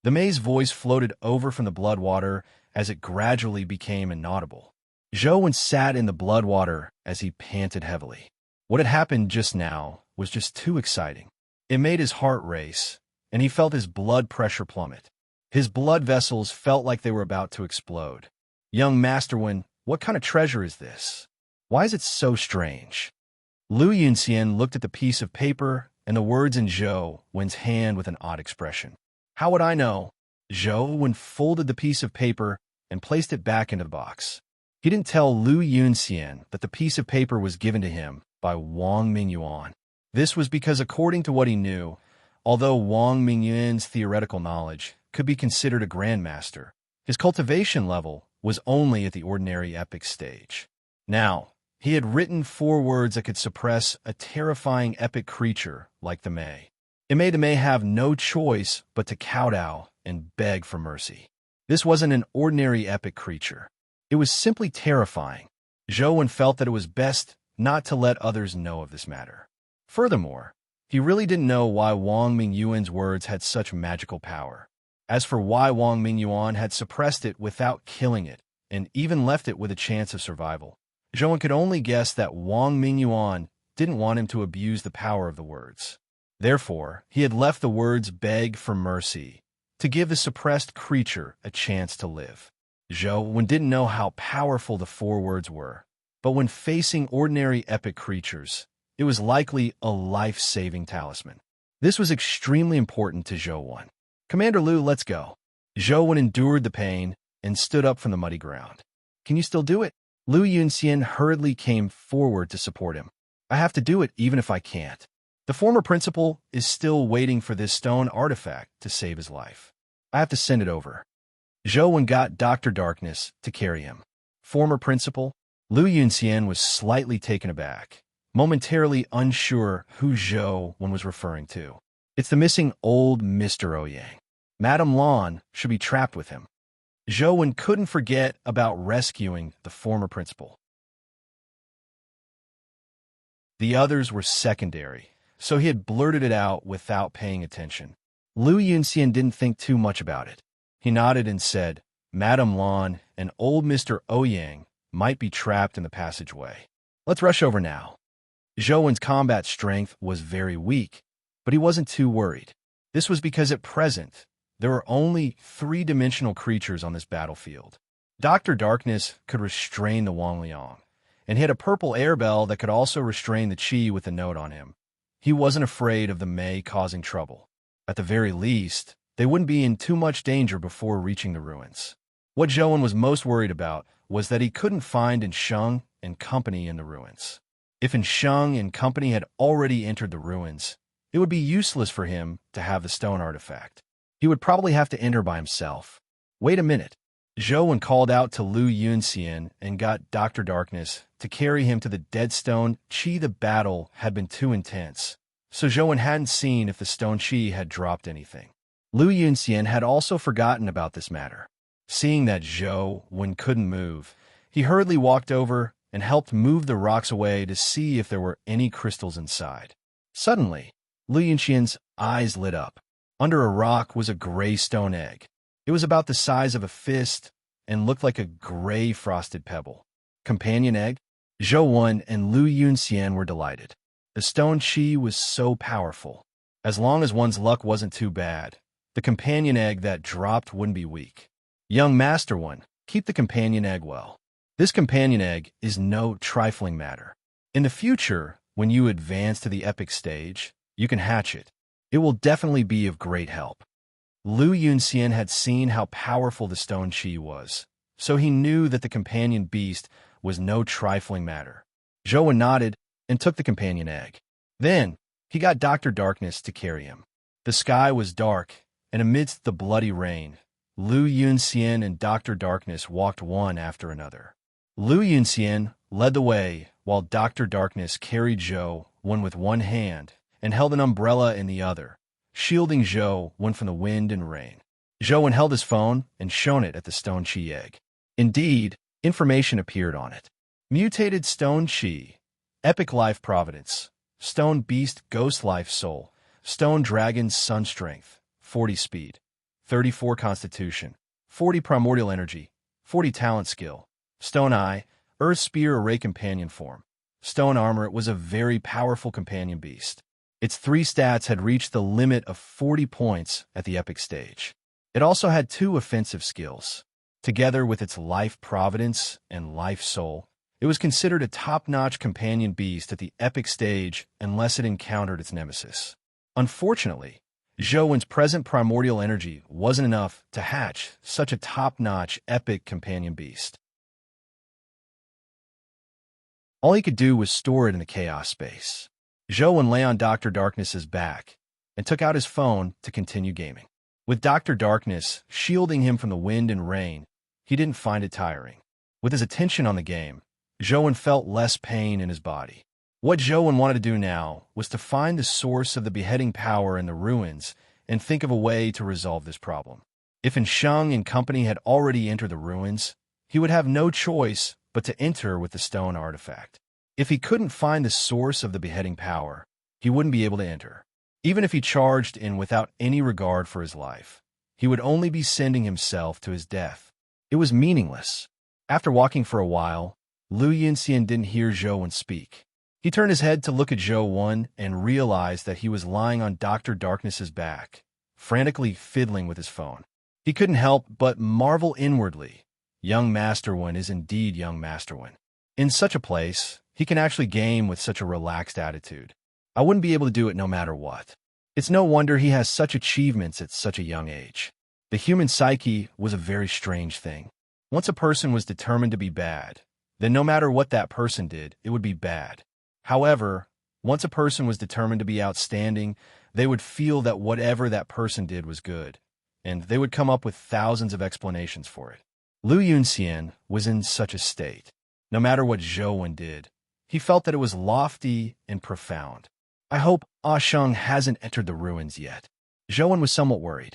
The May's voice floated over from the blood water as it gradually became inaudible. Zhou sat in the blood water as he panted heavily. What had happened just now was just too exciting. It made his heart race, and he felt his blood pressure plummet. His blood vessels felt like they were about to explode. "Young Masterwan, what kind of treasure is this? Why is it so strange?" Lu Yunxian looked at the piece of paper and the words in Zhou's hand with an odd expression. "How would I know?" Zhou folded the piece of paper and placed it back into the box. He didn't tell Lu Yunxian that the piece of paper was given to him by Wang Mingyuan. This was because, according to what he knew, although Wang Mingyuan's theoretical knowledge could be considered a grandmaster, his cultivation level was only at the ordinary epic stage. Now, he had written 4 words that could suppress a terrifying epic creature like the Mei. It made the Mei have no choice but to kowtow and beg for mercy. This wasn't an ordinary epic creature. It was simply terrifying. Zhou Wen felt that it was best not to let others know of this matter. Furthermore, he really didn't know why Wang Mingyuan's words had such magical power. As for why Wang Mingyuan had suppressed it without killing it, and even left it with a chance of survival, Zhou Wen could only guess that Wang Mingyuan didn't want him to abuse the power of the words. Therefore, he had left the words beg for mercy to give the suppressed creature a chance to live. Zhou Wen didn't know how powerful the 4 words were, but when facing ordinary epic creatures, it was likely a life-saving talisman. This was extremely important to Zhou Wen. "Commander Liu, let's go." Zhou Wen endured the pain and stood up from the muddy ground. "Can you still do it?" Liu Yunxian hurriedly came forward to support him. "I have to do it even if I can't. The former principal is still waiting for this stone artifact to save his life. I have to send it over." Zhou Wen got Dr. Darkness to carry him. "Former principal?" Liu Yunxian was slightly taken aback, momentarily unsure who Zhou Wen was referring to. "It's the missing old Mr. Ouyang. Madame Lan should be trapped with him." Zhou Wen couldn't forget about rescuing the former principal. The others were secondary, so he had blurted it out without paying attention. Liu Yunxian didn't think too much about it. He nodded and said, "Madame Lan and old Mr. Ouyang might be trapped in the passageway. Let's rush over now." Zhou Wen's combat strength was very weak, but he wasn't too worried. This was because at present, there were only 3-dimensional creatures on this battlefield. Dr. Darkness could restrain the Wangliang, and he had a purple air bell that could also restrain the Qi with a note on him. He wasn't afraid of the Mei causing trouble. At the very least, they wouldn't be in too much danger before reaching the ruins. What Zhou Wen was most worried about was that he couldn't find Ensheng and company in the ruins. If Ensheng and company had already entered the ruins, it would be useless for him to have the stone artifact. He would probably have to enter by himself. "Wait a minute." Zhou Wen called out to Liu Yunxian and got Dr. Darkness to carry him to the dead stone Qi. The battle had been too intense, so Zhou Wen hadn't seen if the stone Qi had dropped anything. Liu Yunxian had also forgotten about this matter. Seeing that Zhou Wen couldn't move, he hurriedly walked over and helped move the rocks away to see if there were any crystals inside. Suddenly, Liu Yunxian's eyes lit up. Under a rock was a gray stone egg. It was about the size of a fist and looked like a gray frosted pebble. Companion egg? Zhou Wen and Liu Yunxian were delighted. The stone Qi was so powerful. As long as one's luck wasn't too bad, the companion egg that dropped wouldn't be weak. "Young Master One, keep the companion egg well. This companion egg is no trifling matter. In the future, when you advance to the epic stage, you can hatch it. It will definitely be of great help." Liu Yunxian had seen how powerful the stone Qi was, so he knew that the companion beast was no trifling matter. Zhou Wen nodded and took the companion egg. Then, he got Dr. Darkness to carry him. The sky was dark, and amidst the bloody rain, Liu Yunxian and Dr. Darkness walked one after another. Liu Yunxian led the way, while Dr. Darkness carried Zhou Wen with one hand and held an umbrella in the other, shielding Zhou Wen from the wind and rain. Zhou Wen held his phone and shone it at the stone Qi egg. Indeed, information appeared on it. Mutated stone Qi, epic life providence, stone beast ghost life soul, stone dragon sun strength, 40 speed, 34 constitution, 40 primordial energy, 40 talent skill, stone eye, earth spear array companion form, stone armor. It was a very powerful companion beast. Its 3 stats had reached the limit of 40 points at the epic stage. It also had 2 offensive skills. Together with its life providence and life soul, it was considered a top-notch companion beast at the epic stage unless it encountered its nemesis. Unfortunately, Zhou Wen's present primordial energy wasn't enough to hatch such a top-notch epic companion beast. All he could do was store it in the chaos space. Zhou lay on Dr. Darkness's back and took out his phone to continue gaming. With Dr. Darkness shielding him from the wind and rain, he didn't find it tiring. With his attention on the game, Zhou felt less pain in his body. What Zhou wanted to do now was to find the source of the beheading power in the ruins and think of a way to resolve this problem. If Shang and company had already entered the ruins, he would have no choice but to enter with the stone artifact. If he couldn't find the source of the beheading power, he wouldn't be able to enter. Even if he charged in without any regard for his life, he would only be sending himself to his death. It was meaningless. After walking for a while, Lu Yunxian didn't hear Zhou speak. He turned his head to look at Zhou and realized that he was lying on Dr. Darkness's back, frantically fiddling with his phone. He couldn't help but marvel inwardly. Young Master One is indeed young Master One. In such a place, he can actually game with such a relaxed attitude. I wouldn't be able to do it no matter what. It's no wonder he has such achievements at such a young age. The human psyche was a very strange thing. Once a person was determined to be bad, then no matter what that person did, it would be bad. However, once a person was determined to be outstanding, they would feel that whatever that person did was good, and they would come up with thousands of explanations for it. Lu Yunxian was in such a state. No matter what Zhou did, he felt that it was lofty and profound. I hope Shang hasn't entered the ruins yet. Zhou was somewhat worried.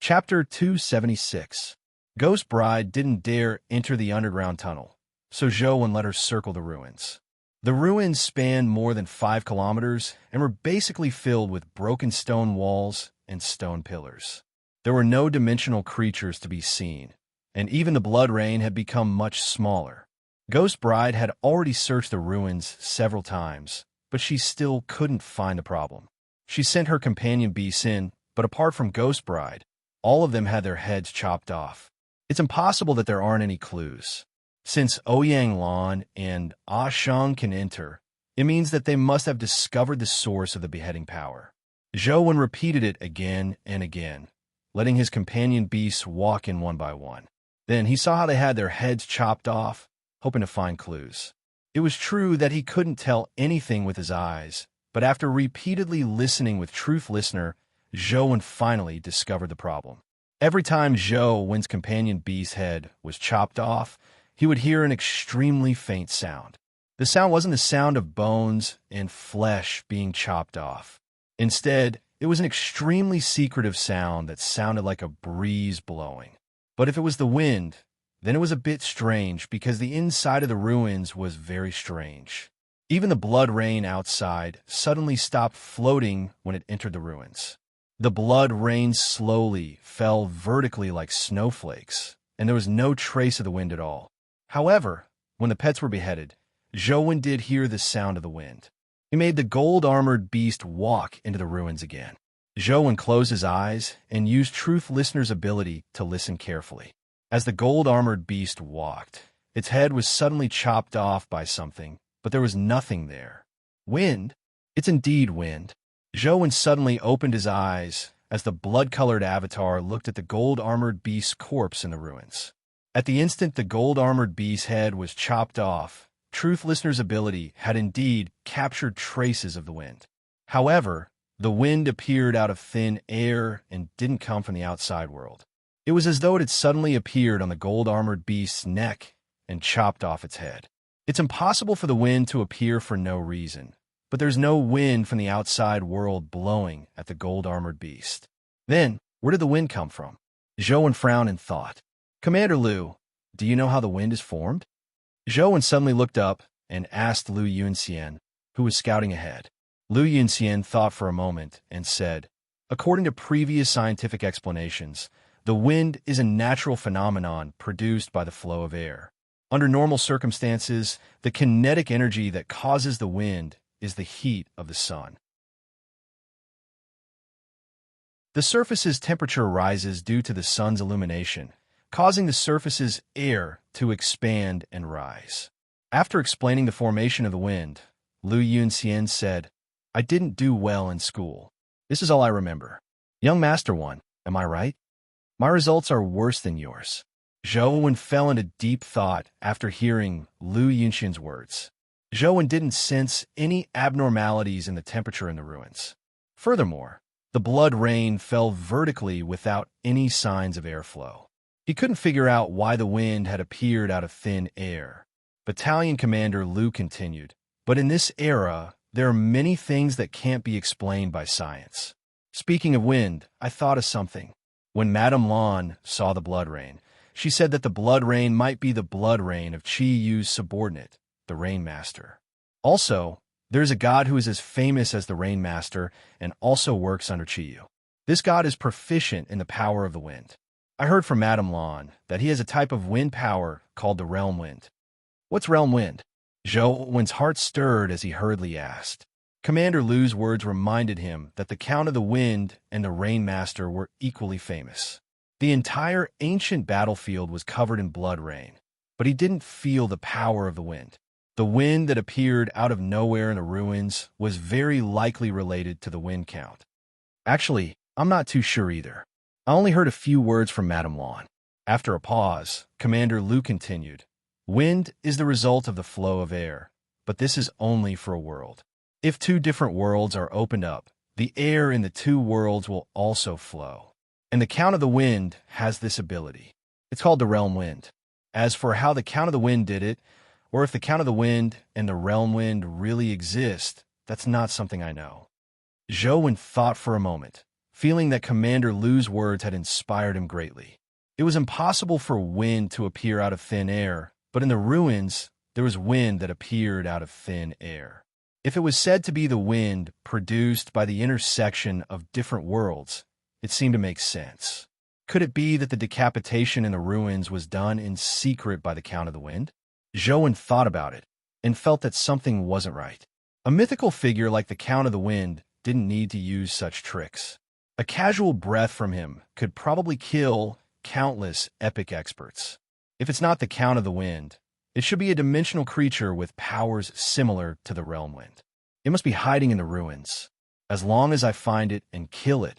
Chapter 276. Ghost Bride didn't dare enter the underground tunnel, so Zhou let her circle the ruins. The ruins spanned more than 5 kilometers and were basically filled with broken stone walls and stone pillars. There were no dimensional creatures to be seen, and even the blood rain had become much smaller. Ghost Bride had already searched the ruins several times, but she still couldn't find the problem. She sent her companion beasts in, but apart from Ghost Bride, all of them had their heads chopped off. It's impossible that there aren't any clues. Since Ouyang Lan and Shang can enter, it means that they must have discovered the source of the beheading power. Zhou repeated it again and again, letting his companion beasts walk in one by one. Then he saw how they had their heads chopped off, hoping to find clues. It was true that he couldn't tell anything with his eyes, but after repeatedly listening with Truth Listener, Zhou finally discovered the problem. Every time Zhou's companion beast's head was chopped off, he would hear an extremely faint sound. The sound wasn't the sound of bones and flesh being chopped off. Instead, it was an extremely secretive sound that sounded like a breeze blowing. But if it was the wind, then it was a bit strange because the inside of the ruins was very strange. Even the blood rain outside suddenly stopped floating when it entered the ruins. The blood rain slowly fell vertically like snowflakes, and there was no trace of the wind at all. However, when the pets were beheaded, Zhou did hear the sound of the wind. He made the gold-armored beast walk into the ruins again. Zhou closed his eyes and used Truth Listener's ability to listen carefully. As the gold-armored beast walked, its head was suddenly chopped off by something, but there was nothing there. Wind? It's indeed wind. Zhou suddenly opened his eyes as the blood-colored avatar looked at the gold-armored beast's corpse in the ruins. At the instant the gold-armored beast's head was chopped off, Truth Listener's ability had indeed captured traces of the wind. However, the wind appeared out of thin air and didn't come from the outside world. It was as though it had suddenly appeared on the gold-armored beast's neck and chopped off its head. It's impossible for the wind to appear for no reason, but there's no wind from the outside world blowing at the gold-armored beast. Then, where did the wind come from? Zhou frowned and thought. Commander Lu, do you know how the wind is formed? Zhou suddenly looked up and asked Lu Yunxian, who was scouting ahead. Lu Yunxian thought for a moment and said, according to previous scientific explanations, the wind is a natural phenomenon produced by the flow of air. Under normal circumstances, the kinetic energy that causes the wind is the heat of the sun. The surface's temperature rises due to the sun's illumination, causing the surface's air to expand and rise. After explaining the formation of the wind, Lu Yunxian said, I didn't do well in school. This is all I remember. Young Master One, am I right? My results are worse than yours. Zhou fell into deep thought after hearing Lu Yunxian's words. Zhou didn't sense any abnormalities in the temperature in the ruins. Furthermore, the blood rain fell vertically without any signs of airflow. He couldn't figure out why the wind had appeared out of thin air. Battalion Commander Lu continued, "But in this era, there are many things that can't be explained by science. Speaking of wind, I thought of something. When Madame Lan saw the blood rain, she said that the blood rain might be the blood rain of Qi Yu's subordinate, the Rainmaster. Also, there's a god who is as famous as the Rainmaster and also works under Qi Yu. This god is proficient in the power of the wind. I heard from Madame Lan that he has a type of wind power called the realm wind." "What's realm wind?" Zhou heart stirred as he hurriedly asked. Commander Lu's words reminded him that the Count of the Wind and the Rainmaster were equally famous. The entire ancient battlefield was covered in blood rain, but he didn't feel the power of the wind. The wind that appeared out of nowhere in the ruins was very likely related to the Wind Count. "Actually, I'm not too sure either. I only heard a few words from Madame Lan." After a pause, Commander Lu continued, "Wind is the result of the flow of air, but this is only for a world. If two different worlds are opened up, the air in the two worlds will also flow. And the Count of the Wind has this ability. It's called the realm wind. As for how the Count of the Wind did it, or if the Count of the Wind and the realm wind really exist, that's not something I know." Zhou thought for a moment, feeling that Commander Lu's words had inspired him greatly. It was impossible for wind to appear out of thin air, but in the ruins, there was wind that appeared out of thin air. If it was said to be the wind produced by the intersection of different worlds, it seemed to make sense. Could it be that the decapitation in the ruins was done in secret by the Count of the Wind? Zhou thought about it and felt that something wasn't right. A mythical figure like the Count of the Wind didn't need to use such tricks. A casual breath from him could probably kill countless epic experts. If it's not the Count of the Wind, it should be a dimensional creature with powers similar to the realm wind. It must be hiding in the ruins. As long as I find it and kill it,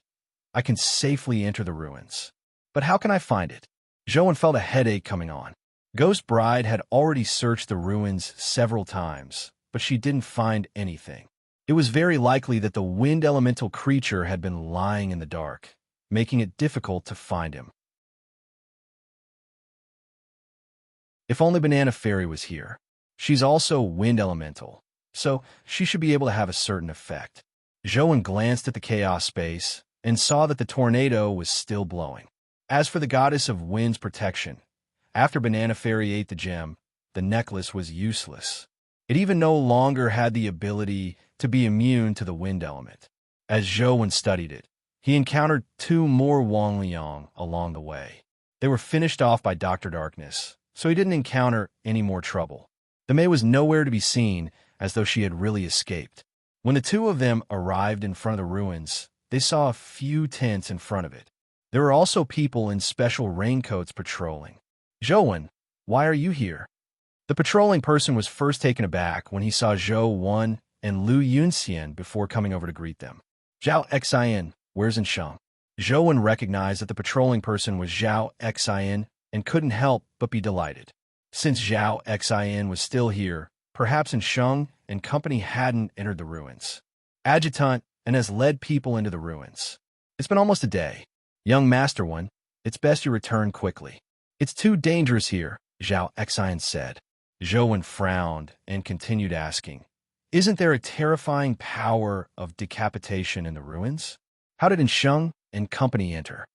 I can safely enter the ruins. But how can I find it? Zhou felt a headache coming on. Ghost Bride had already searched the ruins several times, but she didn't find anything. It was very likely that the wind elemental creature had been lying in the dark, making it difficult to find him. If only Banana Fairy was here. She's also wind elemental, so she should be able to have a certain effect. Zhou glanced at the chaos space and saw that the tornado was still blowing. As for the goddess of wind's protection, after Banana Fairy ate the gem, the necklace was useless. It even no longer had the ability to be immune to the wind element. As Zhou studied it, he encountered two more Wang Liang along the way. They were finished off by Dr. Darkness, so he didn't encounter any more trouble. The Mei was nowhere to be seen, as though she had really escaped. When the two of them arrived in front of the ruins, they saw a few tents in front of it. There were also people in special raincoats patrolling. "Zhou, why are you here?" The patrolling person was first taken aback when he saw Zhou and Lu Yunxian before coming over to greet them. "Zhao Xian, where's Sheng?" Zhou recognized that the patrolling person was Zhao Xian and couldn't help but be delighted. Since Zhao Xian was still here, perhaps Sheng and company hadn't entered the ruins. Adjutant and has led people into the ruins. "It's been almost a day. Young Master One, it's best you return quickly." "It's too dangerous here," Zhao Xian said. Zhou frowned and continued asking, "Isn't there a terrifying power of decapitation in the ruins? How did Sheng and company enter?"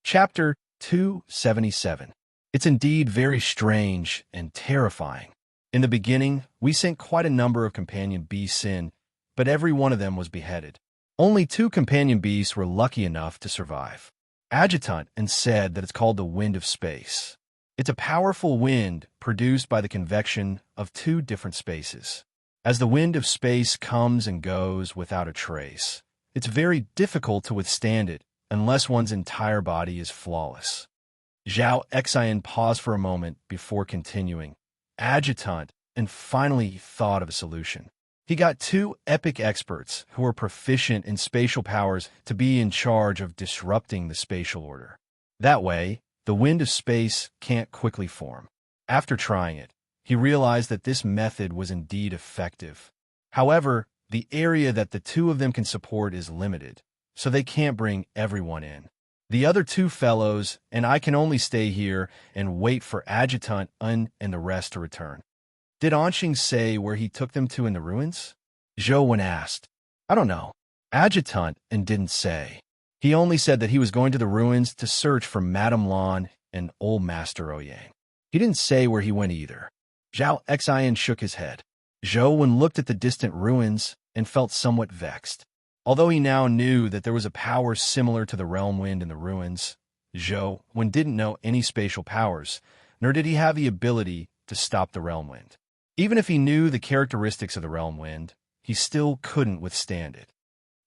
Chapter 277. It's indeed very strange and terrifying. In the beginning, we sent quite a number of companion beasts in, but every one of them was beheaded. Only 2 companion beasts were lucky enough to survive. Adjutant said that it's called the Wind of Space. It's a powerful wind produced by the convection of 2 different spaces. As the wind of space comes and goes without a trace, it's very difficult to withstand it unless one's entire body is flawless. Zhao Xian paused for a moment before continuing. Adjutant and finally thought of a solution. He got two epic experts who were proficient in spatial powers to be in charge of disrupting the spatial order. That way, the wind of space can't quickly form. After trying it, he realized that this method was indeed effective. However, the area that the two of them can support is limited, so they can't bring everyone in. The other two fellows and I can only stay here and wait for Adjutant Un and the rest to return. Did Anqing say where he took them to in the ruins? Zhou Wen asked. I don't know. Adjutant Un didn't say. He only said that he was going to the ruins to search for Madame Lan and Old Master Ouyang. He didn't say where he went either. Zhao Xian shook his head. Zhou Wen looked at the distant ruins and felt somewhat vexed. Although he now knew that there was a power similar to the realm wind in the ruins, Zhou Wen didn't know any spatial powers, nor did he have the ability to stop the realm wind. Even if he knew the characteristics of the realm wind, he still couldn't withstand it.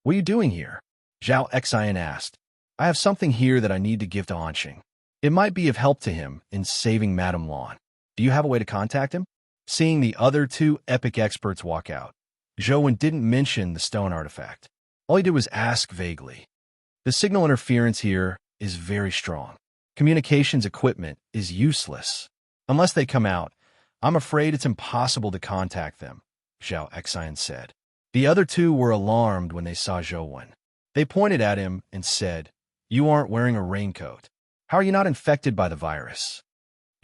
What are you doing here? Zhao Xian asked. I have something here that I need to give to Anqing. It might be of help to him in saving Madame Lan. Do you have a way to contact him? Seeing the other two epic experts walk out, Zhou Wen didn't mention the stone artifact. All he did was ask vaguely. The signal interference here is very strong. Communications equipment is useless. Unless they come out, I'm afraid it's impossible to contact them, Zhao Xian said. The other two were alarmed when they saw Zhou Wen. They pointed at him and said, You aren't wearing a raincoat. How are you not infected by the virus?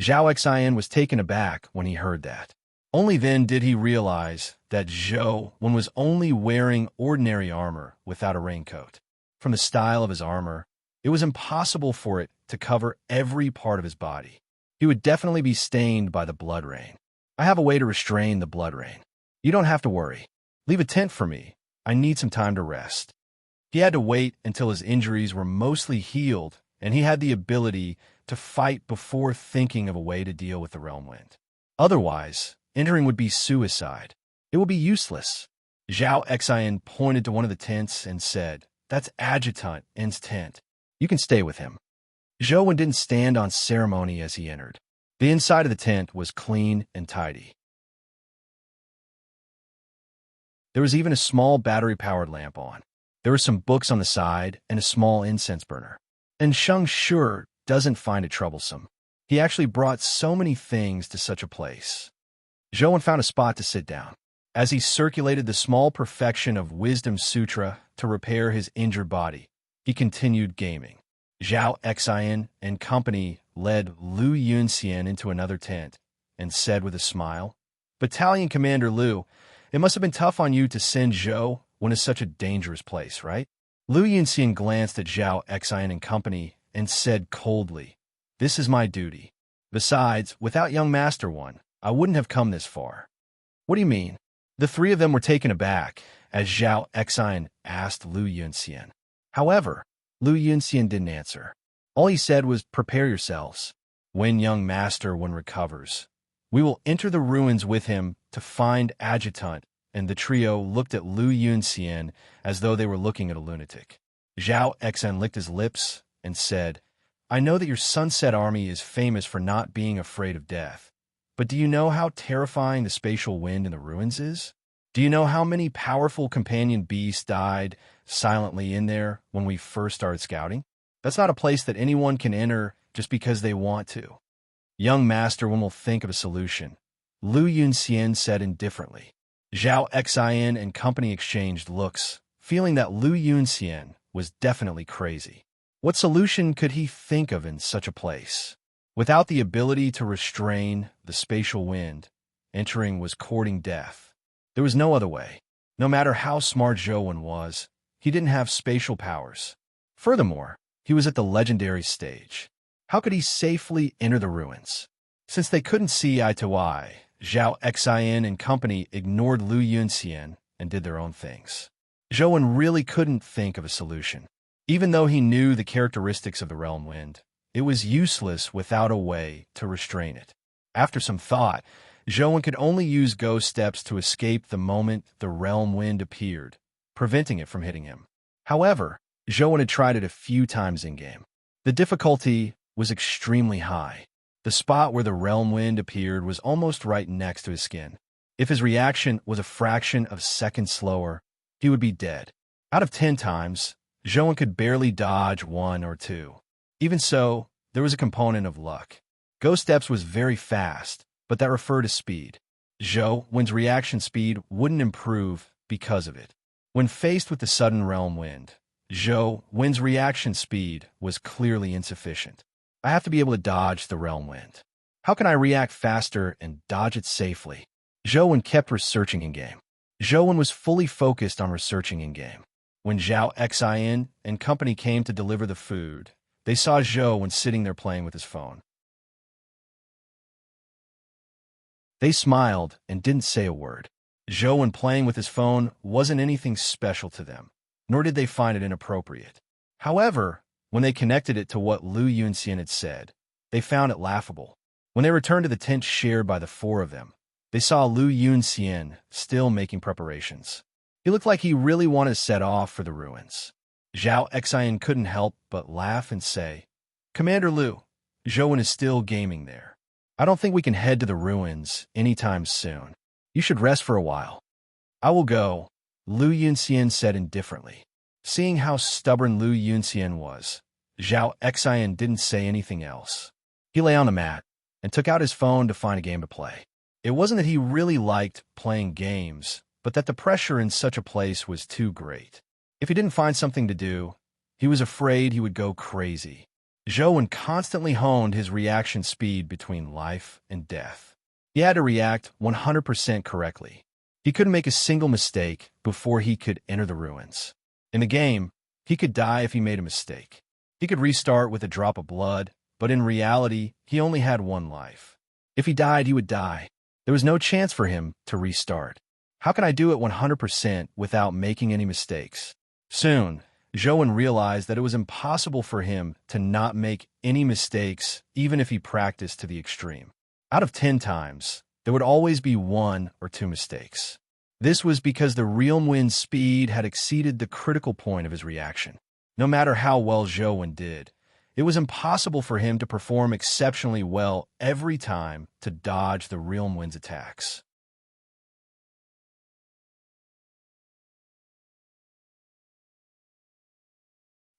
Zhao Xian was taken aback when he heard that. Only then did he realize that Zhou Wen was only wearing ordinary armor without a raincoat. From the style of his armor, it was impossible for it to cover every part of his body. He would definitely be stained by the blood rain. I have a way to restrain the blood rain. You don't have to worry. Leave a tent for me. I need some time to rest. He had to wait until his injuries were mostly healed and he had the ability to fight before thinking of a way to deal with the realm wind. Otherwise, entering would be suicide. It will be useless. Zhao Xian pointed to one of the tents and said, That's Adjutant N's tent. You can stay with him. Zhou Wen didn't stand on ceremony as he entered. The inside of the tent was clean and tidy. There was even a small battery-powered lamp on. There were some books on the side and a small incense burner. And Sheng sure doesn't find it troublesome. He actually brought so many things to such a place. Zhou Wen found a spot to sit down. As he circulated the small perfection of Wisdom Sutra to repair his injured body, he continued gaming. Zhao Xian and company led Lu Yunxian into another tent and said with a smile, Battalion Commander Lu, it must have been tough on you to send Zhou Wen to such a dangerous place, right? Lu Yunxian glanced at Zhao Xian and company and said coldly, This is my duty. Besides, without young Master One, I wouldn't have come this far. What do you mean? The three of them were taken aback as Zhao Xian asked Lu Yunxian. However, Lu Yunxian didn't answer. All he said was, Prepare yourselves. When young Master One recovers, we will enter the ruins with him to find Adjutant, and the trio looked at Lu Yunxian as though they were looking at a lunatic. Zhao Xian licked his lips and said, I know that your Sunset Army is famous for not being afraid of death, but do you know how terrifying the spatial wind in the ruins is? Do you know how many powerful companion beasts died silently in there when we first started scouting? That's not a place that anyone can enter just because they want to. Young Master One will think of a solution, Lu Yunxian said indifferently. Zhao Xian and company exchanged looks, feeling that Lu Yunxian was definitely crazy. What solution could he think of in such a place? Without the ability to restrain the spatial wind, entering was courting death. There was no other way. No matter how smart Zhou Wen was, he didn't have spatial powers. Furthermore, he was at the legendary stage. How could he safely enter the ruins? Since they couldn't see eye to eye, Zhao Xian and company ignored Lu Yunxian and did their own things. Zhou Wen really couldn't think of a solution. Even though he knew the characteristics of the realm wind, it was useless without a way to restrain it. After some thought, Zhou Wen could only use ghost steps to escape the moment the realm wind appeared, preventing it from hitting him. However, Zhou Wen had tried it a few times in-game. The difficulty was extremely high. The spot where the realm wind appeared was almost right next to his skin. If his reaction was a fraction of a second slower, he would be dead. Out of 10 times, Zhou could barely dodge 1 or 2. Even so, there was a component of luck. Ghost Steps was very fast, but that referred to speed. Zhou's reaction speed wouldn't improve because of it. When faced with the sudden realm wind, Zhou's reaction speed was clearly insufficient. I have to be able to dodge the realm wind. How can I react faster and dodge it safely? Zhou kept researching in-game. Zhou was fully focused on researching in-game. When Zhao Xin and company came to deliver the food, they saw Zhou sitting there playing with his phone. They smiled and didn't say a word. Zhou playing with his phone wasn't anything special to them, nor did they find it inappropriate. However, when they connected it to what Lu Yunxian had said, they found it laughable. When they returned to the tent shared by the 4 of them, they saw Lu Yunxian still making preparations. He looked like he really wanted to set off for the ruins. Zhao Xin couldn't help but laugh and say, "Commander Lu, Zhou is still gaming there. I don't think we can head to the ruins anytime soon. You should rest for a while." "I will go," Lu Yunxian said indifferently. Seeing how stubborn Lu Yunxian was, Zhao Xin didn't say anything else. He lay on the mat and took out his phone to find a game to play. It wasn't that he really liked playing games, but that the pressure in such a place was too great. If he didn't find something to do, he was afraid he would go crazy. Zhou constantly honed his reaction speed between life and death. He had to react 100% correctly. He couldn't make a single mistake before he could enter the ruins. In the game, he could die if he made a mistake. He could restart with a drop of blood, but in reality, he only had 1 life. If he died, he would die. There was no chance for him to restart. How can I do it 100% without making any mistakes? Soon, Zhou realized that it was impossible for him to not make any mistakes even if he practiced to the extreme. Out of 10 times, there would always be 1 or 2 mistakes. This was because the realm wind's speed had exceeded the critical point of his reaction. No matter how well Zhou did, it was impossible for him to perform exceptionally well every time to dodge the realm wind's attacks.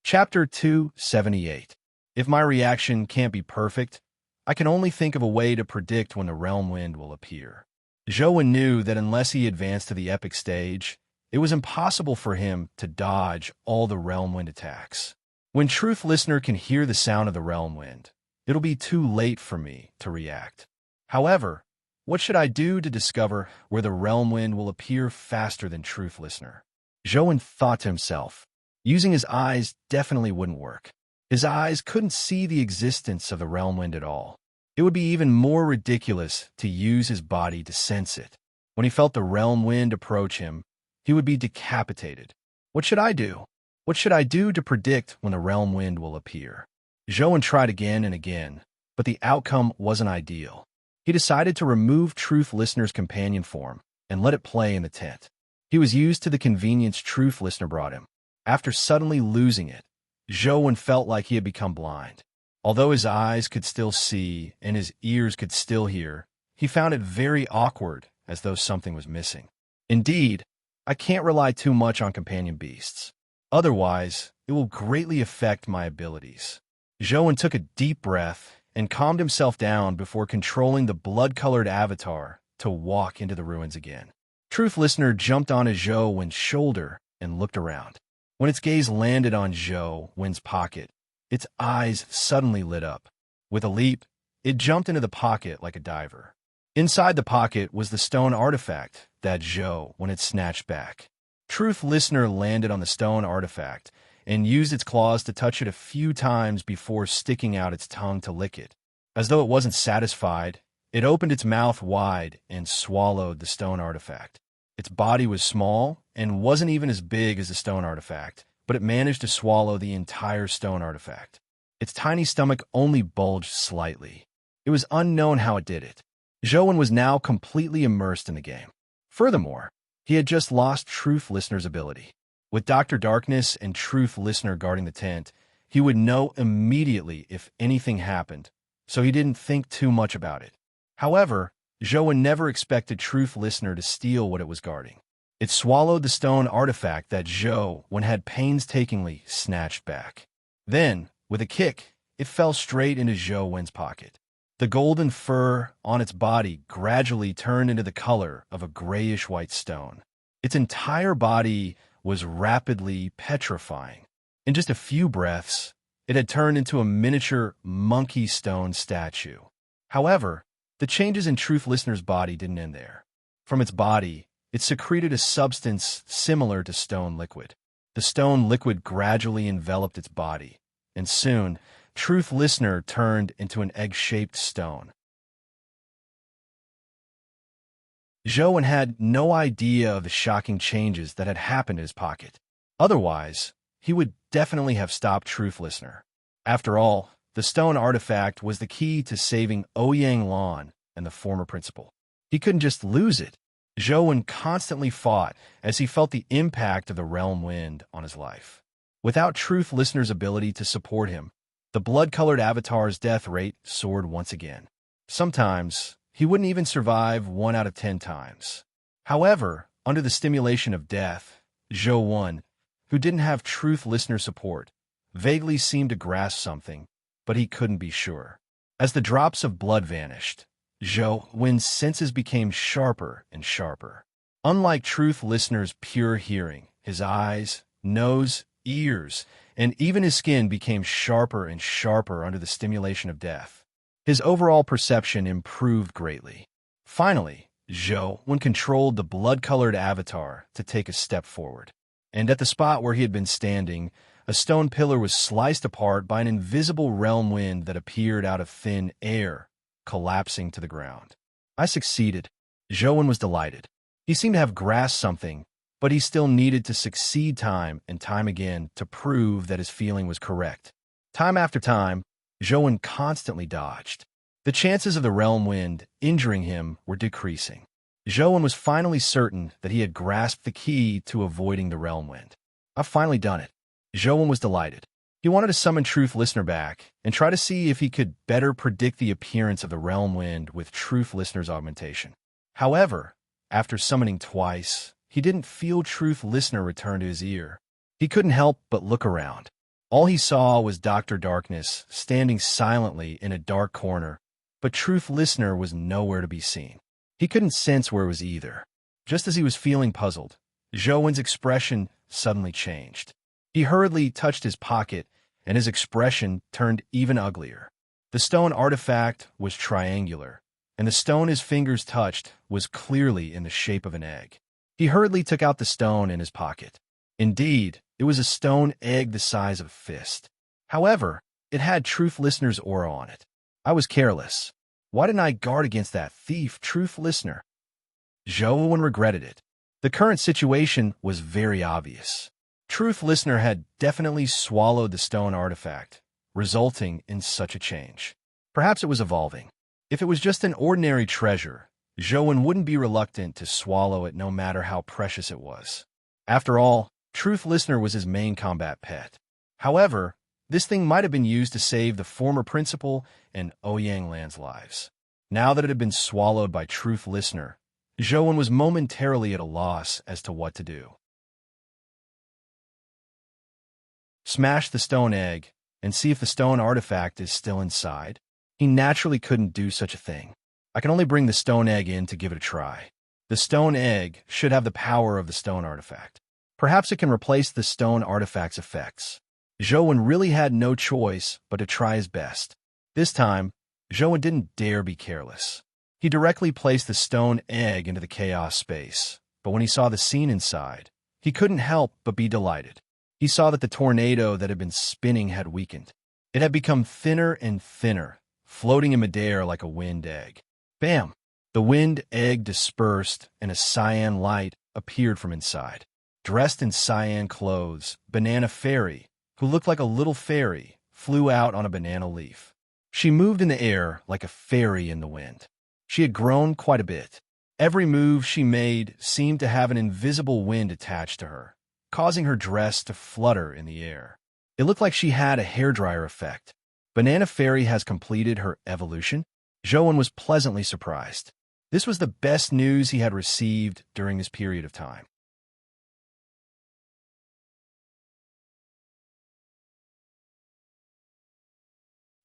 Chapter 278. If my reaction can't be perfect, I can only think of a way to predict when the realm wind will appear. Zhou knew that unless he advanced to the epic stage, it was impossible for him to dodge all the realm wind attacks. When Truth Listener can hear the sound of the realm wind, it'll be too late for me to react. However, what should I do to discover where the realm wind will appear faster than Truth Listener? Zhou thought to himself. Using his eyes definitely wouldn't work. His eyes couldn't see the existence of the realm wind at all. It would be even more ridiculous to use his body to sense it. When he felt the realm wind approach him, he would be decapitated. What should I do? What should I do to predict when the realm wind will appear? Zhou tried again and again, but the outcome wasn't ideal. He decided to remove Truth Listener's companion form and let it play in the tent. He was used to the convenience Truth Listener brought him. After suddenly losing it, Zhou felt like he had become blind. Although his eyes could still see and his ears could still hear, he found it very awkward, as though something was missing. Indeed, I can't rely too much on companion beasts. Otherwise, it will greatly affect my abilities. Zhou took a deep breath and calmed himself down before controlling the blood-colored avatar to walk into the ruins again. Truth Listener jumped onto Zhou's shoulder and looked around. When its gaze landed on Zhou's pocket, its eyes suddenly lit up. With a leap, it jumped into the pocket like a diver. Inside the pocket was the stone artifact that Zhou had snatched back. Truth Listener landed on the stone artifact and used its claws to touch it a few times before sticking out its tongue to lick it. As though it wasn't satisfied, it opened its mouth wide and swallowed the stone artifact. Its body was small and wasn't even as big as the stone artifact, but it managed to swallow the entire stone artifact. Its tiny stomach only bulged slightly. It was unknown how it did it. Zhou was now completely immersed in the game. Furthermore, he had just lost Truth Listener's ability. With Dr. Darkness and Truth Listener guarding the tent, he would know immediately if anything happened, so he didn't think too much about it. However, Zhou never expected Truth Listener to steal what it was guarding. It swallowed the stone artifact that Zhou had painstakingly snatched back. Then, with a kick, it fell straight into Zhou's pocket. The golden fur on its body gradually turned into the color of a grayish-white stone. Its entire body was rapidly petrifying. In just a few breaths, it had turned into a miniature monkey stone statue. However, the changes in Truth Listener's body didn't end there. From its body, it secreted a substance similar to stone liquid. The stone liquid gradually enveloped its body, and soon, Truth Listener turned into an egg-shaped stone. Zhou had no idea of the shocking changes that had happened in his pocket. Otherwise, he would definitely have stopped Truth Listener. After all, the stone artifact was the key to saving Ouyang Lan and the former principal. He couldn't just lose it. Zhou constantly fought as he felt the impact of the realm wind on his life. Without Truth Listener's ability to support him, the blood-colored avatar's death rate soared once again. Sometimes, he wouldn't even survive 1 out of 10 times. However, under the stimulation of death, Zhou, who didn't have Truth Listener support, vaguely seemed to grasp something, but he couldn't be sure. As the drops of blood vanished, Zhou's senses became sharper and sharper. Unlike Truth Listener's pure hearing, his eyes, nose, ears, and even his skin became sharper and sharper under the stimulation of death. His overall perception improved greatly. Finally, Zhou controlled the blood-colored avatar to take a step forward. And at the spot where he had been standing, a stone pillar was sliced apart by an invisible realm wind that appeared out of thin air, collapsing to the ground. I succeeded. Zhou was delighted. He seemed to have grasped something, but he still needed to succeed time and time again to prove that his feeling was correct. Time after time, Zhou constantly dodged. The chances of the realm wind injuring him were decreasing. Zhou was finally certain that he had grasped the key to avoiding the realm wind. I've finally done it. Zhou was delighted. He wanted to summon Truth Listener back and try to see if he could better predict the appearance of the realm wind with Truth Listener's augmentation. However, after summoning twice, he didn't feel Truth Listener return to his ear. He couldn't help but look around. All he saw was Dr. Darkness standing silently in a dark corner, but Truth Listener was nowhere to be seen. He couldn't sense where it was either. Just as he was feeling puzzled, Zhou's expression suddenly changed. He hurriedly touched his pocket, and his expression turned even uglier. The stone artifact was triangular, and the stone his fingers touched was clearly in the shape of an egg. He hurriedly took out the stone in his pocket. Indeed, it was a stone egg the size of a fist. However, it had Truth Listener's aura on it. I was careless. Why didn't I guard against that thief, Truth Listener? Zhou regretted it. The current situation was very obvious. Truth Listener had definitely swallowed the stone artifact, resulting in such a change. Perhaps it was evolving. If it was just an ordinary treasure, Zhou wouldn't be reluctant to swallow it no matter how precious it was. After all, Truth Listener was his main combat pet. However, this thing might have been used to save the former principal and Ouyang Lan's lives. Now that it had been swallowed by Truth Listener, Zhou was momentarily at a loss as to what to do. Smash the stone egg and see if the stone artifact is still inside? He naturally couldn't do such a thing. I can only bring the stone egg in to give it a try. The stone egg should have the power of the stone artifact. Perhaps it can replace the stone artifact's effects. Zhou really had no choice but to try his best. This time, Zhou didn't dare be careless. He directly placed the stone egg into the chaos space, but when he saw the scene inside, he couldn't help but be delighted. He saw that the tornado that had been spinning had weakened. It had become thinner and thinner, floating in midair like a wind egg. Bam! The wind egg dispersed and a cyan light appeared from inside. Dressed in cyan clothes, Banana Fairy, who looked like a little fairy, flew out on a banana leaf. She moved in the air like a fairy in the wind. She had grown quite a bit. Every move she made seemed to have an invisible wind attached to her, causing her dress to flutter in the air. It looked like she had a hairdryer effect. Banana Fairy has completed her evolution? Zhou was pleasantly surprised. This was the best news he had received during this period of time.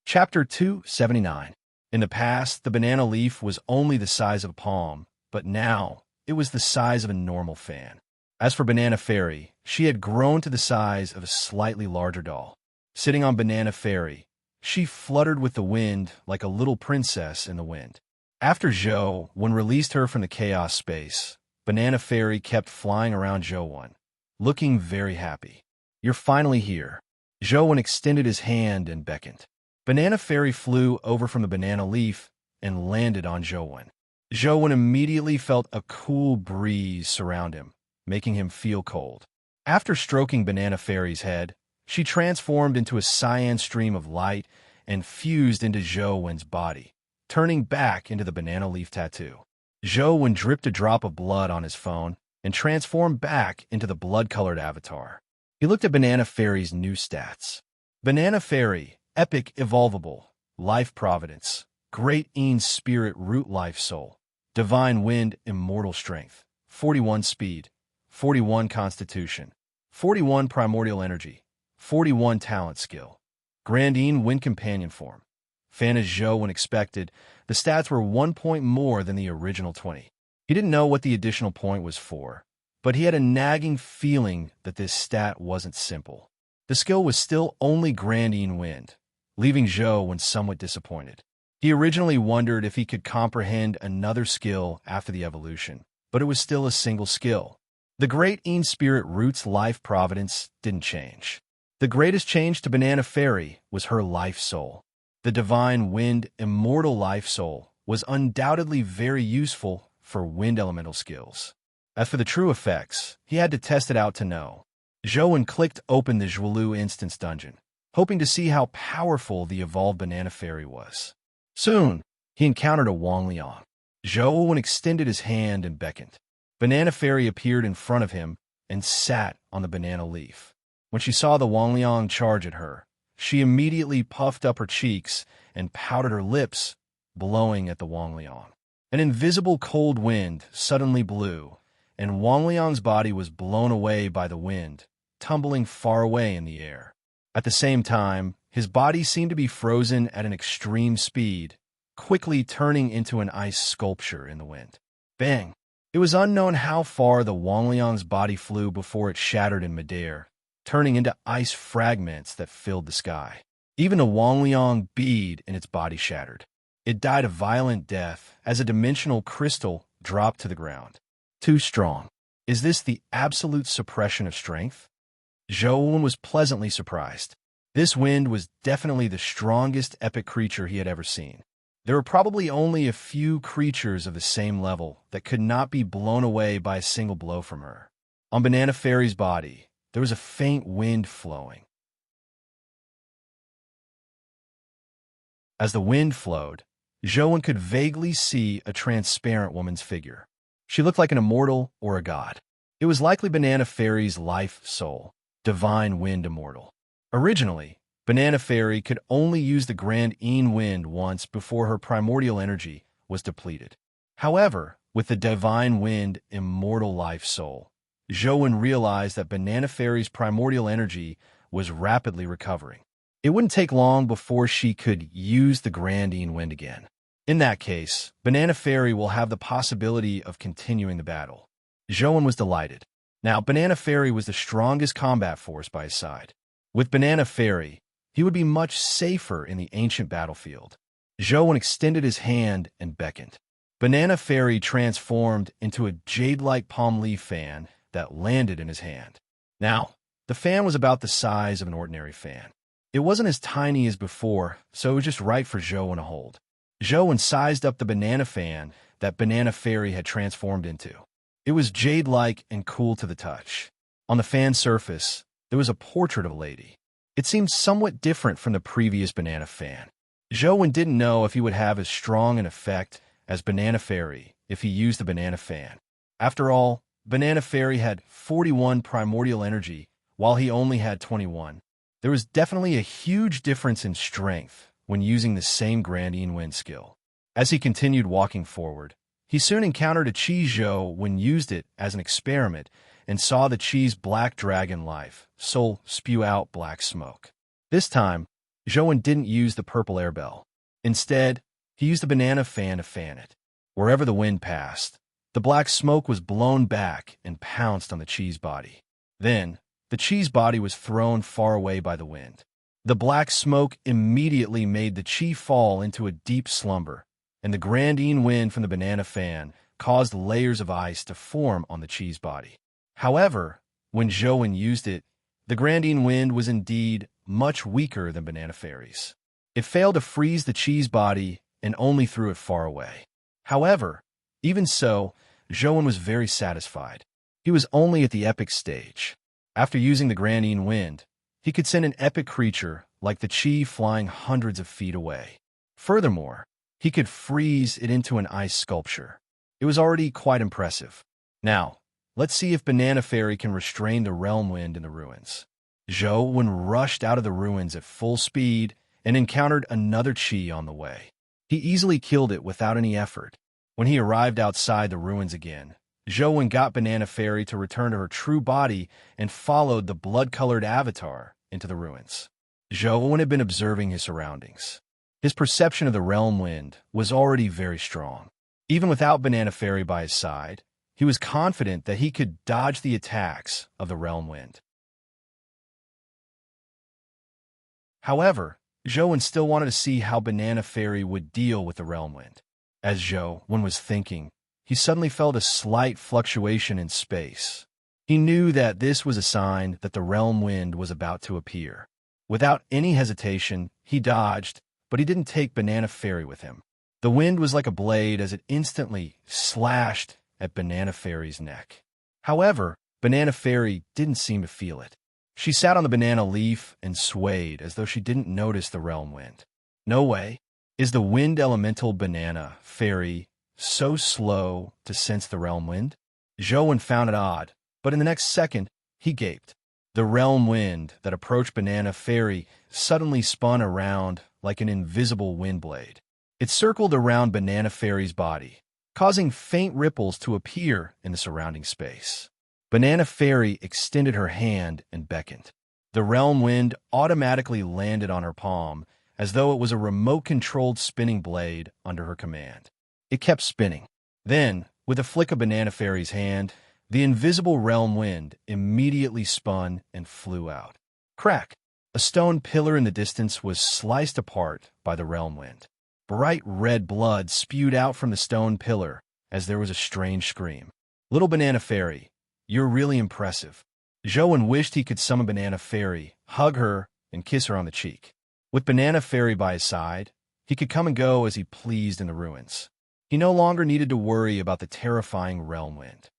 Chapter 279. In the past, the banana leaf was only the size of a palm, but now it was the size of a normal fan. As for Banana Fairy, she had grown to the size of a slightly larger doll. Sitting on Banana Fairy, she fluttered with the wind like a little princess in the wind. After Zhou released her from the chaos space, Banana Fairy kept flying around Zhou, looking very happy. "You're finally here." Zhou extended his hand and beckoned. Banana Fairy flew over from the banana leaf and landed on Zhou. Zhou immediately felt a cool breeze surround him, making him feel cold. After stroking Banana Fairy's head, she transformed into a cyan stream of light and fused into Zhou's body, turning back into the banana leaf tattoo. Zhou dripped a drop of blood on his phone and transformed back into the blood-colored avatar. He looked at Banana Fairy's new stats. Banana Fairy, Epic Evolvable, Life Providence, Great Een Spirit Root Life Soul, Divine Wind Immortal Strength, 41 Speed, 41 Constitution, 41 Primordial Energy, 41 Talent Skill, Grandine Wind Companion Form. Fan as Zhou expected, the stats were 1 point more than the original 20. He didn't know what the additional point was for, but he had a nagging feeling that this stat wasn't simple. The skill was still only Grandine Wind, leaving Zhou somewhat disappointed. He originally wondered if he could comprehend another skill after the evolution, but it was still a single skill. The Great Een Spirit Root's Life Providence didn't change. The greatest change to Banana Fairy was her Life Soul. The Divine Wind Immortal Life Soul was undoubtedly very useful for wind elemental skills. As for the true effects, he had to test it out to know. Zhou clicked open the Zhuelu Instance Dungeon, hoping to see how powerful the evolved Banana Fairy was. Soon, he encountered a Wangliang. Zhou extended his hand and beckoned. Banana Fairy appeared in front of him and sat on the banana leaf. When she saw the Wangliang charge at her, she immediately puffed up her cheeks and pouted her lips, blowing at the Wangliang. An invisible cold wind suddenly blew, and Wangliang's body was blown away by the wind, tumbling far away in the air. At the same time, his body seemed to be frozen at an extreme speed, quickly turning into an ice sculpture in the wind. Bang! It was unknown how far the Wangliang's body flew before it shattered in midair, turning into ice fragments that filled the sky. Even a Wangliang bead in its body shattered. It died a violent death as a dimensional crystal dropped to the ground. Too strong. Is this the absolute suppression of strength? Zhou was pleasantly surprised. This wind was definitely the strongest epic creature he had ever seen. There were probably only a few creatures of the same level that could not be blown away by a single blow from her. On Banana Fairy's body, there was a faint wind flowing. As the wind flowed, Zhou could vaguely see a transparent woman's figure. She looked like an immortal or a god. It was likely Banana Fairy's life soul, Divine Wind Immortal. Originally, Banana Fairy could only use the Grand Een Wind once before her primordial energy was depleted. However, with the Divine Wind Immortal Life Soul, Zhou realized that Banana Fairy's primordial energy was rapidly recovering. It wouldn't take long before she could use the Grand Een Wind again. In that case, Banana Fairy will have the possibility of continuing the battle. Zhou was delighted. Now, Banana Fairy was the strongest combat force by his side. With Banana Fairy, he would be much safer in the ancient battlefield. Zhou extended his hand and beckoned. Banana Fairy transformed into a jade-like palm leaf fan that landed in his hand. Now, the fan was about the size of an ordinary fan. It wasn't as tiny as before, so it was just right for Zhou to hold. Zhou sized up the banana fan that Banana Fairy had transformed into. It was jade-like and cool to the touch. On the fan surface, there was a portrait of a lady. It seemed somewhat different from the previous banana fan. Zhou didn't know if he would have as strong an effect as Banana Fairy if he used the banana fan. After all, Banana Fairy had 41 primordial energy, while he only had 21. There was definitely a huge difference in strength when using the same Grand Een Wind skill. As he continued walking forward, He soon encountered a cheese Zhou when used it as an experiment and saw the cheese black dragon life soul spew out black smoke. This time, Zhou didn't use the purple air bell. Instead, he used the banana fan to fan it. Wherever the wind passed, the black smoke was blown back and pounced on the cheese body. Then, the cheese body was thrown far away by the wind. The black smoke immediately made the chi fall into a deep slumber, and the grandine wind from the banana fan caused layers of ice to form on the cheese body. However, when Zhou used it, the grandine wind was indeed much weaker than banana fairies. It failed to freeze the cheese body and only threw it far away. However, even so, Zhou was very satisfied. He was only at the epic stage. After using the grandine wind, he could send an epic creature like the chi flying hundreds of feet away. Furthermore, he could freeze it into an ice sculpture. It was already quite impressive. Now, let's see if Banana Fairy can restrain the realm wind in the ruins. Zhou rushed out of the ruins at full speed and encountered another chi on the way. He easily killed it without any effort. When he arrived outside the ruins again, Zhou got Banana Fairy to return to her true body and followed the blood-colored avatar into the ruins. Zhou had been observing his surroundings. His perception of the realm wind was already very strong. Even without Banana Fairy by his side, he was confident that he could dodge the attacks of the realm wind. However, Zhou still wanted to see how Banana Fairy would deal with the realm wind. As Zhou was thinking, he suddenly felt a slight fluctuation in space. He knew that this was a sign that the realm wind was about to appear. Without any hesitation, he dodged, but he didn't take Banana Fairy with him. The wind was like a blade as it instantly slashed at Banana Fairy's neck. However, Banana Fairy didn't seem to feel it. She sat on the banana leaf and swayed as though she didn't notice the realm wind. No way. Is the wind elemental Banana Fairy so slow to sense the realm wind? Zhou found it odd, but in the next second, he gaped. The realm wind that approached Banana Fairy suddenly spun around like an invisible wind blade. It circled around Banana Fairy's body, causing faint ripples to appear in the surrounding space. Banana Fairy extended her hand and beckoned. The realm wind automatically landed on her palm, as though it was a remote-controlled spinning blade under her command. It kept spinning. Then, with a flick of Banana Fairy's hand, the invisible realm wind immediately spun and flew out. Crack! A stone pillar in the distance was sliced apart by the realm wind. Bright red blood spewed out from the stone pillar as there was a strange scream. Little Banana Fairy, you're really impressive. Zhou wished he could summon Banana Fairy, hug her, and kiss her on the cheek. With Banana Fairy by his side, he could come and go as he pleased in the ruins. He no longer needed to worry about the terrifying realm wind.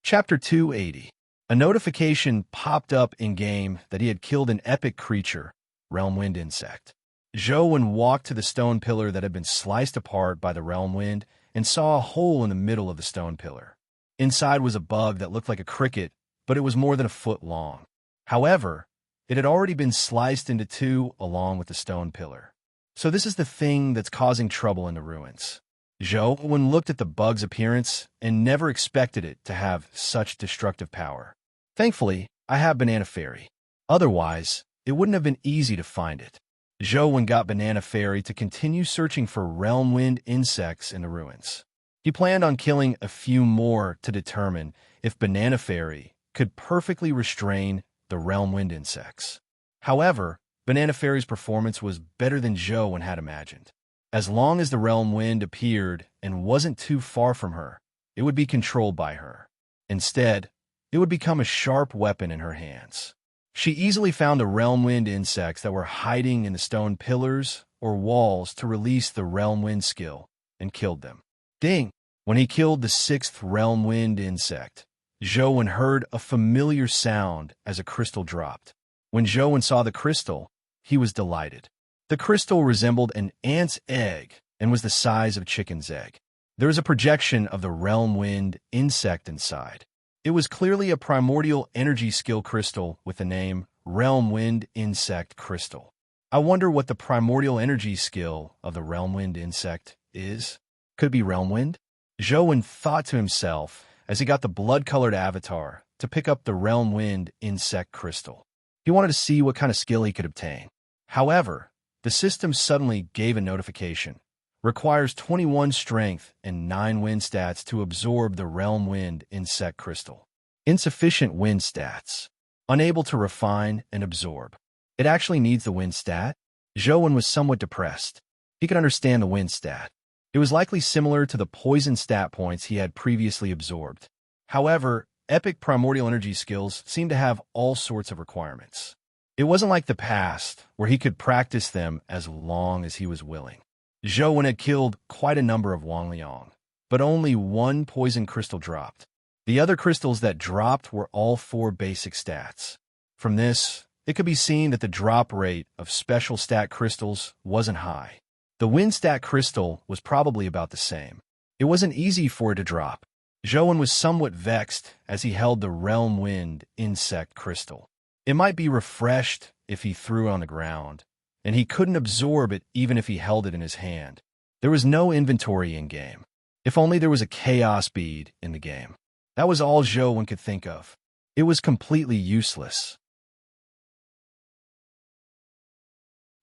Chapter 280. A notification popped up in-game that he had killed an epic creature, Realm Wind Insect. Zhou walked to the stone pillar that had been sliced apart by the realm wind and saw a hole in the middle of the stone pillar. Inside was a bug that looked like a cricket, but it was more than a foot long. However, it had already been sliced into two along with the stone pillar. So this is the thing that's causing trouble in the ruins. Zhou looked at the bug's appearance and never expected it to have such destructive power. Thankfully, I have Banana Fairy. Otherwise, it wouldn't have been easy to find it. Zhou got Banana Fairy to continue searching for realm wind insects in the ruins. He planned on killing a few more to determine if Banana Fairy could perfectly restrain the realm wind insects. However, Banana Fairy's performance was better than Zhou had imagined. As long as the realm wind appeared and wasn't too far from her, it would be controlled by her. Instead, it would become a sharp weapon in her hands. She easily found the realm wind insects that were hiding in the stone pillars or walls to release the realm wind skill and killed them. Ding! When he killed the sixth realm wind insect, Zhou heard a familiar sound as a crystal dropped. When Zhou saw the crystal, he was delighted. The crystal resembled an ant's egg and was the size of a chicken's egg. There was a projection of the realm wind insect inside. It was clearly a primordial energy skill crystal with the name Realm Wind Insect Crystal. I wonder what the primordial energy skill of the Realm Wind insect is. Could it be Realm Wind? Zhou thought to himself as he got the blood-colored avatar to pick up the Realm Wind Insect Crystal. He wanted to see what kind of skill he could obtain. However, the system suddenly gave a notification. Requires 21 strength and 9 wind stats to absorb the Realm Wind Insect Crystal. Insufficient wind stats. Unable to refine and absorb. It actually needs the wind stat? Zhou was somewhat depressed. He could understand the wind stat. It was likely similar to the poison stat points he had previously absorbed. However, epic primordial energy skills seemed to have all sorts of requirements. It wasn't like the past, where he could practice them as long as he was willing. Zhou had killed quite a number of Wangliang, but only one poison crystal dropped. The other crystals that dropped were all 4 basic stats. From this, it could be seen that the drop rate of special stat crystals wasn't high. The wind stat crystal was probably about the same. It wasn't easy for it to drop. Zhou was somewhat vexed as he held the Realm Wind Insect Crystal. It might be refreshed if he threw it on the ground, and he couldn't absorb it even if he held it in his hand. There was no inventory in-game. If only there was a chaos bead in the game. That was all Zhou could think of. It was completely useless.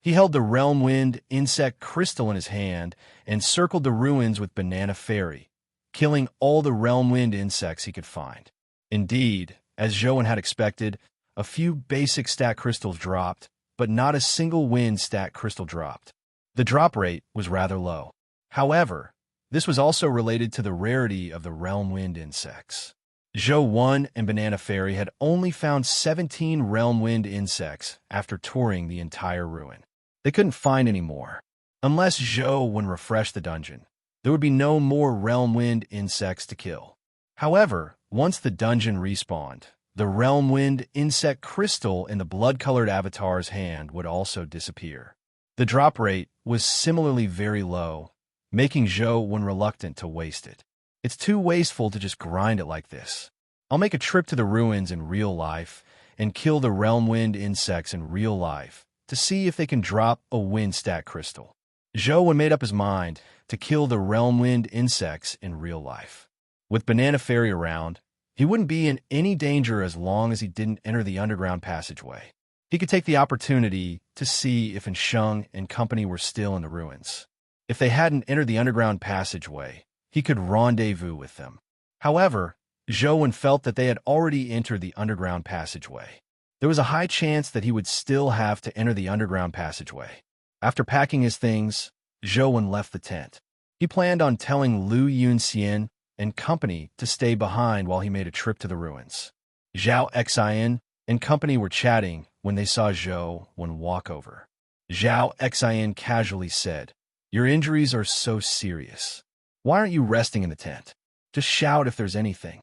He held the Realm Wind Insect Crystal in his hand and circled the ruins with Banana Fairy, killing all the Realm Wind insects he could find. Indeed, as Zhou had expected, a few basic stat crystals dropped, but not a single wind stat crystal dropped. The drop rate was rather low. However, this was also related to the rarity of the Realm Wind insects. Zhou and Banana Fairy had only found 17 Realm Wind insects after touring the entire ruin. They couldn't find any more. Unless Zhou refreshed the dungeon, there would be no more Realm Wind insects to kill. However, once the dungeon respawned, the Realm Wind Insect Crystal in the blood-colored avatar's hand would also disappear. The drop rate was similarly very low, making Zhou reluctant to waste it. It's too wasteful to just grind it like this. I'll make a trip to the ruins in real life and kill the Realm Wind insects in real life to see if they can drop a wind stat crystal. Zhou made up his mind to kill the Realm Wind insects in real life. With Banana Fairy around, he wouldn't be in any danger as long as he didn't enter the underground passageway. He could take the opportunity to see if Sheng and company were still in the ruins. If they hadn't entered the underground passageway, he could rendezvous with them. However, Zhou felt that they had already entered the underground passageway. There was a high chance that he would still have to enter the underground passageway. After packing his things, Zhou left the tent. He planned on telling Lu Yunxian and company to stay behind while he made a trip to the ruins. Zhao Xian and company were chatting when they saw Zhou walk over. Zhao Xian casually said, "Your injuries are so serious. Why aren't you resting in the tent? Just shout if there's anything."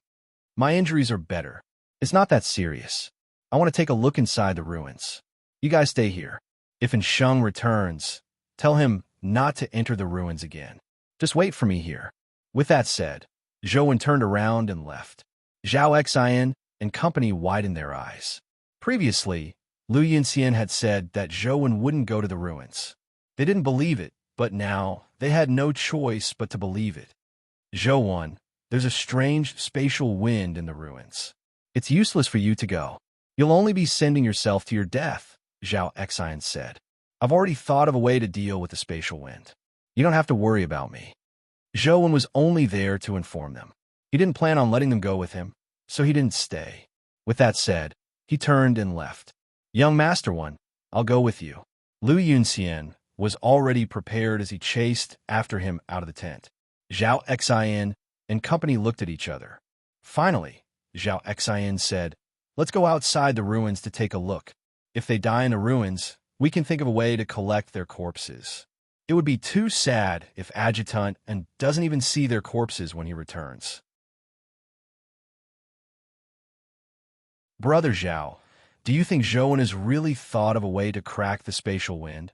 "My injuries are better. It's not that serious. I want to take a look inside the ruins. You guys stay here. If Sheng returns, tell him not to enter the ruins again. Just wait for me here." With that said, Zhou turned around and left. Zhao Xian and company widened their eyes. Previously, Lu Yunxian had said that Zhou wouldn't go to the ruins. They didn't believe it, but now they had no choice but to believe it. "Zhou, there's a strange spatial wind in the ruins. It's useless for you to go. You'll only be sending yourself to your death," Zhao Xian said. "I've already thought of a way to deal with the spatial wind. You don't have to worry about me." Zhou was only there to inform them. He didn't plan on letting them go with him, so he didn't stay. With that said, he turned and left. "Young Master I'll go with you." Lu Yunxian was already prepared as he chased after him out of the tent. Zhao Xian and company looked at each other. Finally, Zhao Xian said, "Let's go outside the ruins to take a look. If they die in the ruins, we can think of a way to collect their corpses. It would be too sad if Adjutant doesn't even see their corpses when he returns." "Brother Zhao, do you think Zhou has really thought of a way to crack the spatial wind?"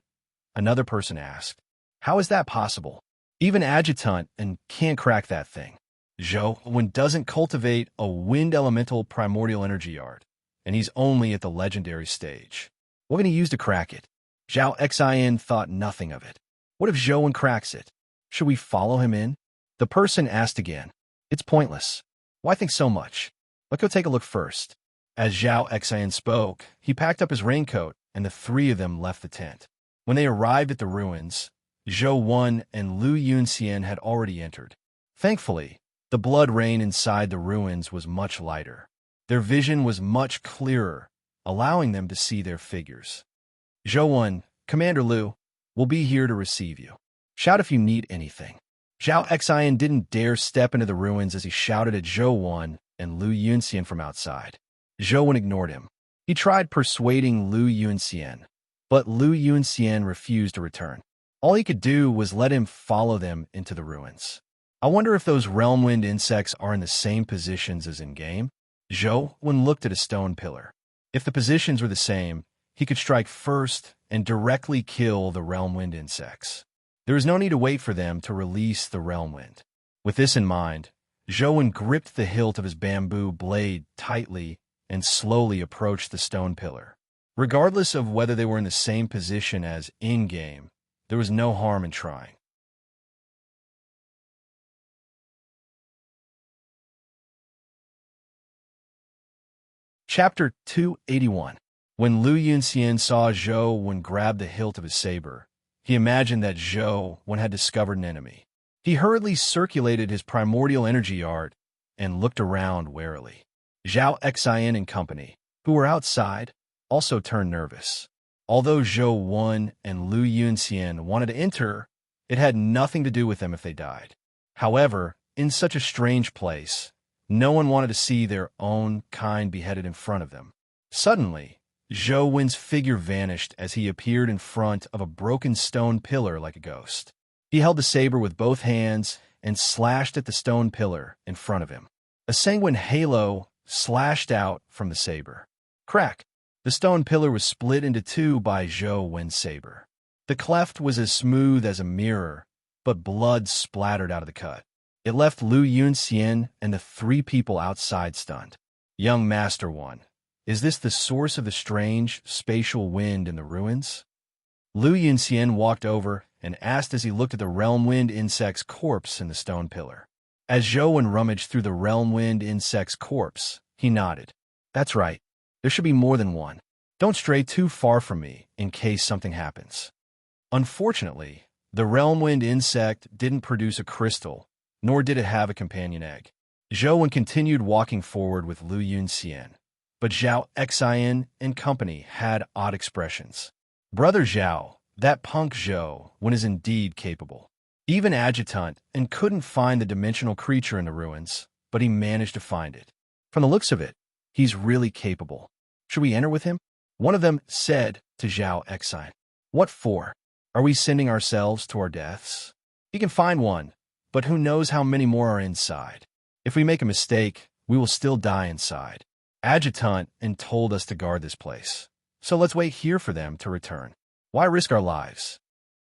Another person asked. "How is that possible? Even Adjutant can't crack that thing. Zhou doesn't cultivate a wind elemental primordial energy art. and he's only at the legendary stage. What can he use to crack it? Zhao Xin thought nothing of it. What if Zhou cracks it? Should we follow him in? The person asked again. It's pointless. Why think so much? Let's go take a look first. As Zhao Xin spoke, he packed up his raincoat, and the three of them left the tent. When they arrived at the ruins, Zhou Wen and Lu Yunxian had already entered. Thankfully, the blood rain inside the ruins was much lighter. Their vision was much clearer, allowing them to see their figures. Zhou Wen, Commander Lu, will be here to receive you. Shout if you need anything. Zhao Xin didn't dare step into the ruins as he shouted at Zhou Wen and Lu Yunxian from outside. Zhou Wen ignored him. He tried persuading Lu Yunxian, but Lu Yunxian refused to return. All he could do was let him follow them into the ruins. I wonder if those realm wind insects are in the same positions as in-game? Zhou Wen looked at a stone pillar. If the positions were the same, he could strike first and directly kill the realm wind insects. There was no need to wait for them to release the realm wind. With this in mind, Zhou Wen gripped the hilt of his bamboo blade tightly and slowly approached the stone pillar. Regardless of whether they were in the same position as in-game, there was no harm in trying. Chapter 281. When Lu Yunxian saw Zhou Wen grab the hilt of his saber, he imagined that Zhou Wen had discovered an enemy. He hurriedly circulated his primordial energy art and looked around warily. Zhao Xin and company, who were outside, also turned nervous. Although Zhou Wen and Lu Yunxian wanted to enter, it had nothing to do with them if they died. However, in such a strange place, no one wanted to see their own kind beheaded in front of them. Suddenly, Zhou Wen's figure vanished as he appeared in front of a broken stone pillar like a ghost. He held the saber with both hands and slashed at the stone pillar in front of him. A sanguine halo slashed out from the saber. Crack! The stone pillar was split into two by Zhou Wen's saber. The cleft was as smooth as a mirror, but blood splattered out of the cut. It left Lu Yunxian and the three people outside stunned. Young Master One, is this the source of the strange, spatial wind in the ruins? Lu Yunxian walked over and asked as he looked at the realm wind insect's corpse in the stone pillar. As Zhou Wen rummaged through the realm wind insect's corpse, he nodded. That's right. There should be more than one. Don't stray too far from me in case something happens. Unfortunately, the realm wind insect didn't produce a crystal, nor did it have a companion egg. Zhou Wen continued walking forward with Lu Yunxian, but Zhao Xin and company had odd expressions. Brother Zhao, that punk Zhou Wen is indeed capable. Even adjutant and couldn't find the dimensional creature in the ruins, but he managed to find it. From the looks of it, he's really capable. Should we enter with him? One of them said to Zhao Xin. What for? Are we sending ourselves to our deaths? He can find one, but who knows how many more are inside. If we make a mistake, we will still die inside. Adjutant and told us to guard this place. So let's wait here for them to return. Why risk our lives?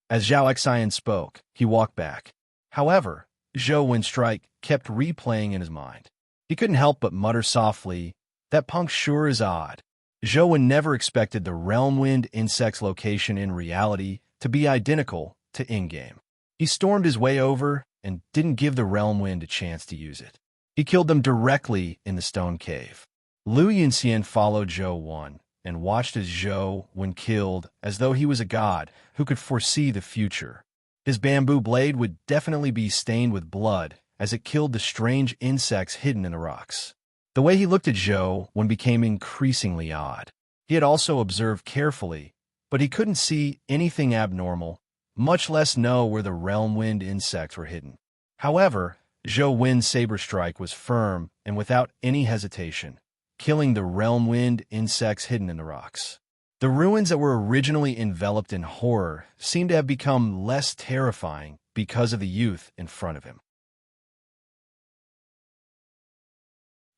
As Zhao Xin spoke, he walked back. However, Zhou Wen's strike kept replaying in his mind. He couldn't help but mutter softly, that punk sure is odd. Zhou Wen never expected the realm wind insect's location in reality to be identical to in-game. He stormed his way over and didn't give the realm wind a chance to use it. He killed them directly in the stone cave. Lu Yunxian followed Zhou Wen and watched as Zhou Wen killed as though he was a god who could foresee the future. His bamboo blade would definitely be stained with blood as it killed the strange insects hidden in the rocks. The way he looked at Zhou Wen became increasingly odd. He had also observed carefully, but he couldn't see anything abnormal, much less know where the realm wind insects were hidden. However, Zhou Wen's saber strike was firm and without any hesitation, killing the realm wind insects hidden in the rocks. The ruins that were originally enveloped in horror seemed to have become less terrifying because of the youth in front of him.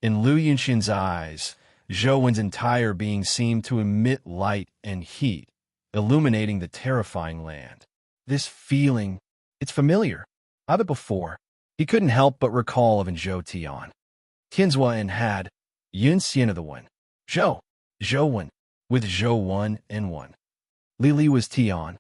In Lu Yunxian's eyes, Zhou Wen's entire being seemed to emit light and heat, illuminating the terrifying land. This feeling, it's familiar. I've had it before. He couldn't help but recall of in Zhou Tian. Tianzhuan had Yunxian of the one. Zhou, Zhou 1, with Zhou 1 and 1. Li was Tian,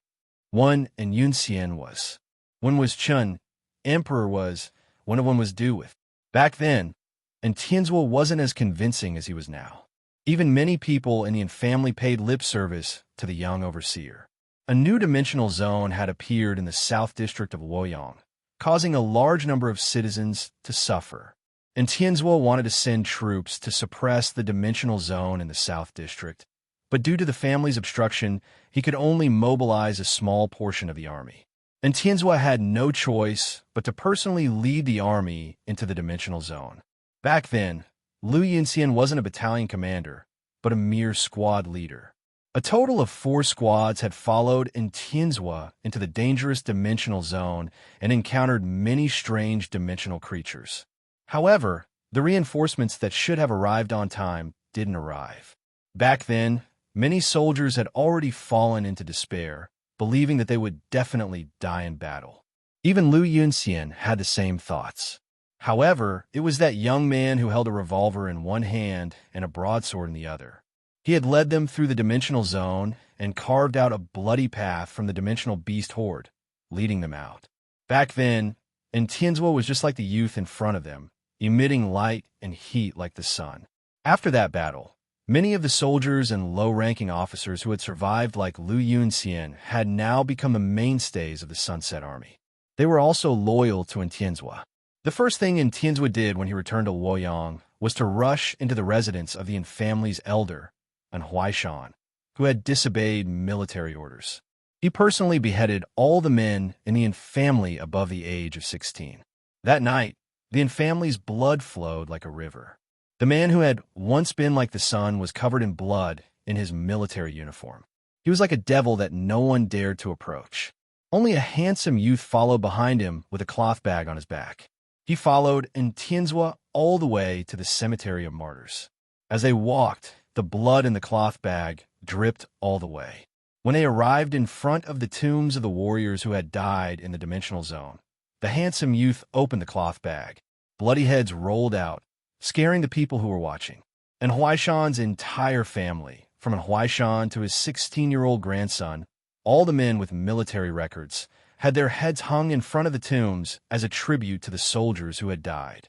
1 and Yunxian was. 1 was Chun, Emperor was, 1 of 1 was Du with. Back then, and Tianzhuo wasn't as convincing as he was now. Even many people in the family paid lip service to the young overseer. A new dimensional zone had appeared in the south district of Luoyang, causing a large number of citizens to suffer. And Tianzhuo wanted to send troops to suppress the dimensional zone in the south district, but due to the family's obstruction, he could only mobilize a small portion of the army. And Tianzhuo had no choice but to personally lead the army into the dimensional zone. Back then, Lu Yinxian wasn't a battalion commander, but a mere squad leader. A total of 4 squads had followed in Tianzhuo into the dangerous dimensional zone and encountered many strange dimensional creatures. However, the reinforcements that should have arrived on time didn't arrive. Back then, many soldiers had already fallen into despair, believing that they would definitely die in battle. Even Lu Yunxian had the same thoughts. However, it was that young man who held a revolver in one hand and a broadsword in the other. He had led them through the dimensional zone and carved out a bloody path from the dimensional beast horde, leading them out. Back then, and Tianzhuo was just like the youth in front of them, emitting light and heat like the sun. After that battle, many of the soldiers and low-ranking officers who had survived like Lu Yunxian had now become the mainstays of the Sunset Army. They were also loyal to Tianzhuo. The first thing Tianzhuo did when he returned to Luoyang was to rush into the residence of the family's elder, an Huaishan, who had disobeyed military orders. He personally beheaded all the men in the family above the age of 16. That night, the family's blood flowed like a river. The man who had once been like the sun was covered in blood in his military uniform. He was like a devil that no one dared to approach. Only a handsome youth followed behind him with a cloth bag on his back. He followed Tianzhuo all the way to the cemetery of martyrs. As they walked, the blood in the cloth bag dripped all the way. When they arrived in front of the tombs of the warriors who had died in the dimensional zone, the handsome youth opened the cloth bag. Bloody heads rolled out, scaring the people who were watching. And Huaishan's entire family, from an Huaishan to his 16-year-old grandson, all the men with military records, had their heads hung in front of the tombs as a tribute to the soldiers who had died.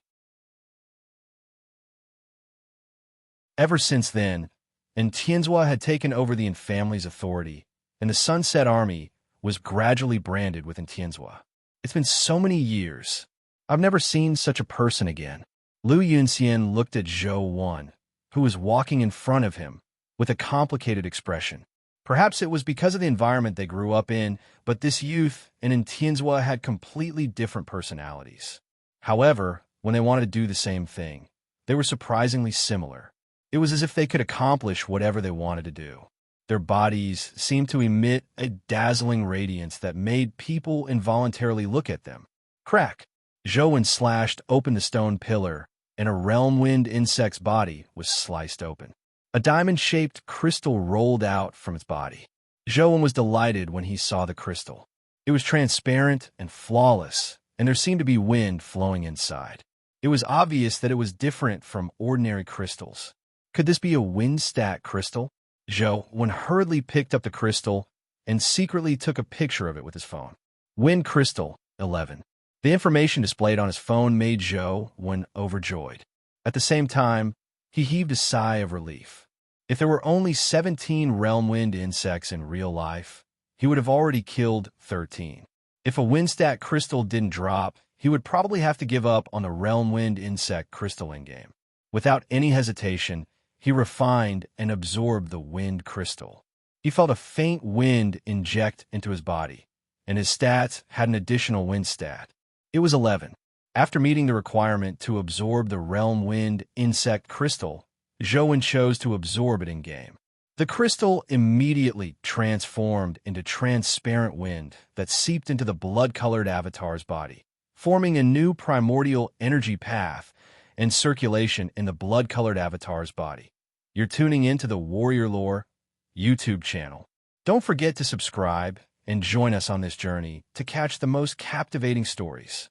Ever since then, Tianzhuo had taken over the family's authority, and the Sunset Army was gradually branded with Tianzhuo. It's been so many years. I've never seen such a person again. Lu Yunxian looked at Zhou 1, who was walking in front of him, with a complicated expression. Perhaps it was because of the environment they grew up in, but this youth and Tianzhuo had completely different personalities. However, when they wanted to do the same thing, they were surprisingly similar. It was as if they could accomplish whatever they wanted to do. Their bodies seemed to emit a dazzling radiance that made people involuntarily look at them. Crack! Zhou slashed open the stone pillar, and a realm wind insect's body was sliced open. A diamond-shaped crystal rolled out from its body. Zhou was delighted when he saw the crystal. It was transparent and flawless, and there seemed to be wind flowing inside. It was obvious that it was different from ordinary crystals. Could this be a wind stat crystal? Zhou hurriedly picked up the crystal and secretly took a picture of it with his phone. Wind crystal, 11. The information displayed on his phone made Zhou overjoyed. At the same time, he heaved a sigh of relief. If there were only 17 realm wind insects in real life, he would have already killed 13. If a wind stat crystal didn't drop, he would probably have to give up on the realm wind insect crystal in-game. Without any hesitation, he refined and absorbed the wind crystal. He felt a faint wind inject into his body, and his stats had an additional wind stat. It was 11. After meeting the requirement to absorb the realm wind insect crystal, Zhou chose to absorb it in-game. The crystal immediately transformed into transparent wind that seeped into the blood-colored avatar's body, forming a new primordial energy path and circulation in the blood-colored avatar's body. You're tuning into the Warrior Lore YouTube channel. Don't forget to subscribe and join us on this journey to catch the most captivating stories.